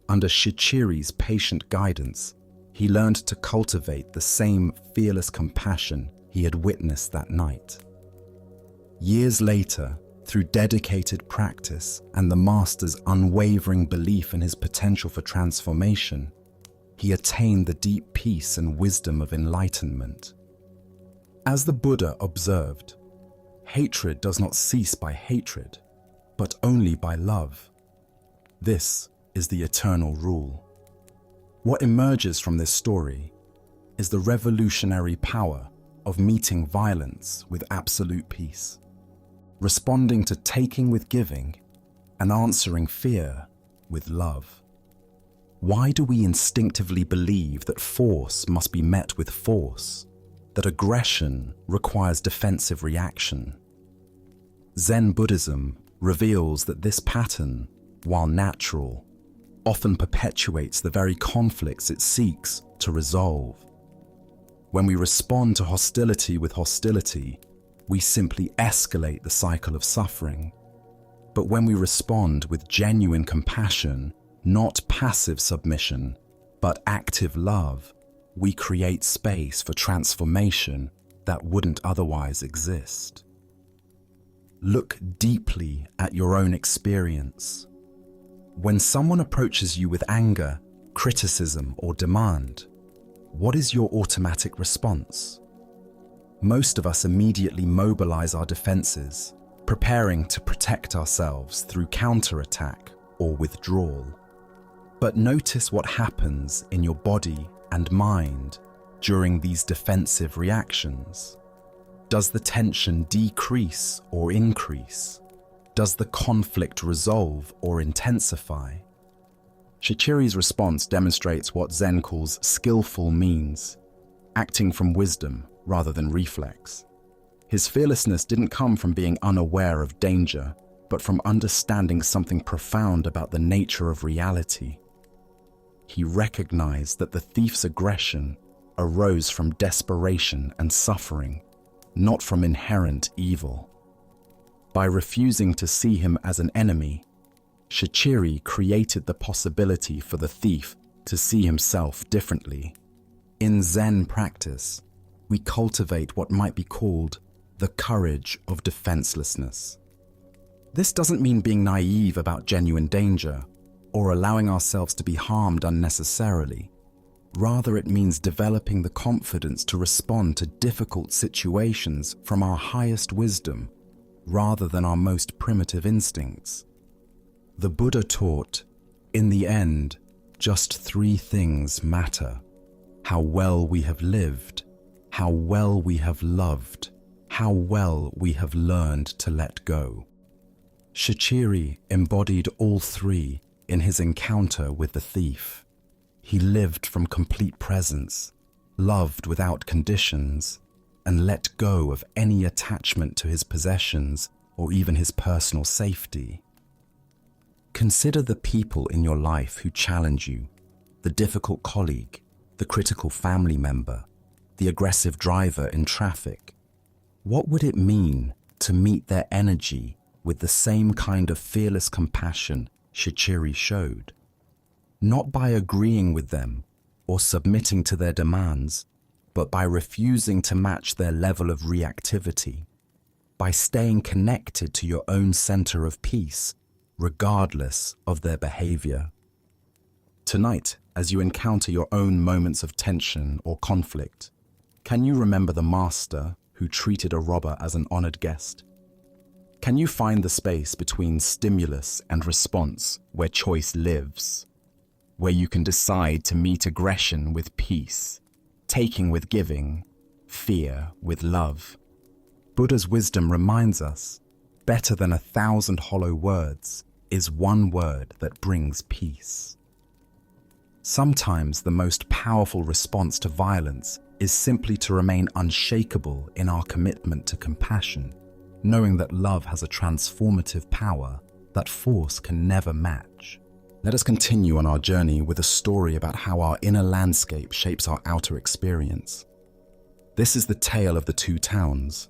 Under Shichiri's patient guidance, he learned to cultivate the same fearless compassion he had witnessed that night. Years later, through dedicated practice and the master's unwavering belief in his potential for transformation, he attained the deep peace and wisdom of enlightenment. As the Buddha observed, hatred does not cease by hatred, but only by love. This is the eternal rule. What emerges from this story is the revolutionary power of meeting violence with absolute peace. responding to taking with giving and answering fear with love. Why do we instinctively believe that force must be met with force, that aggression requires defensive reaction? Zen Buddhism reveals that this pattern, while natural, often perpetuates the very conflicts it seeks to resolve. When we respond to hostility with hostility, we simply escalate the cycle of suffering. But when we respond with genuine compassion, not passive submission, but active love, we create space for transformation that wouldn't otherwise exist. Look deeply at your own experience. When someone approaches you with anger, criticism, or demand, what is your automatic response? Most of us immediately mobilize our defenses, preparing to protect ourselves through counterattack or withdrawal. But notice what happens in your body and mind during these defensive reactions. Does the tension decrease or increase? Does the conflict resolve or intensify? Shichiri's response demonstrates what Zen calls skillful means, acting from wisdom rather than reflex. His fearlessness didn't come from being unaware of danger, but from understanding something profound about the nature of reality. He recognized that the thief's aggression arose from desperation and suffering, not from inherent evil. By refusing to see him as an enemy, Shichiri created the possibility for the thief to see himself differently. In Zen practice, we cultivate what might be called the courage of defenselessness. This doesn't mean being naive about genuine danger or allowing ourselves to be harmed unnecessarily. Rather, it means developing the confidence to respond to difficult situations from our highest wisdom rather than our most primitive instincts. The Buddha taught, in the end, just 3 things matter: how well we have lived, how well we have loved, how well we have learned to let go. Shichiri embodied all 3 in his encounter with the thief. He lived from complete presence, loved without conditions, and let go of any attachment to his possessions or even his personal safety. Consider the people in your life who challenge you: the difficult colleague, the critical family member, the aggressive driver in traffic. What would it mean to meet their energy with the same kind of fearless compassion Shichiri showed? Not by agreeing with them or submitting to their demands, but by refusing to match their level of reactivity, by staying connected to your own center of peace, regardless of their behavior. Tonight, as you encounter your own moments of tension or conflict, can you remember the master who treated a robber as an honored guest? Can you find the space between stimulus and response where choice lives, where you can decide to meet aggression with peace, taking with giving, fear with love? Buddha's wisdom reminds us, better than 1,000 hollow words is one word that brings peace. Sometimes the most powerful response to violence is simply to remain unshakable in our commitment to compassion, knowing that love has a transformative power that force can never match. Let us continue on our journey with a story about how our inner landscape shapes our outer experience. This is the tale of the 2 towns.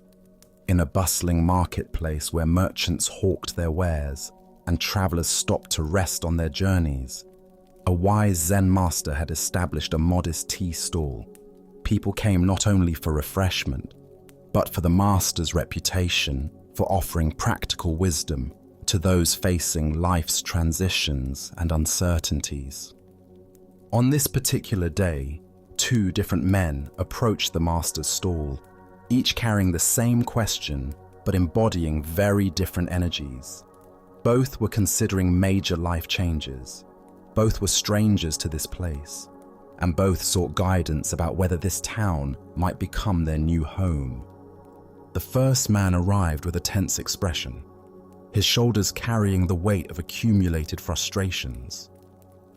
In a bustling marketplace where merchants hawked their wares and travelers stopped to rest on their journeys, a wise Zen master had established a modest tea stall. People came not only for refreshment, but for the master's reputation for offering practical wisdom to those facing life's transitions and uncertainties. On this particular day, 2 different men approached the master's stall, each carrying the same question but embodying very different energies. Both were considering major life changes. Both were strangers to this place, and both sought guidance about whether this town might become their new home. The first man arrived with a tense expression, his shoulders carrying the weight of accumulated frustrations.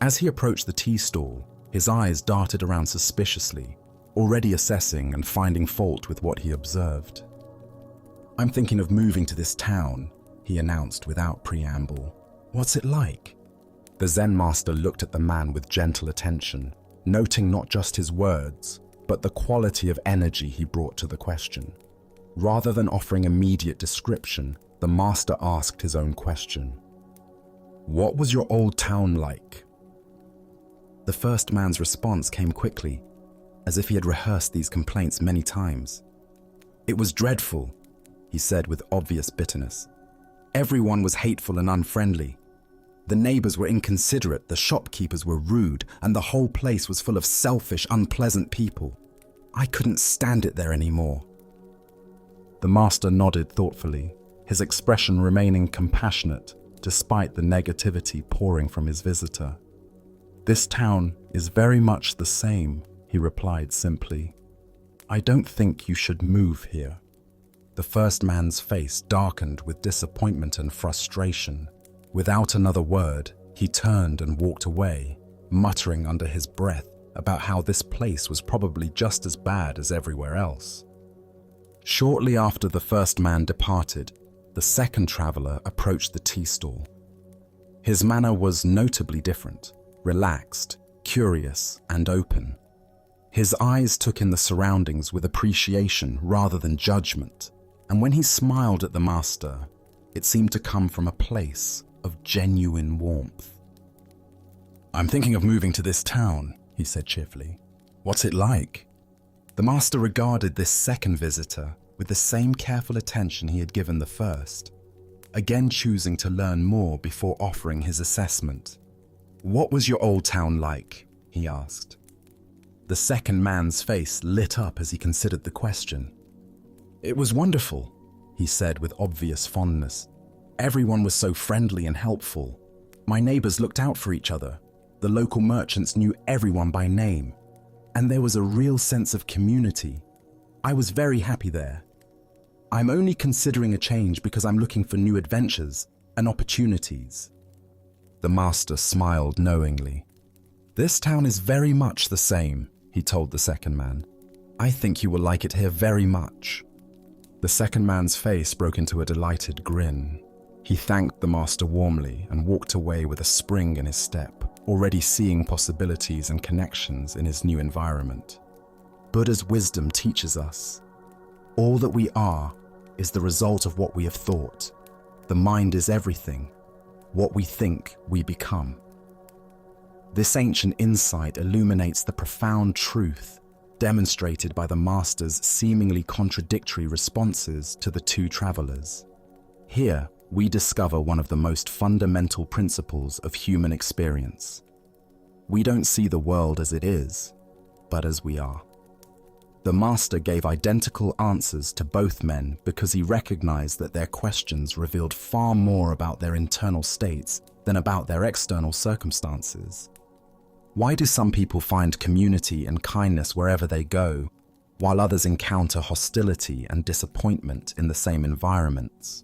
As he approached the tea stall, his eyes darted around suspiciously, already assessing and finding fault with what he observed. "I'm thinking of moving to this town," he announced without preamble. "What's it like?" The Zen master looked at the man with gentle attention, noting not just his words, but the quality of energy he brought to the question. Rather than offering immediate description, the master asked his own question. "What was your old town like?" The first man's response came quickly, as if he had rehearsed these complaints many times. "It was dreadful," he said with obvious bitterness. "Everyone was hateful and unfriendly. The neighbors were inconsiderate, the shopkeepers were rude, and the whole place was full of selfish, unpleasant people. I couldn't stand it there anymore." The master nodded thoughtfully, his expression remaining compassionate despite the negativity pouring from his visitor. "This town is very much the same," he replied simply. "I don't think you should move here." The first man's face darkened with disappointment and frustration. Without another word, he turned and walked away, muttering under his breath about how this place was probably just as bad as everywhere else. Shortly after the first man departed, the second traveler approached the tea stall. His manner was notably different, relaxed, curious, and open. His eyes took in the surroundings with appreciation rather than judgment, and when he smiled at the master, it seemed to come from a place of genuine warmth. "I'm thinking of moving to this town," he said cheerfully. "What's it like?" The master regarded this second visitor with the same careful attention he had given the first, again choosing to learn more before offering his assessment. "What was your old town like?" he asked. The second man's face lit up as he considered the question. "It was wonderful," he said with obvious fondness. "Everyone was so friendly and helpful. My neighbors looked out for each other. The local merchants knew everyone by name. And there was a real sense of community. I was very happy there. I'm only considering a change because I'm looking for new adventures and opportunities." The master smiled knowingly. "This town is very much the same," he told the second man. "I think you will like it here very much." The second man's face broke into a delighted grin. He thanked the master warmly and walked away with a spring in his step, already seeing possibilities and connections in his new environment. Buddha's wisdom teaches us, all that we are is the result of what we have thought. The mind is everything. What we think, we become. This ancient insight illuminates the profound truth demonstrated by the master's seemingly contradictory responses to the two travelers. Here, we discover one of the most fundamental principles of human experience. We don't see the world as it is, but as we are. The master gave identical answers to both men because he recognized that their questions revealed far more about their internal states than about their external circumstances. Why do some people find community and kindness wherever they go, while others encounter hostility and disappointment in the same environments?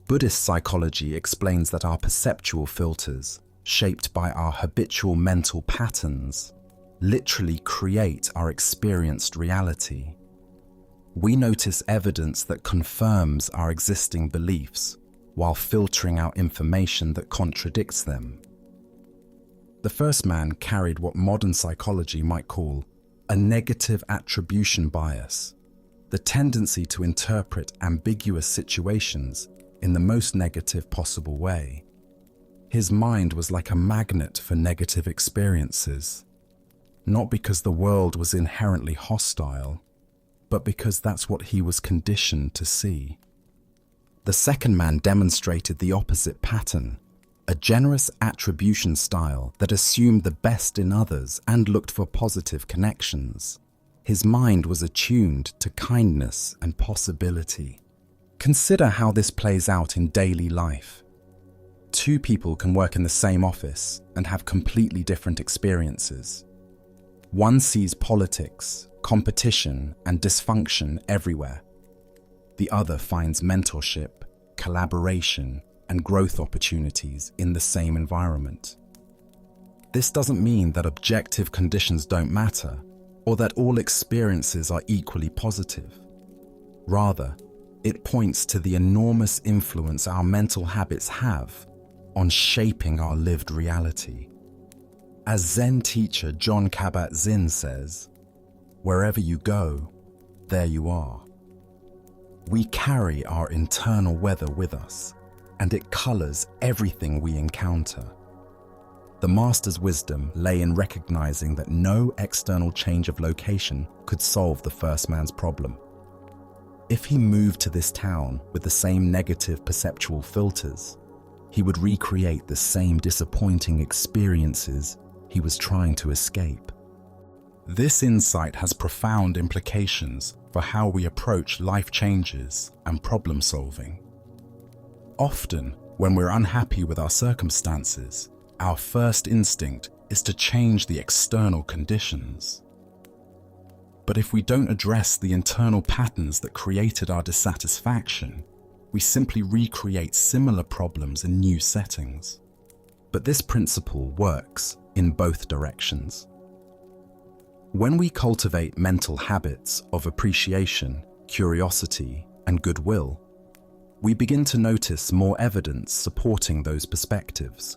Buddhist psychology explains that our perceptual filters, shaped by our habitual mental patterns, literally create our experienced reality. We notice evidence that confirms our existing beliefs while filtering out information that contradicts them. The first man carried what modern psychology might call a negative attribution bias, the tendency to interpret ambiguous situations in the most negative possible way. His mind was like a magnet for negative experiences, not because the world was inherently hostile, but because that's what he was conditioned to see. The second man demonstrated the opposite pattern, a generous attribution style that assumed the best in others and looked for positive connections. His mind was attuned to kindness and possibility. Consider how this plays out in daily life. Two people can work in the same office and have completely different experiences. One sees politics, competition, and dysfunction everywhere, The other finds mentorship, collaboration, and growth opportunities in the same environment. This doesn't mean that objective conditions don't matter, or that all experiences are equally positive. Rather, it points to the enormous influence our mental habits have on shaping our lived reality. As Zen teacher Jon Kabat-Zinn says, "Wherever you go, there you are." We carry our internal weather with us, and it colors everything we encounter. The Master's wisdom lay in recognizing that no external change of location could solve the first man's problem. If he moved to this town with the same negative perceptual filters, he would recreate the same disappointing experiences he was trying to escape. This insight has profound implications for how we approach life changes and problem solving. Often, when we're unhappy with our circumstances, our first instinct is to change the external conditions. But if we don't address the internal patterns that created our dissatisfaction, we simply recreate similar problems in new settings. But this principle works in both directions. When we cultivate mental habits of appreciation, curiosity, and goodwill, we begin to notice more evidence supporting those perspectives.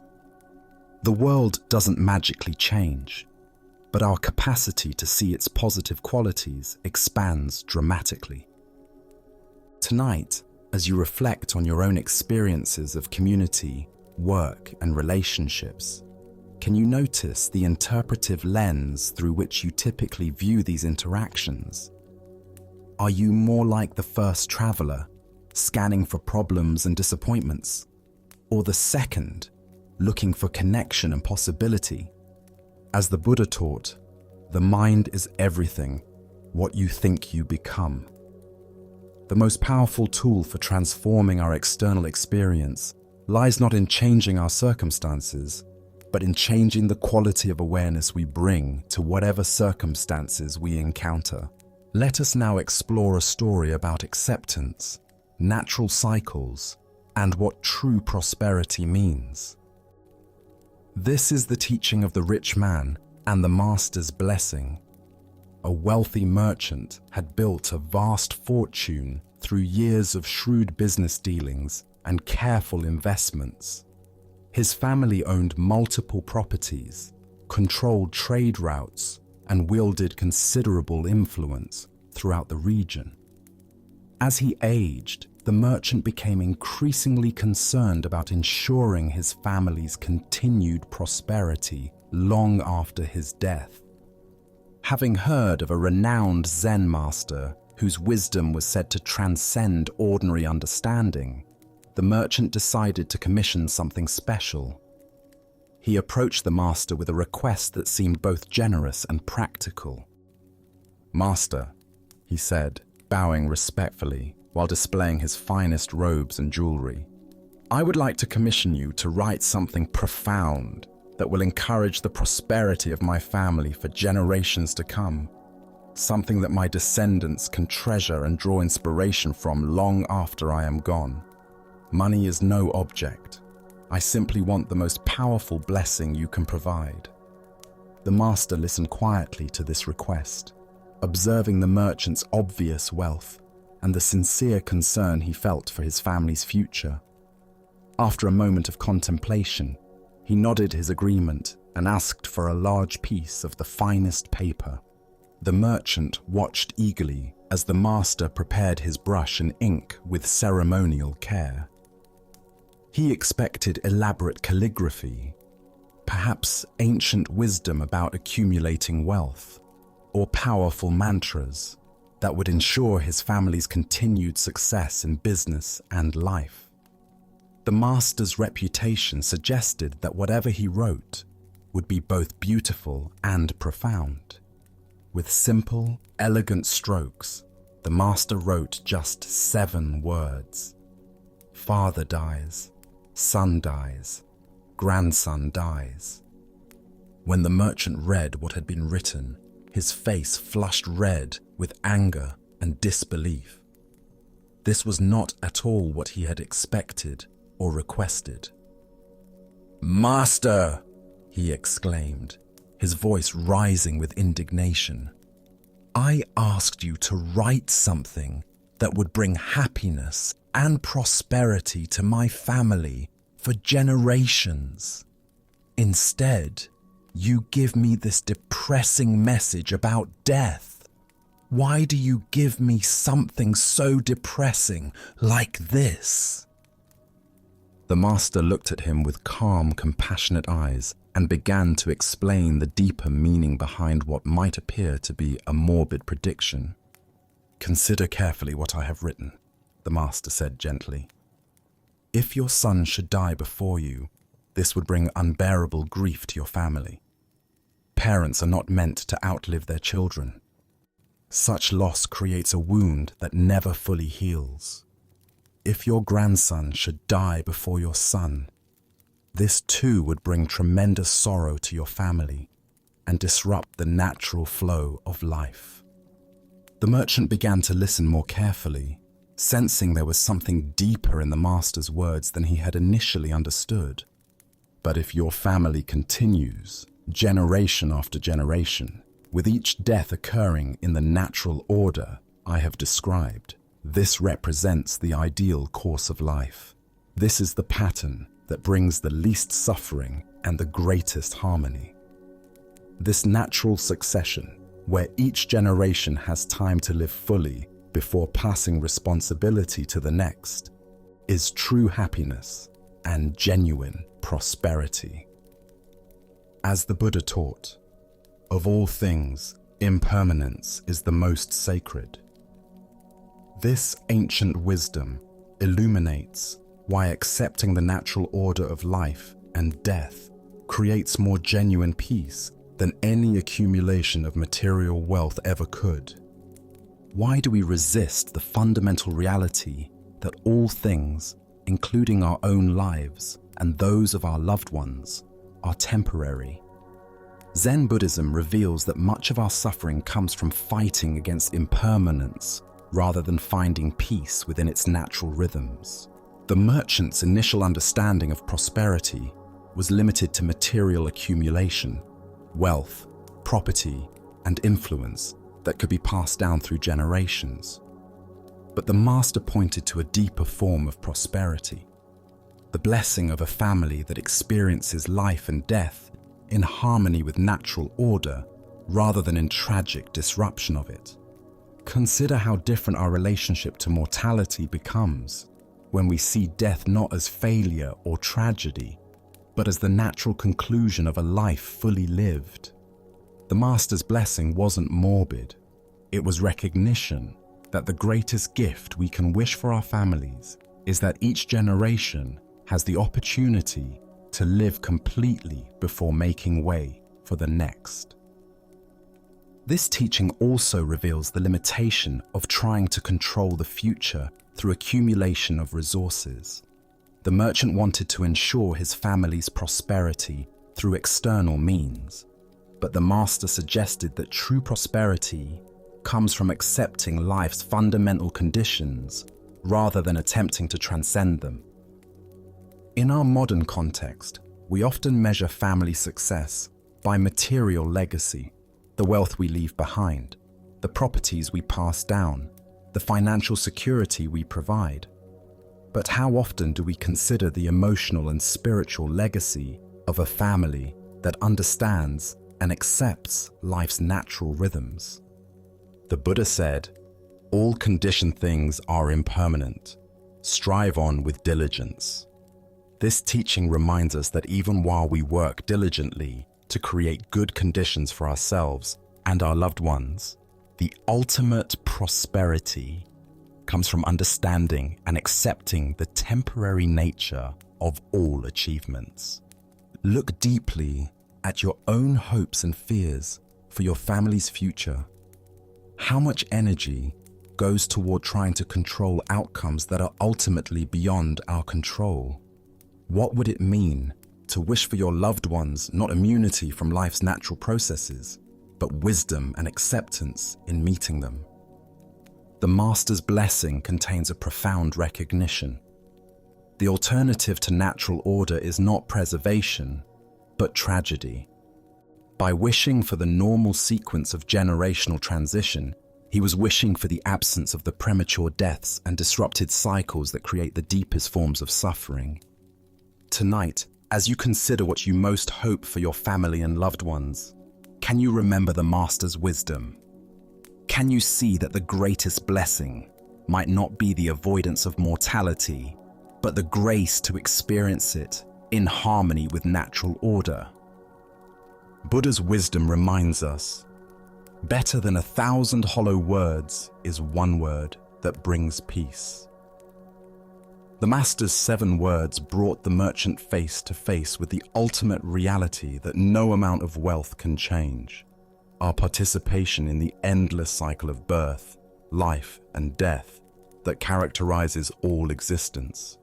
The world doesn't magically change, but our capacity to see its positive qualities expands dramatically. Tonight, as you reflect on your own experiences of community, work, and relationships, can you notice the interpretive lens through which you typically view these interactions? Are you more like the first traveler, scanning for problems and disappointments, or the second, looking for connection and possibility? As the Buddha taught, the mind is everything, what you think you become. The most powerful tool for transforming our external experience lies not in changing our circumstances, but in changing the quality of awareness we bring to whatever circumstances we encounter. Let us now explore a story about acceptance, natural cycles, and what true prosperity means. This is the teaching of the rich man and the Master's blessing. A wealthy merchant had built a vast fortune through years of shrewd business dealings and careful investments. His family owned multiple properties, controlled trade routes, and wielded considerable influence throughout the region. As he aged, the merchant became increasingly concerned about ensuring his family's continued prosperity long after his death. Having heard of a renowned Zen master whose wisdom was said to transcend ordinary understanding, the merchant decided to commission something special. He approached the master with a request that seemed both generous and practical. "Master," he said, bowing respectfully while displaying his finest robes and jewelry, "I would like to commission you to write something profound that will encourage the prosperity of my family for generations to come. Something that my descendants can treasure and draw inspiration from long after I am gone. Money is no object. I simply want the most powerful blessing you can provide." The master listened quietly to this request, observing the merchant's obvious wealth and the sincere concern he felt for his family's future. After a moment of contemplation, he nodded his agreement and asked for a large piece of the finest paper. The merchant watched eagerly as the master prepared his brush and ink with ceremonial care. He expected elaborate calligraphy, perhaps ancient wisdom about accumulating wealth, or powerful mantras that would ensure his family's continued success in business and life. The master's reputation suggested that whatever he wrote would be both beautiful and profound. With simple, elegant strokes, the master wrote just 7 words. Father dies, son dies, grandson dies. When the merchant read what had been written, his face flushed red with anger and disbelief. This was not at all what he had expected or requested. "Master!" he exclaimed, his voice rising with indignation. "I asked you to write something that would bring happiness and prosperity to my family for generations. Instead, you give me this depressing message about death. Why do you give me something so depressing like this?" The master looked at him with calm, compassionate eyes and began to explain the deeper meaning behind what might appear to be a morbid prediction. "Consider carefully what I have written," the master said gently. "If your son should die before you, this would bring unbearable grief to your family. Parents are not meant to outlive their children. Such loss creates a wound that never fully heals. If your grandson should die before your son, this too would bring tremendous sorrow to your family and disrupt the natural flow of life." The merchant began to listen more carefully, sensing there was something deeper in the master's words than he had initially understood. "But if your family continues, generation after generation, with each death occurring in the natural order I have described, this represents the ideal course of life. This is the pattern that brings the least suffering and the greatest harmony. This natural succession, where each generation has time to live fully before passing responsibility to the next, is true happiness and genuine prosperity. As the Buddha taught, of all things, impermanence is the most sacred. This ancient wisdom illuminates why accepting the natural order of life and death creates more genuine peace than any accumulation of material wealth ever could. Why do we resist the fundamental reality that all things, including our own lives and those of our loved ones, are temporary? Zen Buddhism reveals that much of our suffering comes from fighting against impermanence rather than finding peace within its natural rhythms. The merchant's initial understanding of prosperity was limited to material accumulation, wealth, property, and influence that could be passed down through generations. But the master pointed to a deeper form of prosperity, the blessing of a family that experiences life and death in harmony with natural order rather than in tragic disruption of it. Consider how different our relationship to mortality becomes when we see death not as failure or tragedy, but as the natural conclusion of a life fully lived. The master's blessing wasn't morbid. It was recognition that the greatest gift we can wish for our families is that each generation has the opportunity to live completely before making way for the next. This teaching also reveals the limitation of trying to control the future through accumulation of resources. The merchant wanted to ensure his family's prosperity through external means, but the master suggested that true prosperity comes from accepting life's fundamental conditions rather than attempting to transcend them. In our modern context, we often measure family success by material legacy, the wealth we leave behind, the properties we pass down, the financial security we provide. But how often do we consider the emotional and spiritual legacy of a family that understands and accepts life's natural rhythms? The Buddha said, "All conditioned things are impermanent. Strive on with diligence." This teaching reminds us that even while we work diligently to create good conditions for ourselves and our loved ones, the ultimate prosperity comes from understanding and accepting the temporary nature of all achievements. Look deeply at your own hopes and fears for your family's future. How much energy goes toward trying to control outcomes that are ultimately beyond our control? What would it mean to wish for your loved ones not immunity from life's natural processes, but wisdom and acceptance in meeting them? The master's blessing contains a profound recognition. The alternative to natural order is not preservation, but tragedy. By wishing for the normal sequence of generational transition, he was wishing for the absence of the premature deaths and disrupted cycles that create the deepest forms of suffering. Tonight, as you consider what you most hope for your family and loved ones, can you remember the Master's wisdom? Can you see that the greatest blessing might not be the avoidance of mortality, but the grace to experience it in harmony with natural order? Buddha's wisdom reminds us, better than 1,000 hollow words is one word that brings peace. The Master's 7 words brought the merchant face to face with the ultimate reality that no amount of wealth can change: our participation in the endless cycle of birth, life, and death that characterizes all existence.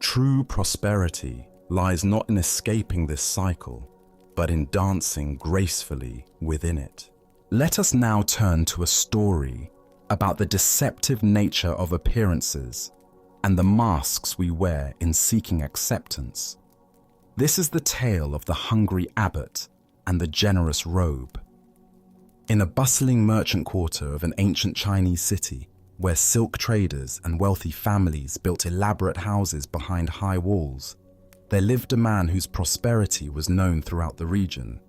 True prosperity lies not in escaping this cycle, but in dancing gracefully within it. Let us now turn to a story about the deceptive nature of appearances and the masks we wear in seeking acceptance. This is the tale of the hungry abbot and the generous robe. In a bustling merchant quarter of an ancient Chinese city, where silk traders and wealthy families built elaborate houses behind high walls, there lived a man whose prosperity was known throughout the region.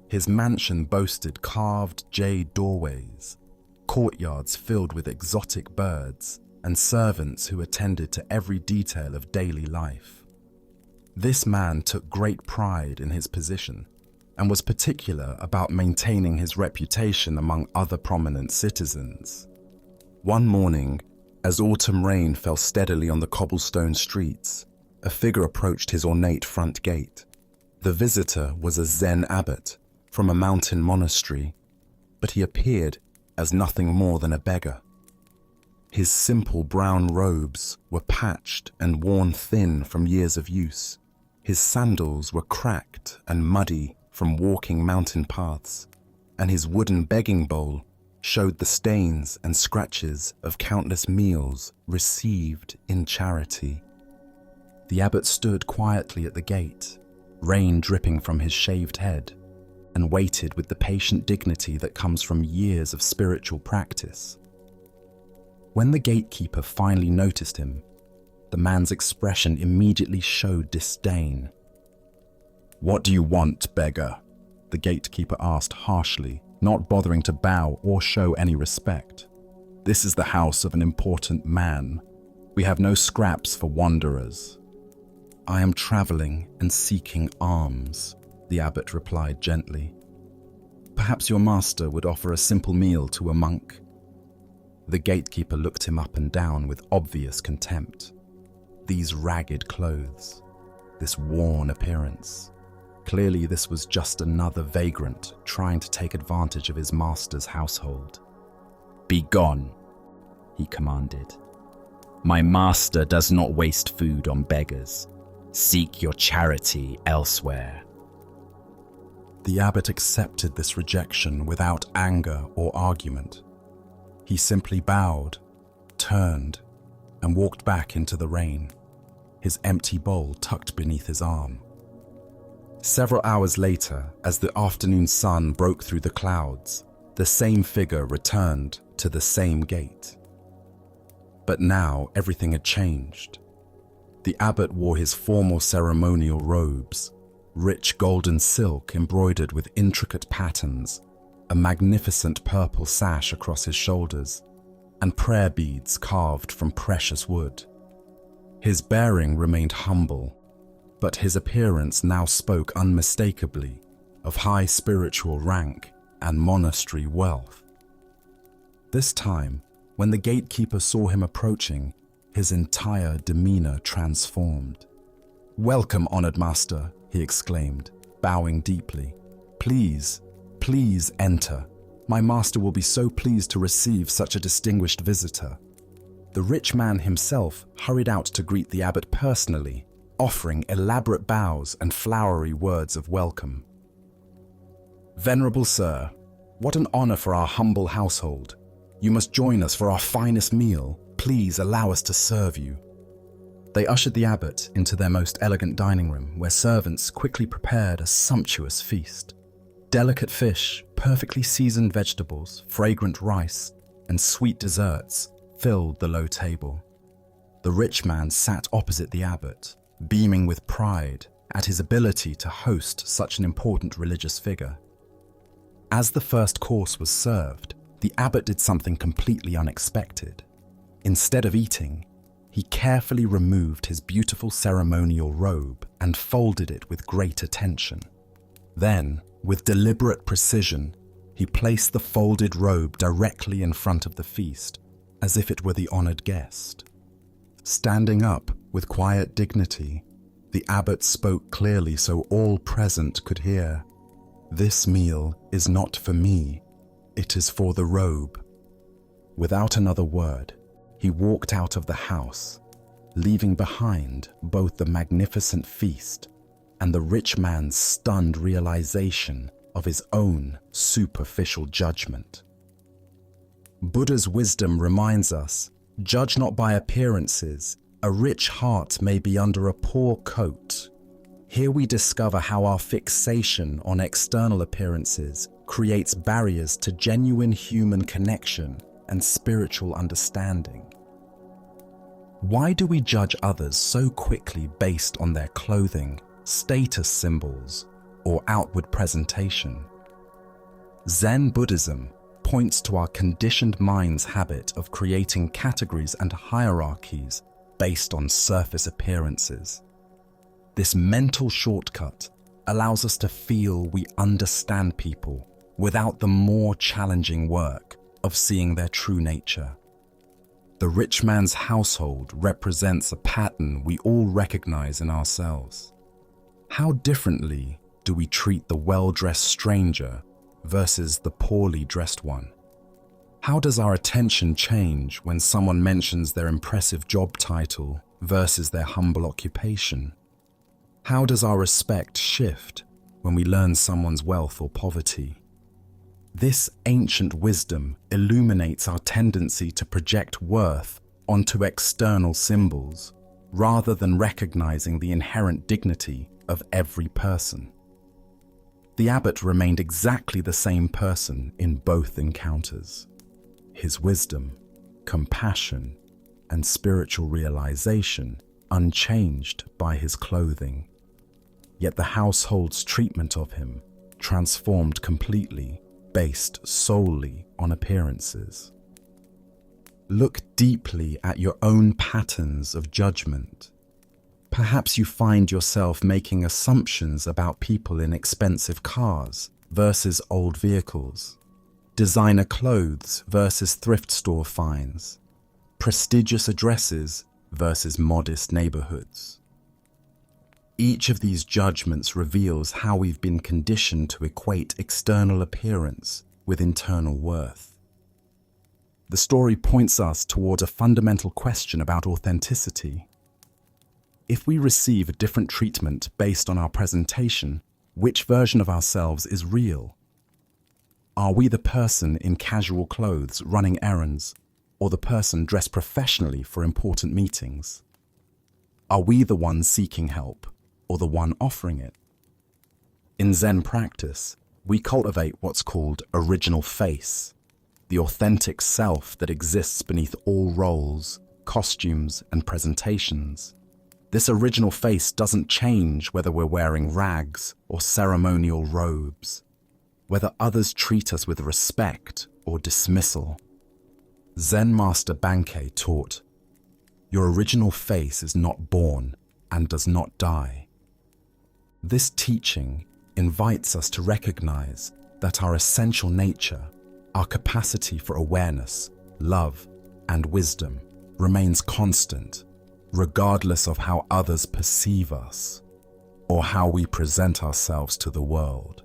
His mansion boasted carved jade doorways, courtyards filled with exotic birds, and servants who attended to every detail of daily life. This man took great pride in his position and was particular about maintaining his reputation among other prominent citizens. One morning, as autumn rain fell steadily on the cobblestone streets, a figure approached his ornate front gate. The visitor was a Zen abbot from a mountain monastery, but he appeared as nothing more than a beggar. His simple brown robes were patched and worn thin from years of use. His sandals were cracked and muddy from walking mountain paths, and his wooden begging bowl showed the stains and scratches of countless meals received in charity. The abbot stood quietly at the gate, rain dripping from his shaved head, and waited with the patient dignity that comes from years of spiritual practice. When the gatekeeper finally noticed him, the man's expression immediately showed disdain. "What do you want, beggar?" the gatekeeper asked harshly, not bothering to bow or show any respect. "This is the house of an important man. We have no scraps for wanderers." "I am traveling and seeking alms," the abbot replied gently. "Perhaps your master would offer a simple meal to a monk." The gatekeeper looked him up and down with obvious contempt. These ragged clothes, this worn appearance. Clearly this was just another vagrant trying to take advantage of his master's household. "Be gone," he commanded. "My master does not waste food on beggars. Seek your charity elsewhere." The abbot accepted this rejection without anger or argument. He simply bowed, turned, and walked back into the rain, his empty bowl tucked beneath his arm. Several hours later, as the afternoon sun broke through the clouds, the same figure returned to the same gate. But now everything had changed. The abbot wore his formal ceremonial robes, rich golden silk embroidered with intricate patterns, a magnificent purple sash across his shoulders, and prayer beads carved from precious wood. His bearing remained humble, but his appearance now spoke unmistakably of high spiritual rank and monastery wealth. This time, when the gatekeeper saw him approaching, his entire demeanor transformed. "Welcome, honored master," he exclaimed, bowing deeply. Please enter. My master will be so pleased to receive such a distinguished visitor." The rich man himself hurried out to greet the abbot personally, offering elaborate bows and flowery words of welcome. "Venerable sir, what an honor for our humble household. You must join us for our finest meal. Please allow us to serve you." They ushered the abbot into their most elegant dining room, where servants quickly prepared a sumptuous feast. Delicate fish, perfectly seasoned vegetables, fragrant rice, and sweet desserts filled the low table. The rich man sat opposite the abbot, beaming with pride at his ability to host such an important religious figure. As the first course was served, the abbot did something completely unexpected. Instead of eating, he carefully removed his beautiful ceremonial robe and folded it with great attention. Then, with deliberate precision, he placed the folded robe directly in front of the feast, as if it were the honored guest. Standing up with quiet dignity, the abbot spoke clearly so all present could hear. "This meal is not for me, it is for the robe." Without another word, he walked out of the house, leaving behind both the magnificent feast and the rich man's stunned realization of his own superficial judgment. Buddha's wisdom reminds us, judge not by appearances. A rich heart may be under a poor coat. Here we discover how our fixation on external appearances creates barriers to genuine human connection and spiritual understanding. Why do we judge others so quickly based on their clothing, status symbols, or outward presentation? Zen Buddhism points to our conditioned mind's habit of creating categories and hierarchies based on surface appearances. This mental shortcut allows us to feel we understand people without the more challenging work of seeing their true nature. The rich man's household represents a pattern we all recognize in ourselves. How differently do we treat the well-dressed stranger versus the poorly dressed one? How does our attention change when someone mentions their impressive job title versus their humble occupation? How does our respect shift when we learn someone's wealth or poverty? This ancient wisdom illuminates our tendency to project worth onto external symbols rather than recognizing the inherent dignity of every person. The abbot remained exactly the same person in both encounters. His wisdom, compassion, and spiritual realization unchanged by his clothing. Yet the household's treatment of him transformed completely, based solely on appearances. Look deeply at your own patterns of judgment. Perhaps you find yourself making assumptions about people in expensive cars versus old vehicles, designer clothes versus thrift store finds, prestigious addresses versus modest neighborhoods. Each of these judgments reveals how we've been conditioned to equate external appearance with internal worth. The story points us toward a fundamental question about authenticity. If we receive a different treatment based on our presentation, which version of ourselves is real? Are we the person in casual clothes running errands, or the person dressed professionally for important meetings? Are we the one seeking help, or the one offering it? In Zen practice, we cultivate what's called original face, the authentic self that exists beneath all roles, costumes, and presentations. This original face doesn't change whether we're wearing rags or ceremonial robes, whether others treat us with respect or dismissal. Zen Master Bankei taught, "Your original face is not born and does not die." This teaching invites us to recognize that our essential nature, our capacity for awareness, love, and wisdom remains constant, regardless of how others perceive us or how we present ourselves to the world.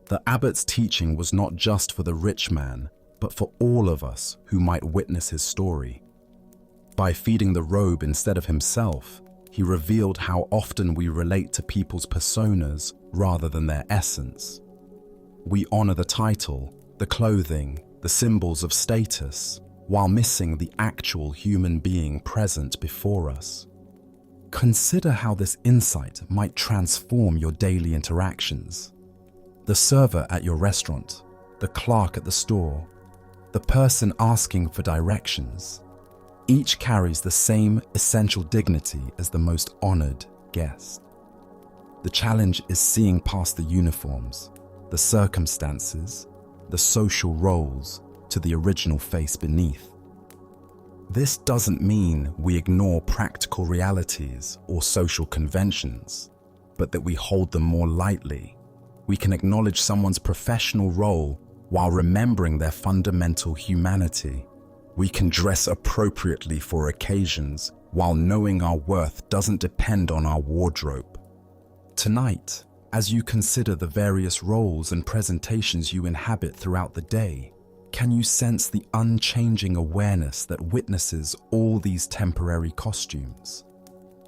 The abbot's teaching was not just for the rich man, but for all of us who might witness his story. By feeding the robe instead of himself, he revealed how often we relate to people's personas rather than their essence. We honor the title, the clothing, the the symbols of status, while missing the actual human being present before us. Consider how this insight might transform your daily interactions. The server at your restaurant, the clerk at the store, the person asking for directions, each carries the same essential dignity as the most honored guest. The challenge is seeing past the uniforms, the circumstances, the social roles to the original face beneath. This doesn't mean we ignore practical realities or social conventions, but that we hold them more lightly. We can acknowledge someone's professional role while remembering their fundamental humanity. We can dress appropriately for occasions while knowing our worth doesn't depend on our wardrobe. Tonight, as you consider the various roles and presentations you inhabit throughout the day, can you sense the unchanging awareness that witnesses all these temporary costumes?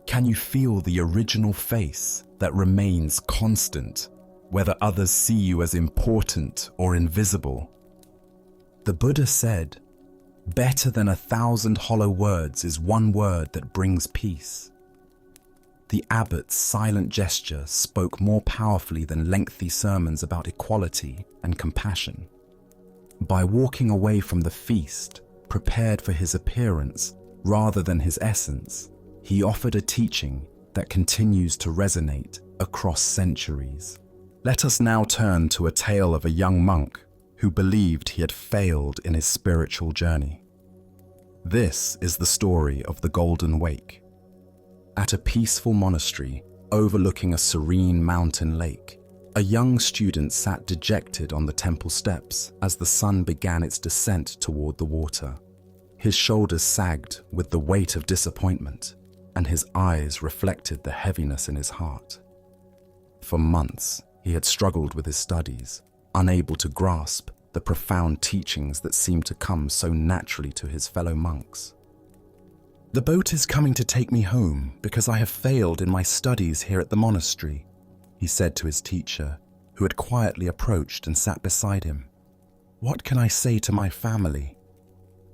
Can you feel the original face that remains constant, whether others see you as important or invisible? The Buddha said, "Better than 1,000 hollow words is one word that brings peace." The abbot's silent gesture spoke more powerfully than lengthy sermons about equality and compassion. By walking away from the feast, prepared for his appearance rather than his essence, he offered a teaching that continues to resonate across centuries. Let us now turn to a tale of a young monk who believed he had failed in his spiritual journey. This is the story of the Golden Wake. At a peaceful monastery overlooking a serene mountain lake, a young student sat dejected on the temple steps as the sun began its descent toward the water. His shoulders sagged with the weight of disappointment, and his eyes reflected the heaviness in his heart. For months, he had struggled with his studies, unable to grasp the profound teachings that seemed to come so naturally to his fellow monks. "The boat is coming to take me home because I have failed in my studies here at the monastery," he said to his teacher, who had quietly approached and sat beside him. "What can I say to my family?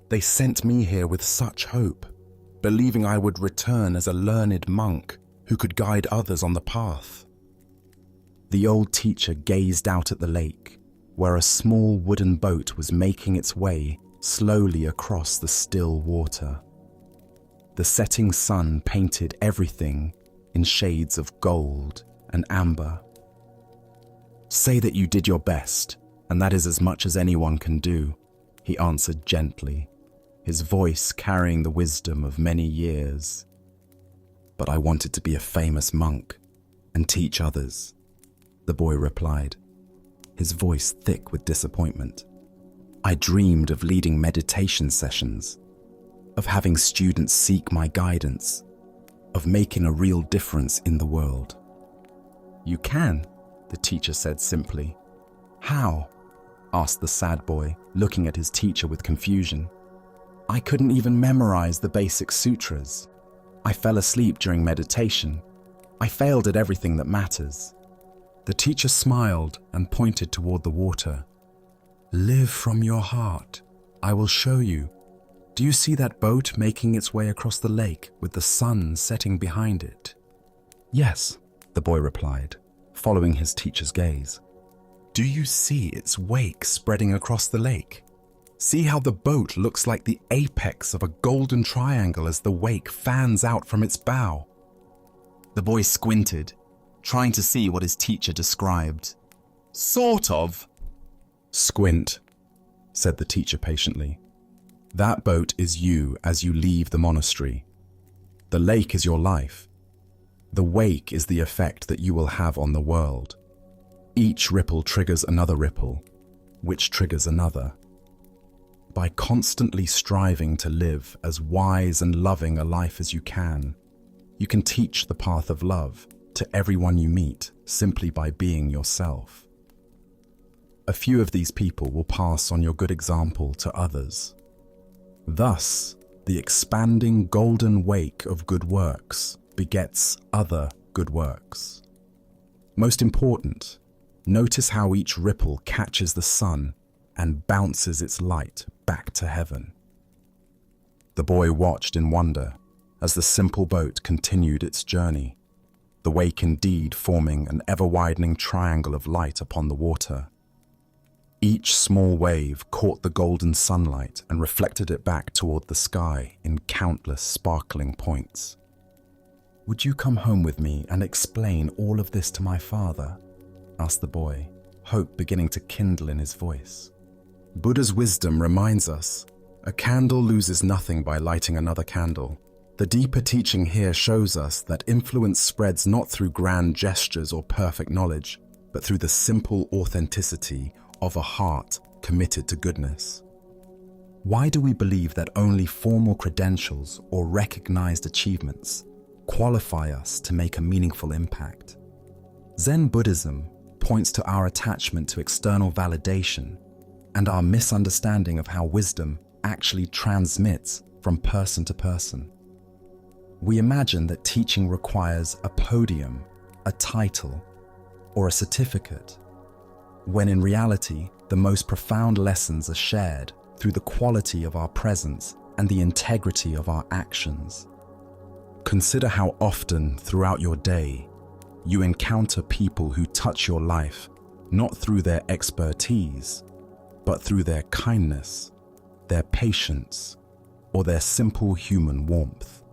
They sent me here with such hope, believing I would return as a learned monk who could guide others on the path." The old teacher gazed out at the lake, where a small wooden boat was making its way slowly across the still water. The setting sun painted everything in shades of gold and amber. "Say that you did your best, and that is as much as anyone can do," he answered gently, his voice carrying the wisdom of many years. "But I wanted to be a famous monk and teach others," the boy replied, his voice thick with disappointment. "I dreamed of leading meditation sessions, of having students seek my guidance, of making a real difference in the world." "You can," the teacher said simply. "How?" asked the sad boy, looking at his teacher with confusion. "I couldn't even memorize the basic sutras. I fell asleep during meditation. I failed at everything that matters." The teacher smiled and pointed toward the water. "Live from your heart. I will show you. Do you see that boat making its way across the lake with the sun setting behind it?" "Yes," the boy replied, following his teacher's gaze. "Do you see its wake spreading across the lake? See how the boat looks like the apex of a golden triangle as the wake fans out from its bow?" The boy squinted, trying to see what his teacher described. "Sort of." "Squint," said the teacher patiently. "That boat is you as you leave the monastery. The lake is your life. The wake is the effect that you will have on the world. Each ripple triggers another ripple, which triggers another. By constantly striving to live as wise and loving a life as you can teach the path of love to everyone you meet simply by being yourself. A few of these people will pass on your good example to others. Thus, the expanding golden wake of good works begets other good works. Most important, notice how each ripple catches the sun and bounces its light back to heaven. The boy watched in wonder as the simple boat continued its journey, the wake indeed forming an ever-widening triangle of light upon the water. Each small wave caught the golden sunlight and reflected it back toward the sky in countless sparkling points. "Would you come home with me and explain all of this to my father?" asked the boy, hope beginning to kindle in his voice. Buddha's wisdom reminds us, a candle loses nothing by lighting another candle. The deeper teaching here shows us that influence spreads not through grand gestures or perfect knowledge, but through the simple authenticity of a heart committed to goodness. Why do we believe that only formal credentials or recognized achievements qualify us to make a meaningful impact? Zen Buddhism points to our attachment to external validation and our misunderstanding of how wisdom actually transmits from person to person. We imagine that teaching requires a podium, a title, or a certificate, when in reality, the most profound lessons are shared through the quality of our presence and the integrity of our actions. Consider how often throughout your day you encounter people who touch your life not through their expertise, but through their kindness, their patience, or their simple human warmth.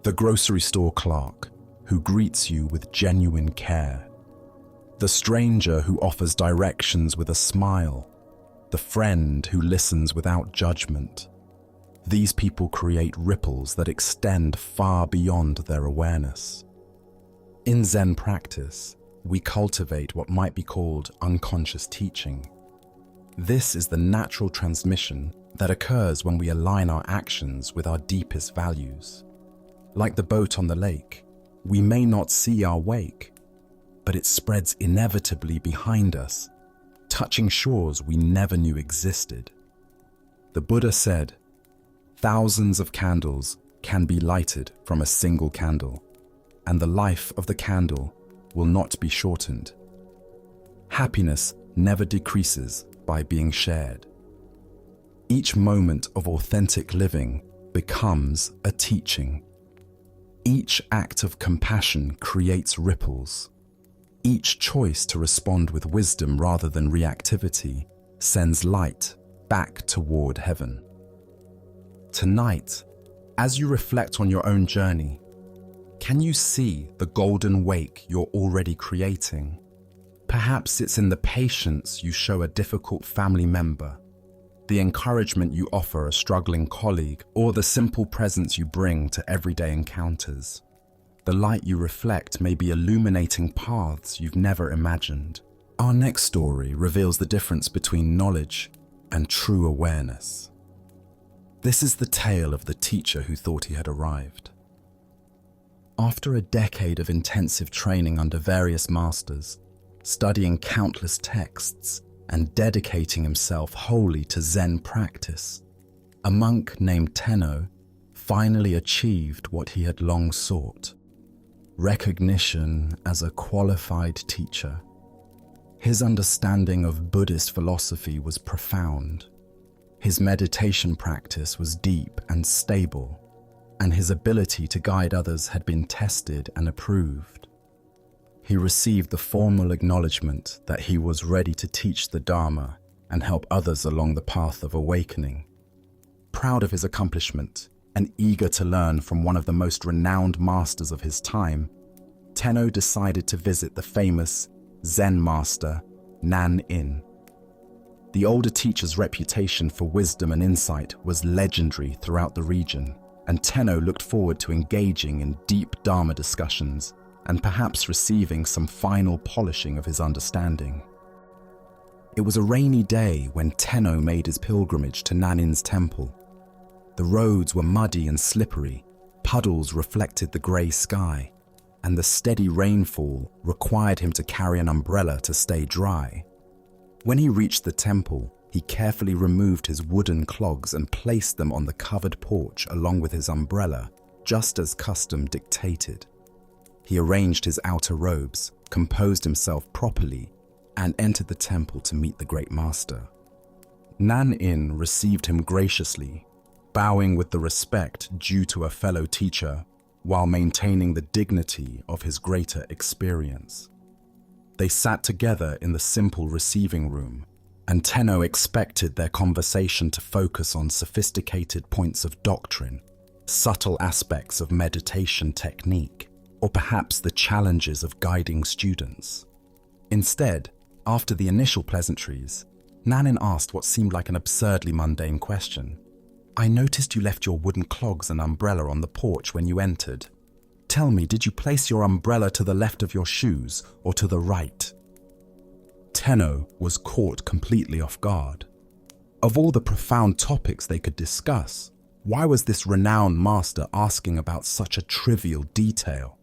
The grocery store clerk who greets you with genuine care, the stranger who offers directions with a smile, the friend who listens without judgment. These people create ripples that extend far beyond their awareness. In Zen practice, we cultivate what might be called unconscious teaching. This is the natural transmission that occurs when we align our actions with our deepest values. Like the boat on the lake, we may not see our wake, but it spreads inevitably behind us, touching shores we never knew existed. The Buddha said, "Thousands of candles can be lighted from a single candle, and the life of the candle will not be shortened." Happiness never decreases by being shared. Each moment of authentic living becomes a teaching. Each act of compassion creates ripples. Each choice to respond with wisdom rather than reactivity sends light back toward heaven. Tonight, as you reflect on your own journey, can you see the golden wake you're already creating? Perhaps it's in the patience you show a difficult family member, the encouragement you offer a struggling colleague, or the simple presence you bring to everyday encounters. The light you reflect may be illuminating paths you've never imagined. Our next story reveals the difference between knowledge and true awareness. This is the tale of the teacher who thought he had arrived. After a decade of intensive training under various masters, studying countless texts, and dedicating himself wholly to Zen practice, a monk named Tenno finally achieved what he had long sought: recognition as a qualified teacher. His understanding of Buddhist philosophy was profound. His meditation practice was deep and stable, and his ability to guide others had been tested and approved. He received the formal acknowledgement that he was ready to teach the Dharma and help others along the path of awakening. Proud of his accomplishment and eager to learn from one of the most renowned masters of his time, Tenno decided to visit the famous Zen master Nan-in. The older teacher's reputation for wisdom and insight was legendary throughout the region, and Tenno looked forward to engaging in deep Dharma discussions and perhaps receiving some final polishing of his understanding. It was a rainy day when Tenno made his pilgrimage to Nanin's temple. The roads were muddy and slippery, puddles reflected the grey sky, and the steady rainfall required him to carry an umbrella to stay dry. When he reached the temple, he carefully removed his wooden clogs and placed them on the covered porch along with his umbrella, just as custom dictated. He arranged his outer robes, composed himself properly, and entered the temple to meet the great master. Nan-in received him graciously, bowing with the respect due to a fellow teacher while maintaining the dignity of his greater experience. They sat together in the simple receiving room, and Tenno expected their conversation to focus on sophisticated points of doctrine, subtle aspects of meditation technique, or perhaps the challenges of guiding students. Instead, after the initial pleasantries, Nan-in asked what seemed like an absurdly mundane question. "I noticed you left your wooden clogs and umbrella on the porch when you entered. Tell me, did you place your umbrella to the left of your shoes or to the right?" Tenno was caught completely off guard. Of all the profound topics they could discuss, why was this renowned master asking about such a trivial detail?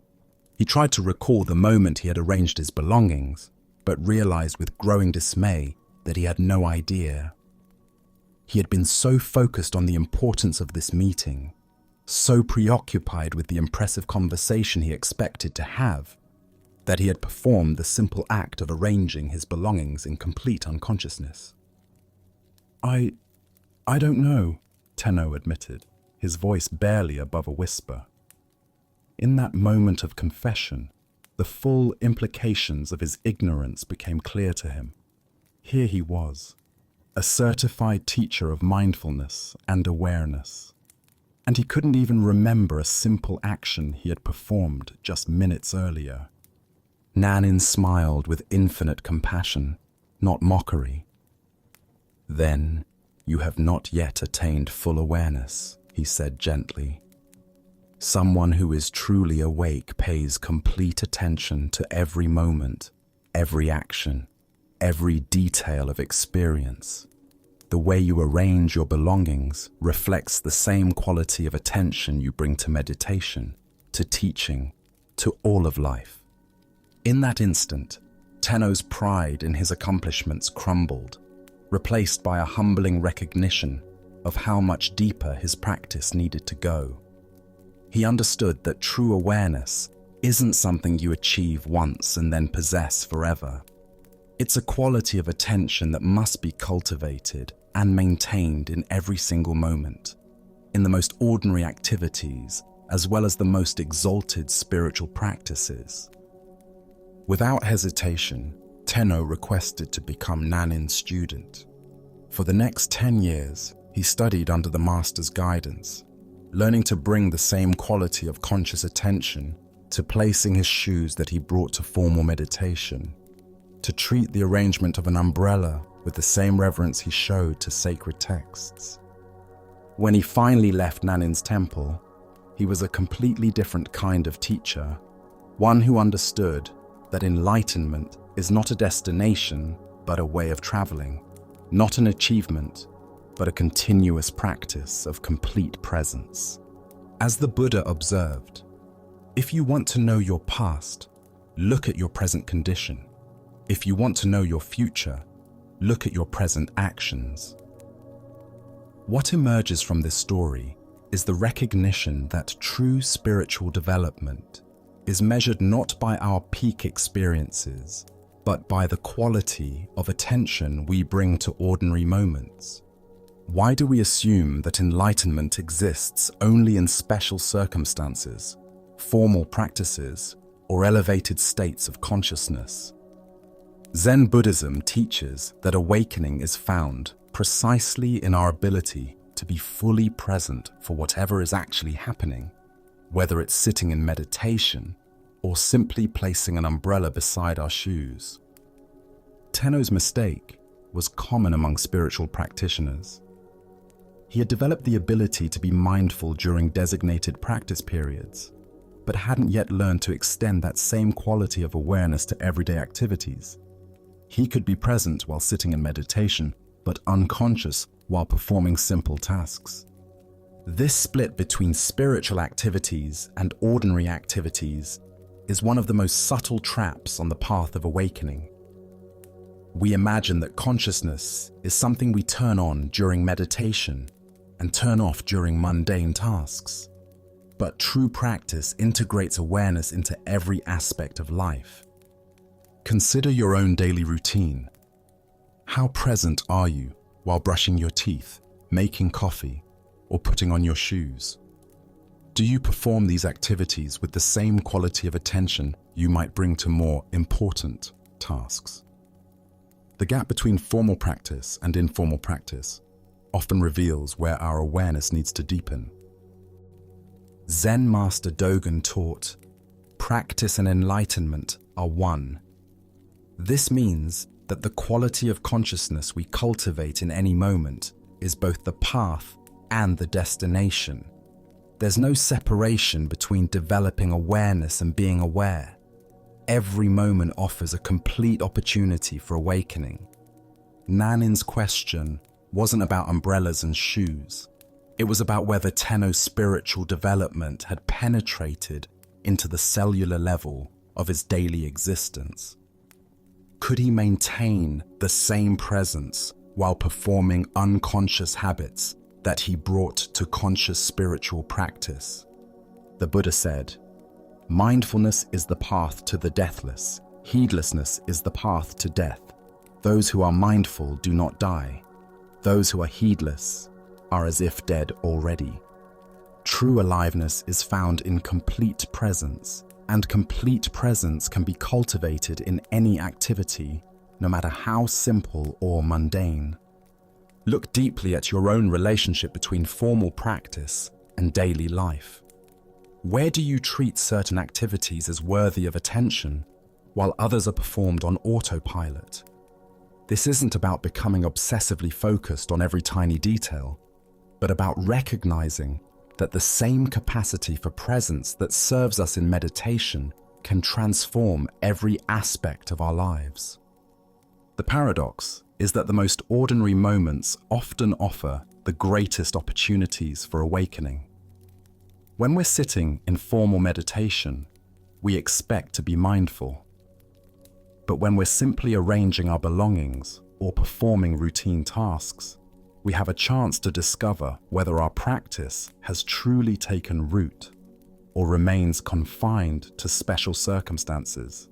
He tried to recall the moment he had arranged his belongings, but realized with growing dismay that he had no idea. He had been so focused on the importance of this meeting, so preoccupied with the impressive conversation he expected to have, that he had performed the simple act of arranging his belongings in complete unconsciousness. I don't know," Tenno admitted, his voice barely above a whisper. In that moment of confession, the full implications of his ignorance became clear to him. Here he was, a certified teacher of mindfulness and awareness, and he couldn't even remember a simple action he had performed just minutes earlier. Nan-in smiled with infinite compassion, not mockery. "Then you have not yet attained full awareness," he said gently. "Someone who is truly awake pays complete attention to every moment, every action, every detail of experience. The way you arrange your belongings reflects the same quality of attention you bring to meditation, to teaching, to all of life." In that instant, Tenno's pride in his accomplishments crumbled, replaced by a humbling recognition of how much deeper his practice needed to go. He understood that true awareness isn't something you achieve once and then possess forever. It's a quality of attention that must be cultivated and maintained in every single moment, in the most ordinary activities as well as the most exalted spiritual practices. Without hesitation, Tenno requested to become Nan-in's student. For the next 10 years, he studied under the master's guidance, learning to bring the same quality of conscious attention to placing his shoes that he brought to formal meditation, to treat the arrangement of an umbrella with the same reverence he showed to sacred texts. When he finally left Nan-in's temple, he was a completely different kind of teacher, one who understood that enlightenment is not a destination, but a way of traveling, not an achievement, but a continuous practice of complete presence. As the Buddha observed, if you want to know your past, look at your present condition. If you want to know your future, look at your present actions. What emerges from this story is the recognition that true spiritual development is measured not by our peak experiences, but by the quality of attention we bring to ordinary moments. Why do we assume that enlightenment exists only in special circumstances, formal practices, or elevated states of consciousness? Zen Buddhism teaches that awakening is found precisely in our ability to be fully present for whatever is actually happening, whether it's sitting in meditation or simply placing an umbrella beside our shoes. Tenno's mistake was common among spiritual practitioners. He had developed the ability to be mindful during designated practice periods, but hadn't yet learned to extend that same quality of awareness to everyday activities. He could be present while sitting in meditation, but unconscious while performing simple tasks. This split between spiritual activities and ordinary activities is one of the most subtle traps on the path of awakening. We imagine that consciousness is something we turn on during meditation and turn off during mundane tasks. But true practice integrates awareness into every aspect of life. Consider your own daily routine. How present are you while brushing your teeth, making coffee, or putting on your shoes? Do you perform these activities with the same quality of attention you might bring to more important tasks? The gap between formal practice and informal practice often reveals where our awareness needs to deepen. Zen Master Dogen taught, practice and enlightenment are one. This means that the quality of consciousness we cultivate in any moment is both the path and the destination. There's no separation between developing awareness and being aware. Every moment offers a complete opportunity for awakening. Nanin's question wasn't about umbrellas and shoes. It was about whether Tenno's spiritual development had penetrated into the cellular level of his daily existence. Could he maintain the same presence while performing unconscious habits that he brought to conscious spiritual practice? The Buddha said, mindfulness is the path to the deathless. Heedlessness is the path to death. Those who are mindful do not die. Those who are heedless are as if dead already. True aliveness is found in complete presence, and complete presence can be cultivated in any activity, no matter how simple or mundane. Look deeply at your own relationship between formal practice and daily life. Where do you treat certain activities as worthy of attention, while others are performed on autopilot? This isn't about becoming obsessively focused on every tiny detail, but about recognizing that the same capacity for presence that serves us in meditation can transform every aspect of our lives. The paradox is that the most ordinary moments often offer the greatest opportunities for awakening. When we're sitting in formal meditation, we expect to be mindful. But when we're simply arranging our belongings or performing routine tasks, we have a chance to discover whether our practice has truly taken root or remains confined to special circumstances.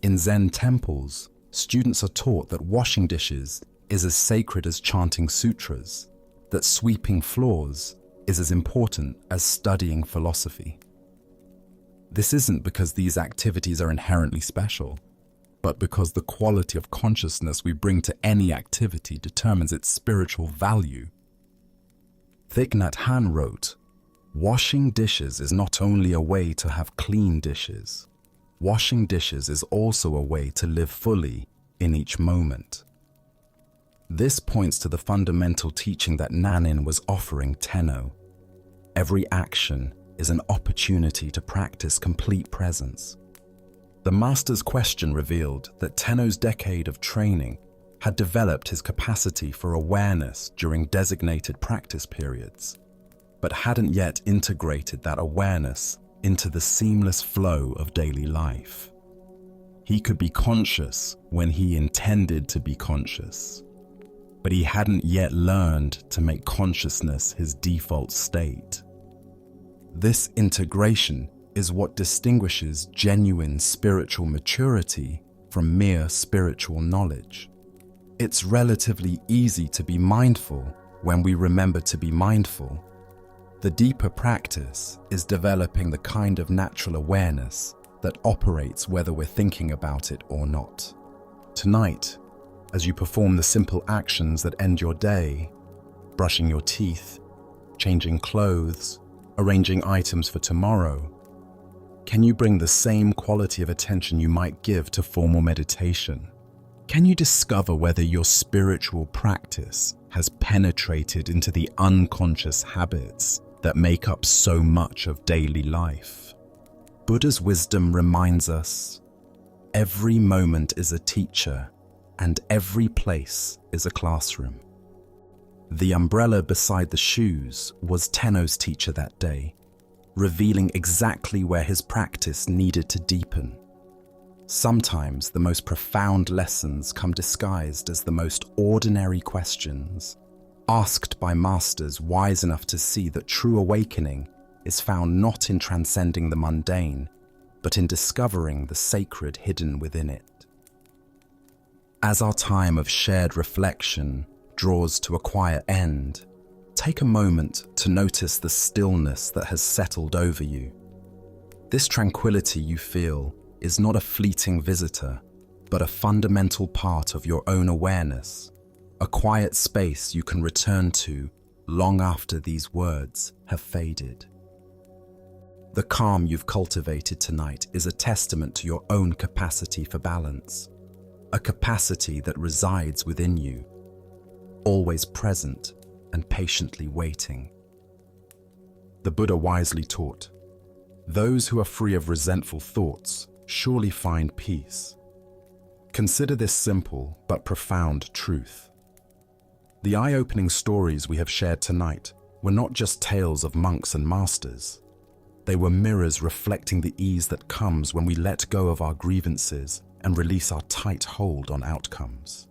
In Zen temples, students are taught that washing dishes is as sacred as chanting sutras, that sweeping floors is as important as studying philosophy. This isn't because these activities are inherently special, but because the quality of consciousness we bring to any activity determines its spiritual value. Thich Nhat Hanh wrote, washing dishes is not only a way to have clean dishes. Washing dishes is also a way to live fully in each moment. This points to the fundamental teaching that Nanin was offering Tenno. Every action is an opportunity to practice complete presence. The master's question revealed that Tenno's decade of training had developed his capacity for awareness during designated practice periods, but hadn't yet integrated that awareness into the seamless flow of daily life. He could be conscious when he intended to be conscious, but he hadn't yet learned to make consciousness his default state. This integration is what distinguishes genuine spiritual maturity from mere spiritual knowledge. It's relatively easy to be mindful when we remember to be mindful. The deeper practice is developing the kind of natural awareness that operates whether we're thinking about it or not. Tonight, as you perform the simple actions that end your day, brushing your teeth, changing clothes, arranging items for tomorrow, can you bring the same quality of attention you might give to formal meditation? Can you discover whether your spiritual practice has penetrated into the unconscious habits that make up so much of daily life? Buddha's wisdom reminds us, every moment is a teacher and every place is a classroom. The umbrella beside the shoes was Tenno's teacher that day, revealing exactly where his practice needed to deepen. Sometimes the most profound lessons come disguised as the most ordinary questions, asked by masters wise enough to see that true awakening is found not in transcending the mundane, but in discovering the sacred hidden within it. As our time of shared reflection draws to a quiet end, take a moment to notice the stillness that has settled over you. This tranquility you feel is not a fleeting visitor, but a fundamental part of your own awareness, a quiet space you can return to long after these words have faded. The calm you've cultivated tonight is a testament to your own capacity for balance, a capacity that resides within you, always present and patiently waiting. The Buddha wisely taught, "Those who are free of resentful thoughts surely find peace." Consider this simple but profound truth. The eye-opening stories we have shared tonight were not just tales of monks and masters. They were mirrors reflecting the ease that comes when we let go of our grievances and release our tight hold on outcomes.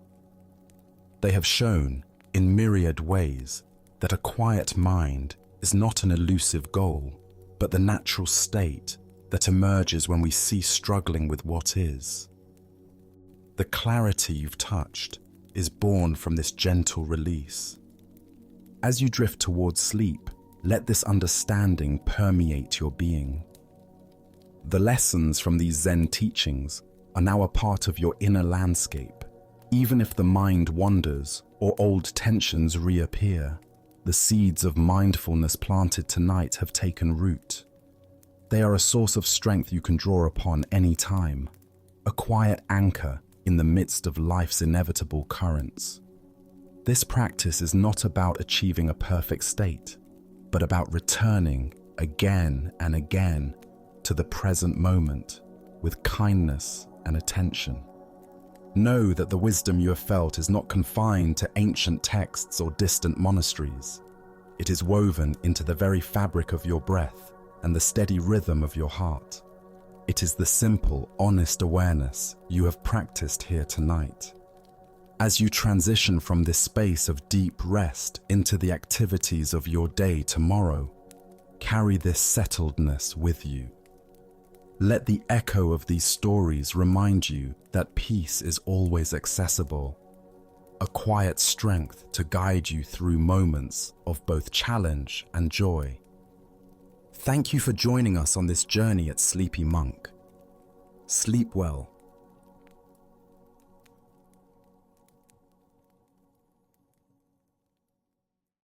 They have shown, in myriad ways, that a quiet mind is not an elusive goal, but the natural state that emerges when we cease struggling with what is. The clarity you've touched is born from this gentle release. As you drift towards sleep, let this understanding permeate your being. The lessons from these Zen teachings are now a part of your inner landscape. Even if the mind wanders or old tensions reappear, the seeds of mindfulness planted tonight have taken root. They are a source of strength you can draw upon any time, a quiet anchor in the midst of life's inevitable currents. This practice is not about achieving a perfect state, but about returning again and again to the present moment with kindness and attention. Know that the wisdom you have felt is not confined to ancient texts or distant monasteries. It is woven into the very fabric of your breath and the steady rhythm of your heart. It is the simple, honest awareness you have practiced here tonight. As you transition from this space of deep rest into the activities of your day tomorrow, carry this settledness with you. Let the echo of these stories remind you that peace is always accessible, a quiet strength to guide you through moments of both challenge and joy. Thank you for joining us on this journey at Sleepy Monk. Sleep well